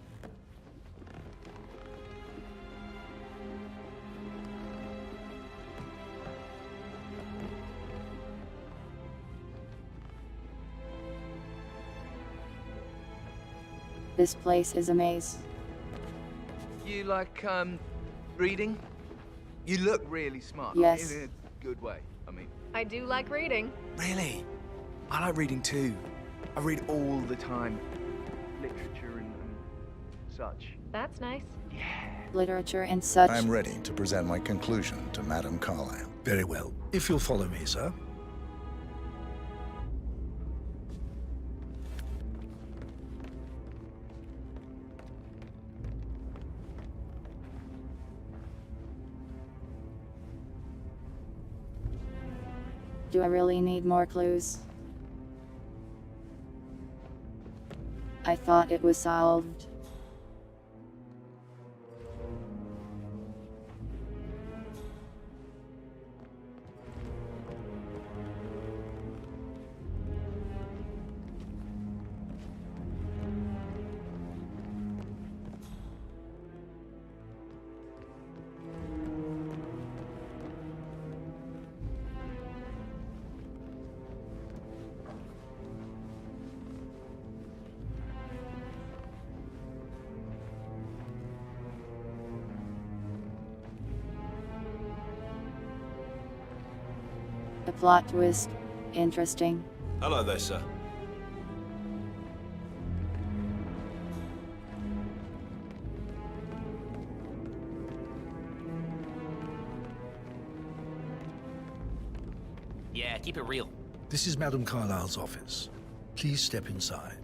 This place is a maze. You like, reading? You look really smart. Yes. In a good way, I mean. I do like reading. Really? I like reading too. I read all the time. Literature and such. That's nice. Literature and such. I'm ready to present my conclusion to Madame Carlyle. Very well. If you'll follow me, sir. Do I really need more clues? I thought it was solved. The plot twist. Interesting. Hello there, sir. Yeah, keep it real. This is Madame Carlyle's office. Please step inside.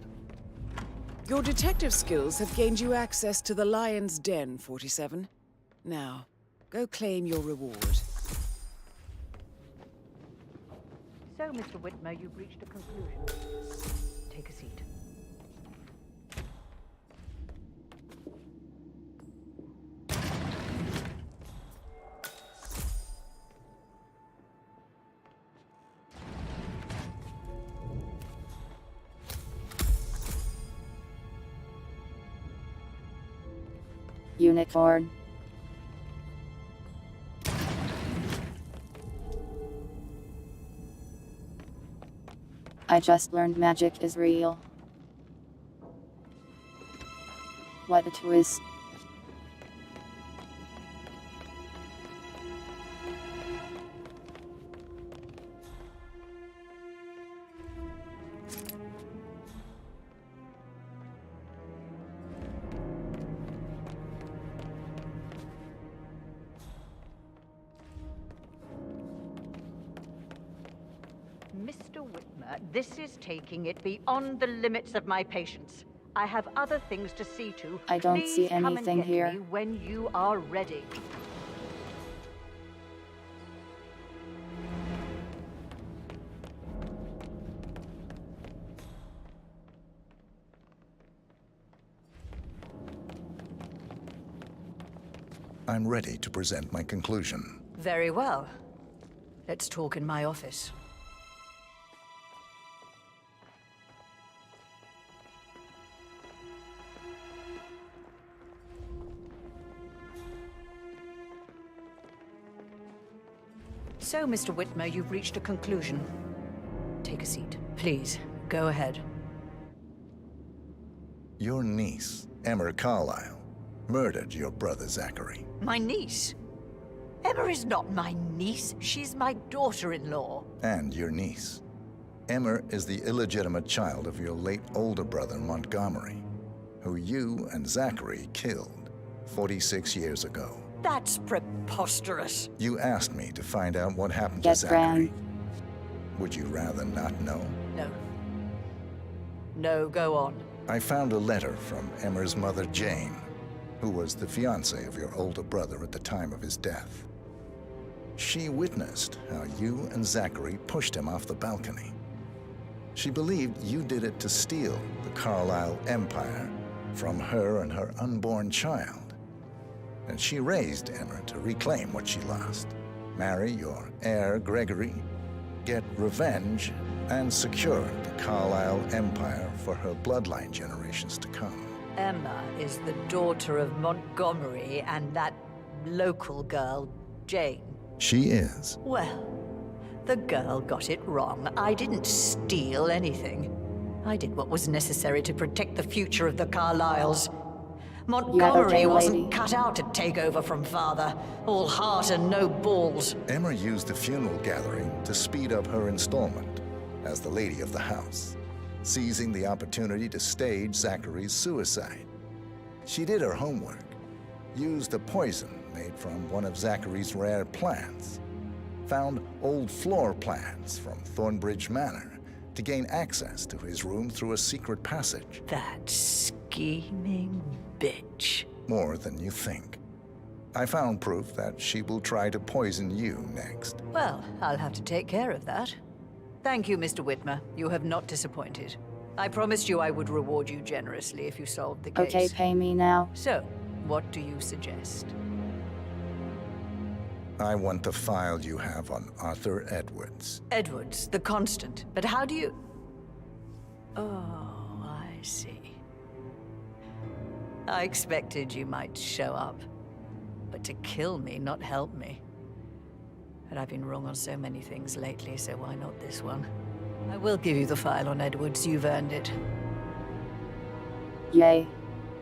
Your detective skills have gained you access to the Lion's Den, 47. Now, go claim your reward. So, Mr. Whitmer, you've reached a conclusion. Take a seat. unicorn. I just learned magic is real. What a twist. Mr. Whitmer, this is taking it beyond the limits of my patience. I have other things to see to. I don't Please see come and anything get here. me when you are ready. I'm ready to present my conclusion. Very well. Let's talk in my office. So, Mr. Whitmer, you've reached a conclusion. Take a seat. Please, go ahead. Your niece, Emma Carlyle, murdered your brother Zachary. My niece? Emma is not my niece. She's my daughter-in-law. And your niece. Emma is the illegitimate child of your late older brother Montgomery, who you and Zachary killed 46 years ago. That's preposterous. You asked me to find out what happened to Get Zachary. Bran. Would you rather not know? No. No, go on. I found a letter from Emma's mother, Jane, who was the fiancée of your older brother at the time of his death. She witnessed how you and Zachary pushed him off the balcony. She believed you did it to steal the Carlyle empire from her and her unborn child. And she raised Emma to reclaim what she lost, marry your heir Gregory, get revenge, and secure the Carlyle empire for her bloodline generations to come. Emma is the daughter of Montgomery and that local girl, Jane. She is. Well, the girl got it wrong. I didn't steal anything. I did what was necessary to protect the future of the Carlyles. Montgomery wasn't cut out to take over from father. All heart and no balls. Emma used the funeral gathering to speed up her installment as the lady of the house, seizing the opportunity to stage Zachary's suicide. She did her homework, used a poison made from one of Zachary's rare plants, found old floor plans from Thornbridge Manor to gain access to his room through a secret passage. That scheming bitch. More than you think. I found proof that she will try to poison you next. Well, I'll have to take care of that. Thank you, Mr. Whitmer. You have not disappointed. I promised you I would reward you generously if you solved the case. Okay, pay me now. So, what do you suggest? I want the file you have on Arthur Edwards. Edwards, the Constant. But how do you... Oh, I see. I expected you might show up. But to kill me, not help me. But I've been wrong on so many things lately, so why not this one? I will give you the file on Edwards. You've earned it. Yay.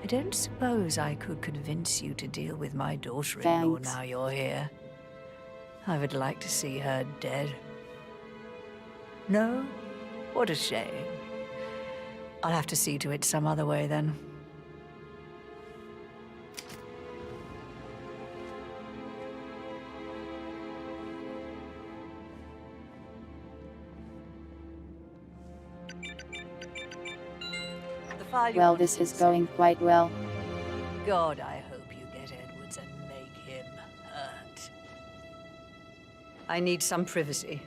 I don't suppose I could convince you to deal with my daughter-in-law now you're here. I would like to see her dead. No? What a shame. I'll have to see to it some other way then. Well, this is going quite well. God, I hope you get Edwards and make him hurt. I need some privacy.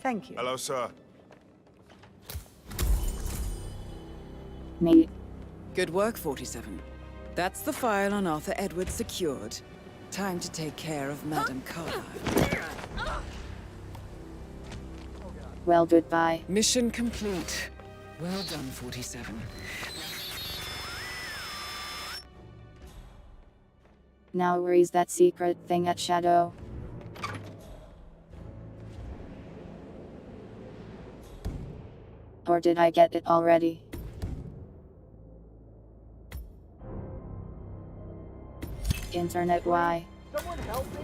Thank you. Hello, sir. Me. Good work, 47. That's the file on Arthur Edwards secured. Time to take care of Madame Carlyle. Well, goodbye. Mission complete. Well done, 47. Now where is that secret thing at Shadow? Or did I get it already? Internet, why? Someone help me!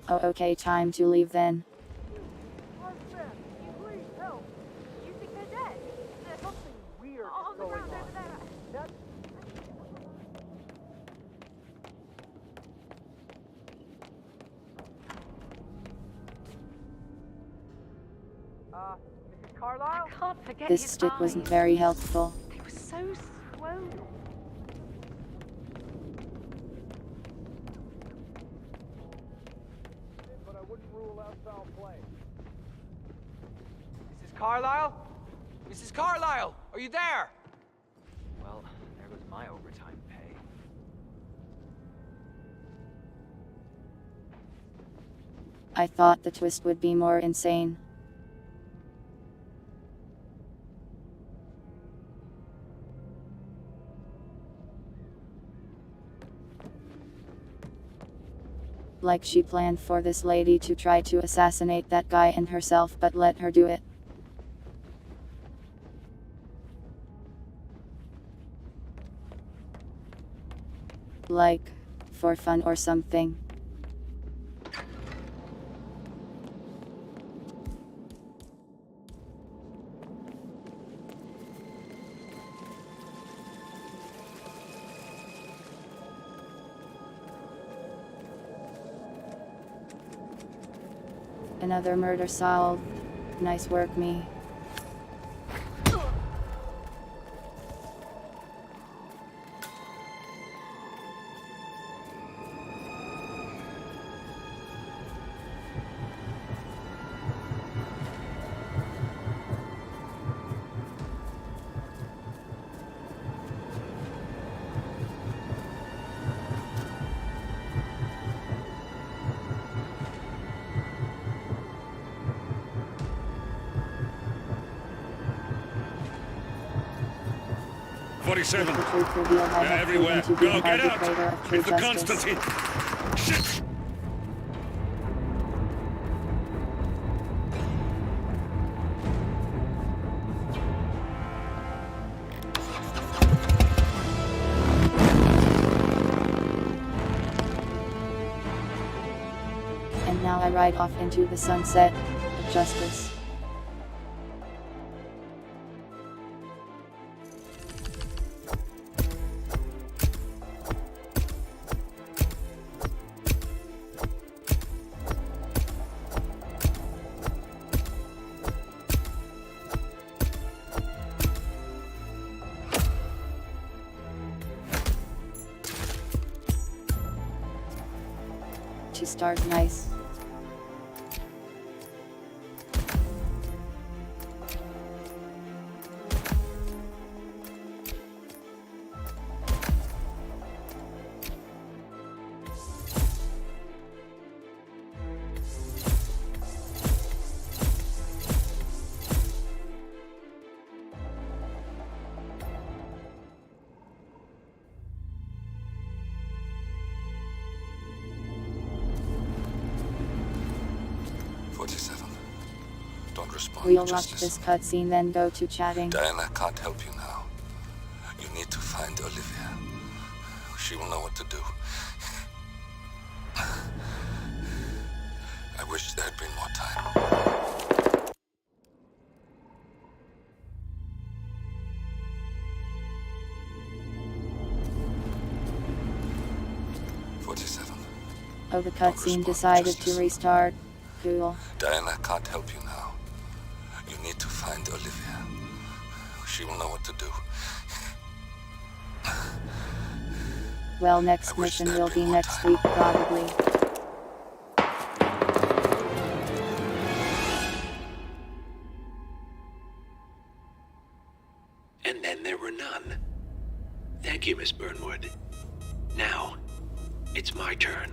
Oh, okay, time to leave then. Please help. You think they're dead? There's something weird on the ground over there. Mrs. Carlisle? I can't forget This his stick eyes. wasn't very helpful. They were so swollen. But I wouldn't rule out foul play. Mrs. Carlisle? Mrs. Carlisle, are you there? Well, there goes my overtime pay. I thought the twist would be more insane. Like she planned for this lady to try to assassinate that guy and herself, but let her do it. Like, for fun or something. Another murder solved. Nice work, me. They're everywhere. Go, get out! It's the Constantine! Shit! And now I ride off into the sunset of justice. To start nice. Don't respond. We'll watch this cutscene, then go to chatting. Diana can't help you now. You need to find Olivia. She will know what to do. I wish there had been more time. Oh, the cutscene decided to restart. Cool. Diana can't help you now. You need to find Olivia. She will know what to do. Well, next mission will be next week, probably. And then there were none. Thank you, Miss Burnwood. Now, it's my turn.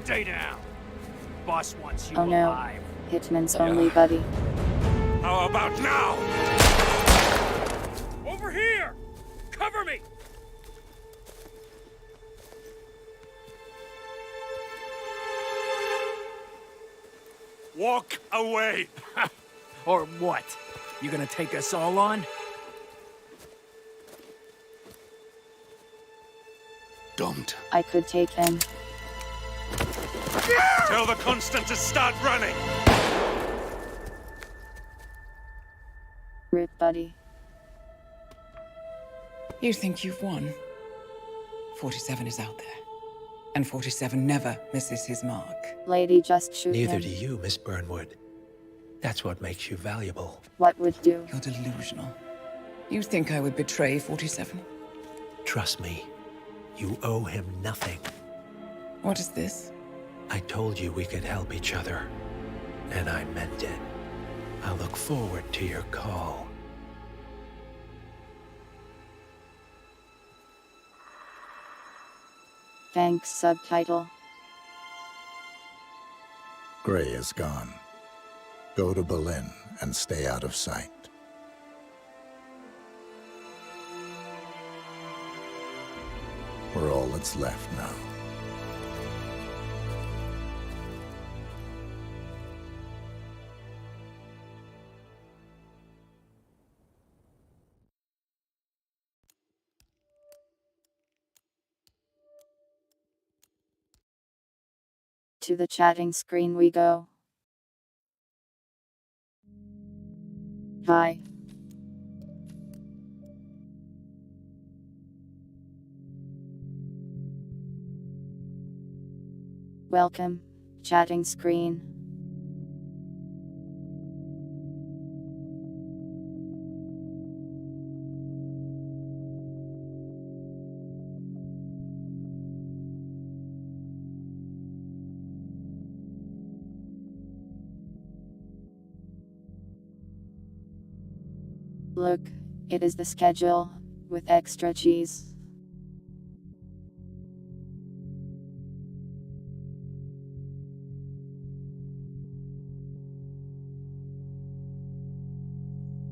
Stay down. Boss wants you Oh no. alive. Hitman's only buddy. How about now? Over here! Cover me! Walk away! Or what? You gonna take us all on? Don't. I could take him. Tell the Constant to start running! Rip, buddy. You think you've won? 47 is out there. And 47 never misses his mark. Lady, just shoot Neither him. do you, Miss Burnwood. That's what makes you valuable. What would do? You're delusional. You think I would betray 47? Trust me, you owe him nothing. What is this? I told you we could help each other, and I meant it. I look forward to your call. Thanks, subtitle. Gray is gone. Go to Berlin and stay out of sight. We're all that's left now. To the chatting screen we go. Hi. Welcome, chatting screen. Look, it is the schedule, with extra cheese.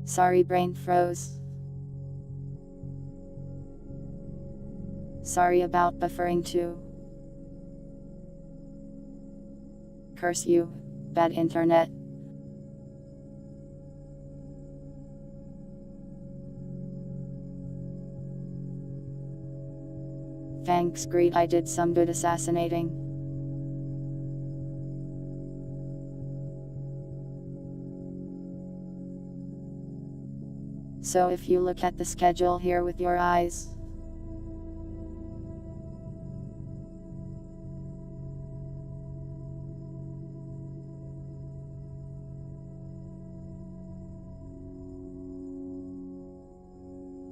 Sorry, brain froze. Sorry about buffering too. Curse you, bad internet. Thanks, Greed, I did some good assassinating. So if you look at the schedule here with your eyes,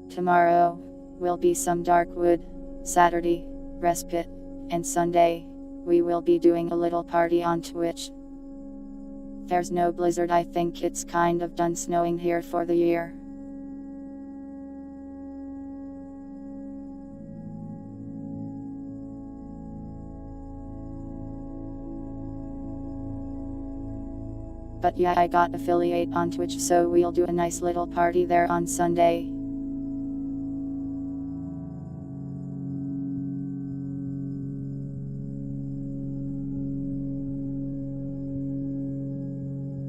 tomorrow will be some Darkwood, Saturday, Respite, and Sunday, we will be doing a little party on Twitch. There's no blizzard, I think it's kind of done snowing here for the year. But yeah, I got affiliate on Twitch, so we'll do a nice little party there on Sunday.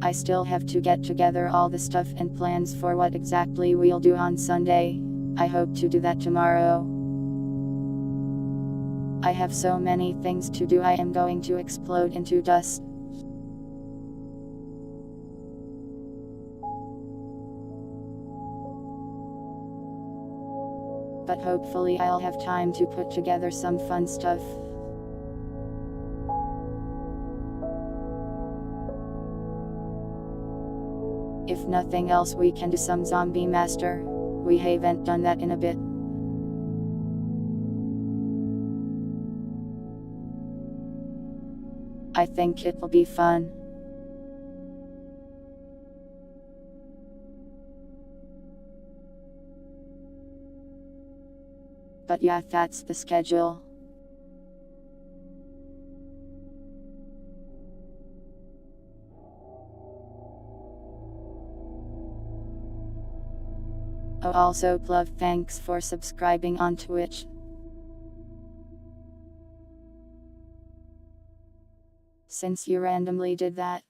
I still have to get together all the stuff and plans for what exactly we'll do on Sunday. I hope to do that tomorrow. I have so many things to do, I am going to explode into dust. But hopefully I'll have time to put together some fun stuff. If nothing else, we can do some Zombie Master. We haven't done that in a bit. I think it'll be fun. But yeah, that's the schedule. Oh, also Plov, thanks for subscribing on Twitch. Since you randomly did that.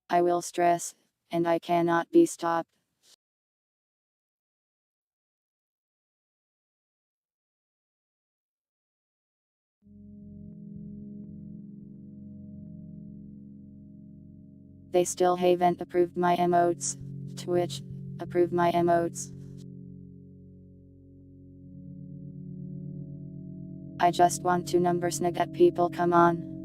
I will stress, and I cannot be stopped. They still haven't approved my emotes. Twitch, approve my emotes. I just want to number snag at people, come on.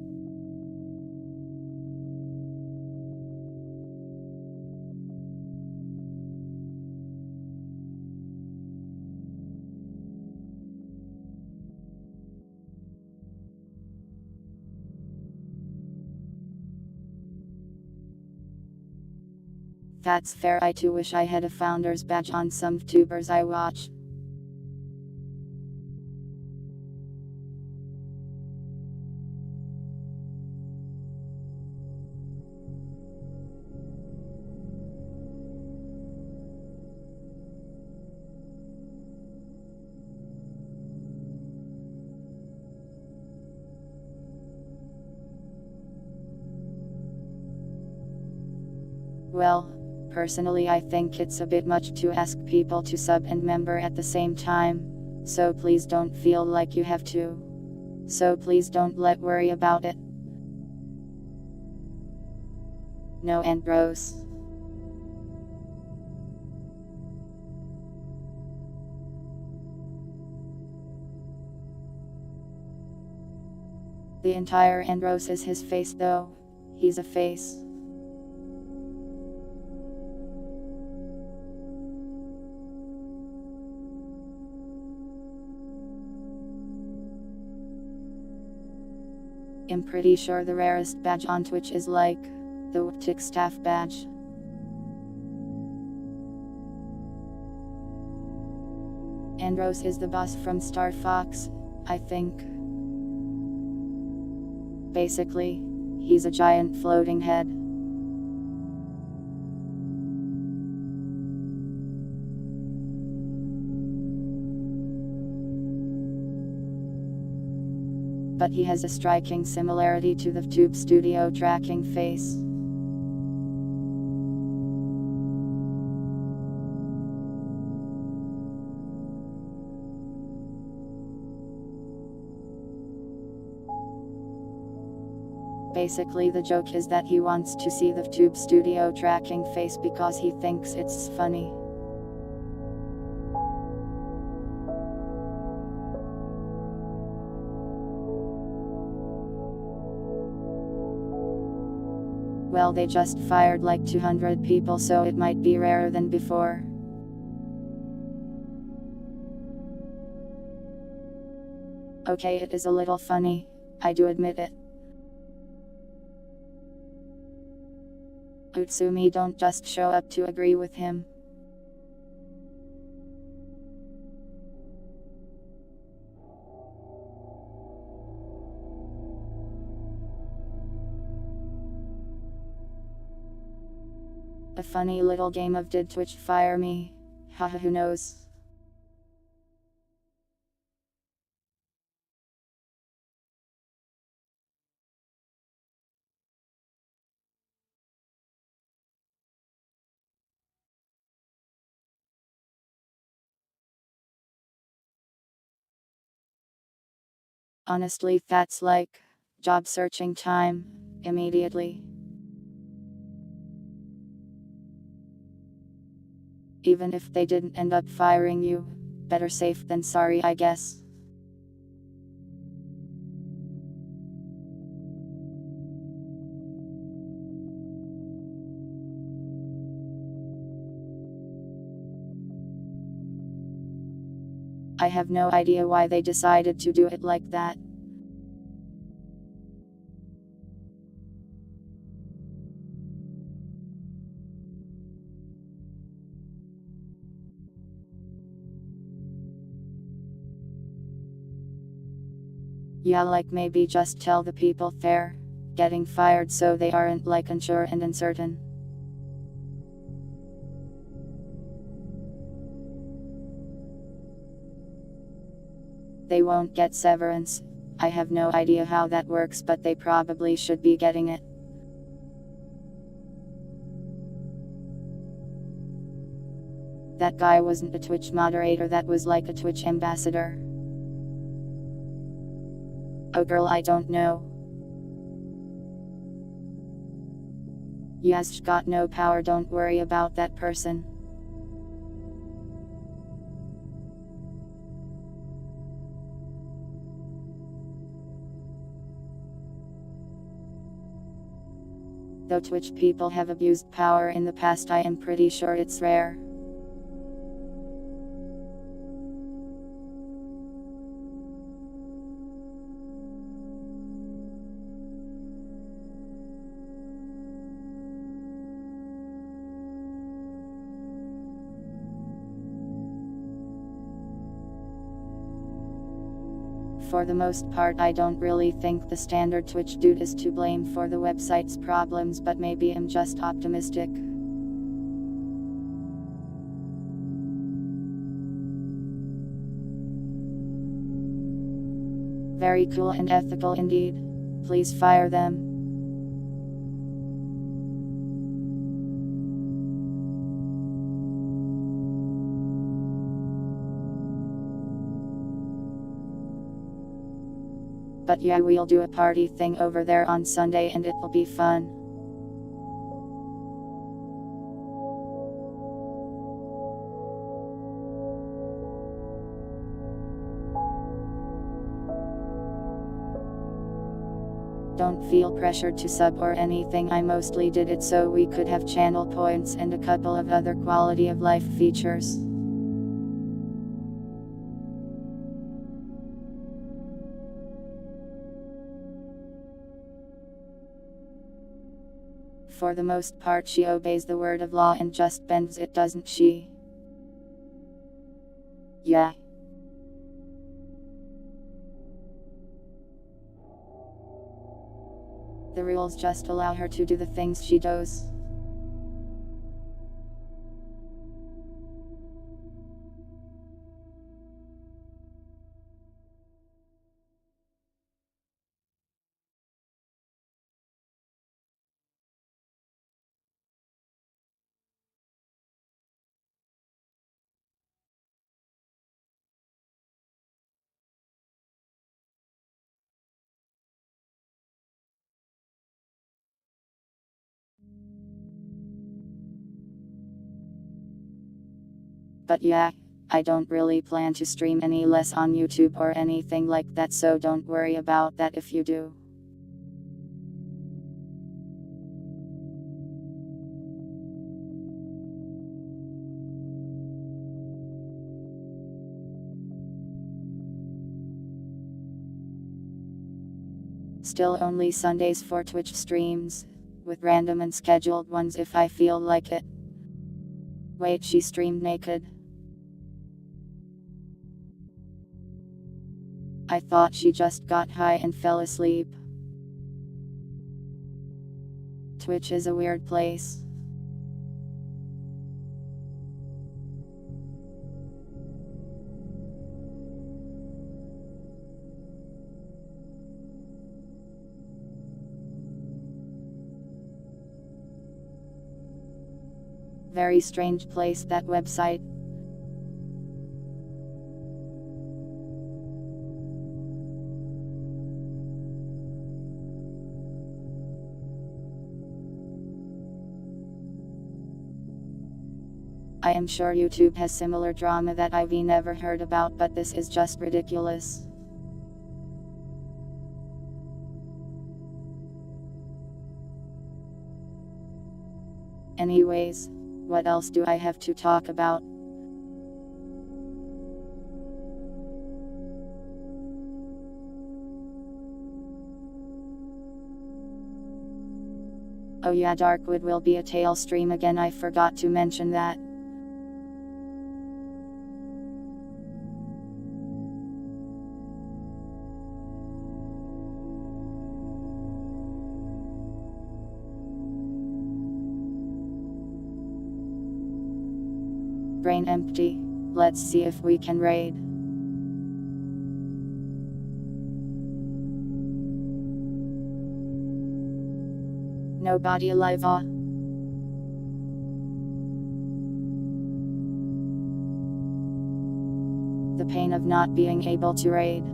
That's fair. I too wish I had a founder's badge on some tubers I watch. Well, personally I think it's a bit much to ask people to sub and member at the same time, so please don't feel like you have to. So please don't let worry about it. No, and bros. The entire Andros is his face though. He's a face. I'm pretty sure the rarest badge on Twitch is like the Tick Staff badge. Andros is the boss from Star Fox, I think. Basically, he's a giant floating head. But he has a striking similarity to the Tube Studio tracking face. Basically the joke is that he wants to see the Tube Studio tracking face because he thinks it's funny. Well, they just fired like 200 people, so it might be rarer than before. Okay, it is a little funny, I do admit it. Utsumi, don't just show up to agree with him. A funny little game of did Twitch fire me? Haha, who knows? Honestly, that's like job searching time, immediately. Even if they didn't end up firing you, better safe than sorry, I guess. I have no idea why they decided to do it like that. Yeah, like maybe just tell the people they're getting fired so they aren't like unsure and uncertain. They won't get severance. I have no idea how that works, but they probably should be getting it. That guy wasn't a Twitch moderator, that was like a Twitch ambassador. Oh girl, I don't know. Yes, got no power, don't worry about that person. Though Twitch people have abused power in the past, I am pretty sure it's rare. For the most part, I don't really think the standard Twitch dude is to blame for the website's problems, but maybe I'm just optimistic. Very cool and ethical indeed. Please fire them. But yeah, we'll do a party thing over there on Sunday and it'll be fun. Don't feel pressured to sub or anything, I mostly did it so we could have channel points and a couple of other quality of life features. For the most part she obeys the word of law and just bends it, doesn't she? Yeah. The rules just allow her to do the things she does. But yeah, I don't really plan to stream any less on YouTube or anything like that, so don't worry about that if you do. Still only Sundays for Twitch streams, with random and scheduled ones if I feel like it. Wait, she streamed naked? I thought she just got high and fell asleep. Twitch is a weird place. Very strange place, that website. I am sure YouTube has similar drama that I've never heard about, but this is just ridiculous. Anyways, what else do I have to talk about? Oh yeah, Darkwood will be a tail stream again, I forgot to mention that. Brain empty. Let's see if we can raid. Nobody alive. The pain of not being able to raid.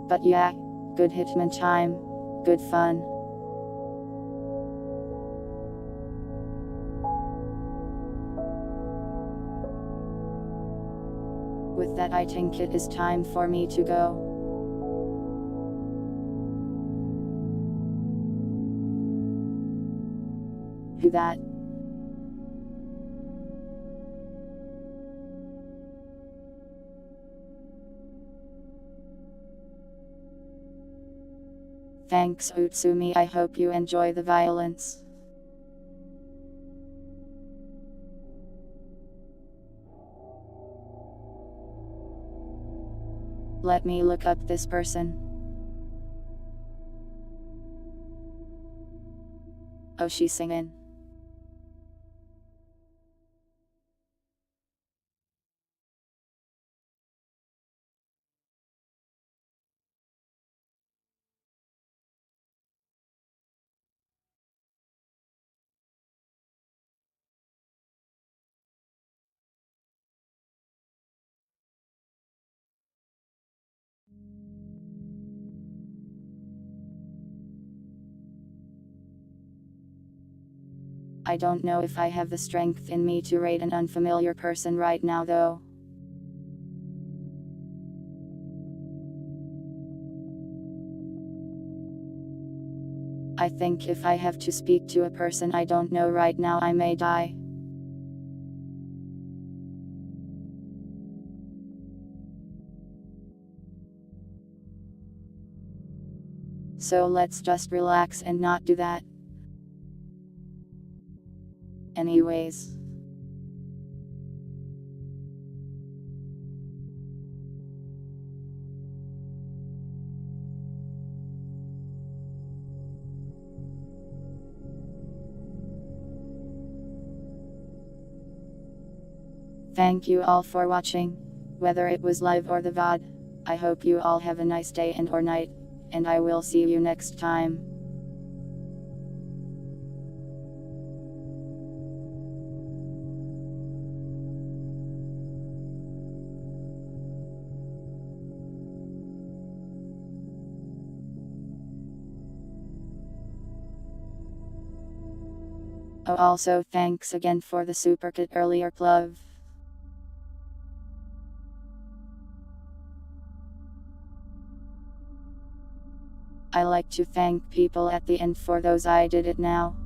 But yeah, good Hitman time, good fun. With that, I think it is time for me to go. Do that. Thanks Utsumi, I hope you enjoy the violence. Let me look up this person. Oh, she's singing. I don't know if I have the strength in me to raid an unfamiliar person right now though. I think if I have to speak to a person I don't know right now I may die. So let's just relax and not do that. Anyways. Thank you all for watching, whether it was live or the VOD. I hope you all have a nice day and or night, and I will see you next time. Oh, also thanks again for the super kit earlier, Plov. I like to thank people at the end for those I did it now.